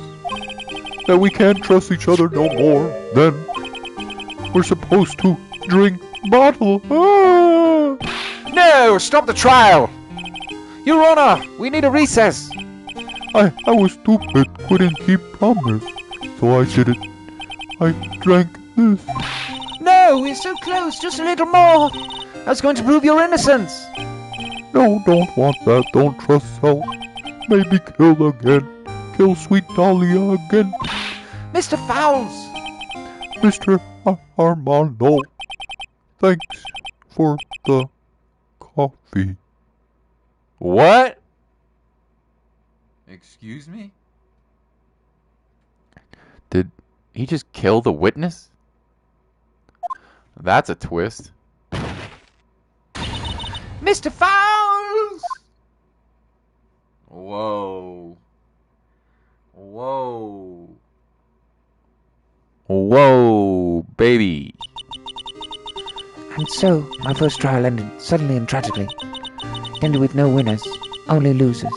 that we can't trust each other no more, then we're supposed to drink bottle. No, stop the trial. Your Honor, we need a recess. I was stupid, couldn't keep promise, so I did it. I drank this. No, we're so close, just a little more. That's going to prove your innocence. No, don't want that, don't trust self. Maybe kill again. Kill sweet Dahlia again. Mr. Fowles! Mr. Armando, thanks for the coffee. What? Excuse me? Did he just kill the witness? That's a twist. Mr. Fowles! Whoa. Whoa. Whoa, baby. And so, my first trial ended suddenly and tragically. It ended with no winners, only losers.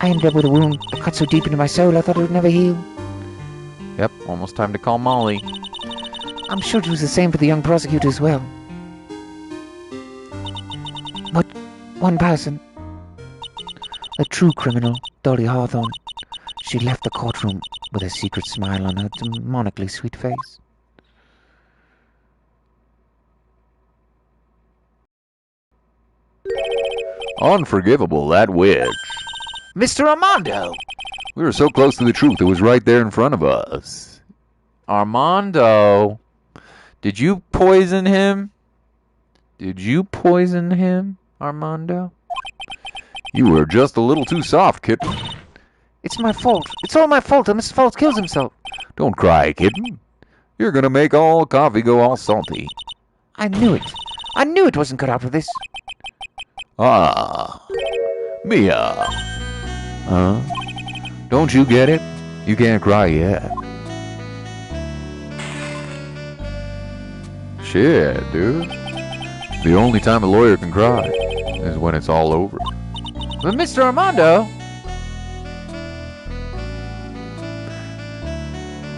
I ended up with a wound that cut so deep into my soul I thought it would never heal. Yep, almost time to call Molly. I'm sure it was the same for the young prosecutor as well. But one person, a true criminal, Dahlia Hawthorne, she left the courtroom with a secret smile on her demonically sweet face. Unforgivable, that witch. Mr. Armando! We were so close to the truth, it was right there in front of us. Armando, did you poison him? Did you poison him, Armando? You were just a little too soft, kitten. It's my fault. It's all my fault that Mr. Fowles kills himself. Don't cry, kitten. You're gonna make all coffee go all salty. I knew it. I knew it wasn't cut out for this. Ah, Mia. Huh? Don't you get it? You can't cry yet. Shit, dude. The only time a lawyer can cry is when it's all over. But Mr. Armando...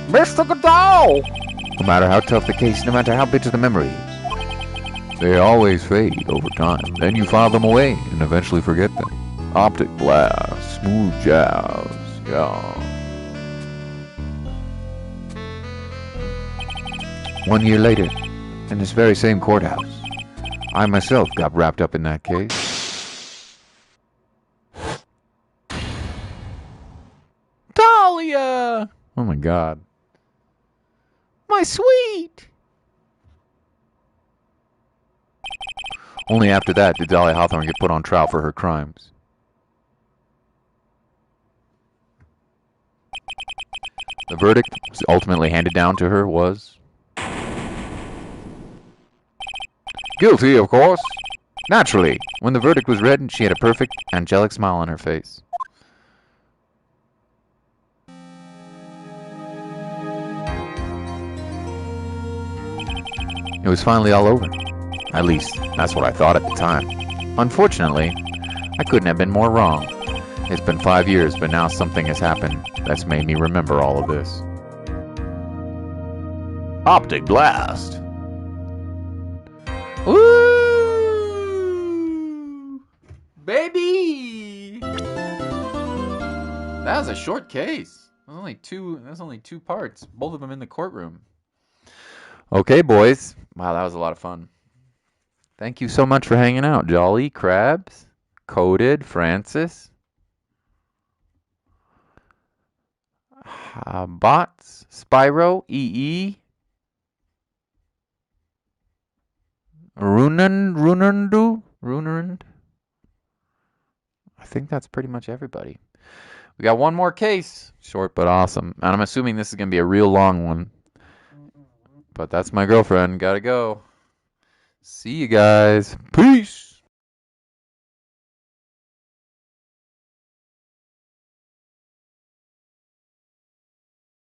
Mr. Goodall! No matter how tough the case, no matter how bitter the memories, they always fade over time. Then you file them away and eventually forget them. Optic blast, smooth jazz, yeah. 1 year later, in this very same courthouse, I myself got wrapped up in that case. Dahlia! Oh my god. My sweet! Only after that did Dahlia Hawthorne get put on trial for her crimes. The verdict ultimately handed down to her was... Guilty, of course. Naturally, when the verdict was read, she had a perfect, angelic smile on her face. It was finally all over. At least, that's what I thought at the time. Unfortunately, I couldn't have been more wrong. It's been 5 years, but now something has happened that's made me remember all of this. Optic Blast! Woo! Baby! That was a short case. There's only two parts. Both of them in the courtroom. Okay, boys. Wow, that was a lot of fun. Thank you so much for hanging out. Jolly, Krabs, Coded, Francis, Bots, Spyro, EE, Runand. I think that's pretty much everybody. We got one more case. Short but awesome. And I'm assuming this is going to be a real long one. But that's my girlfriend. Gotta go. See you guys. Peace.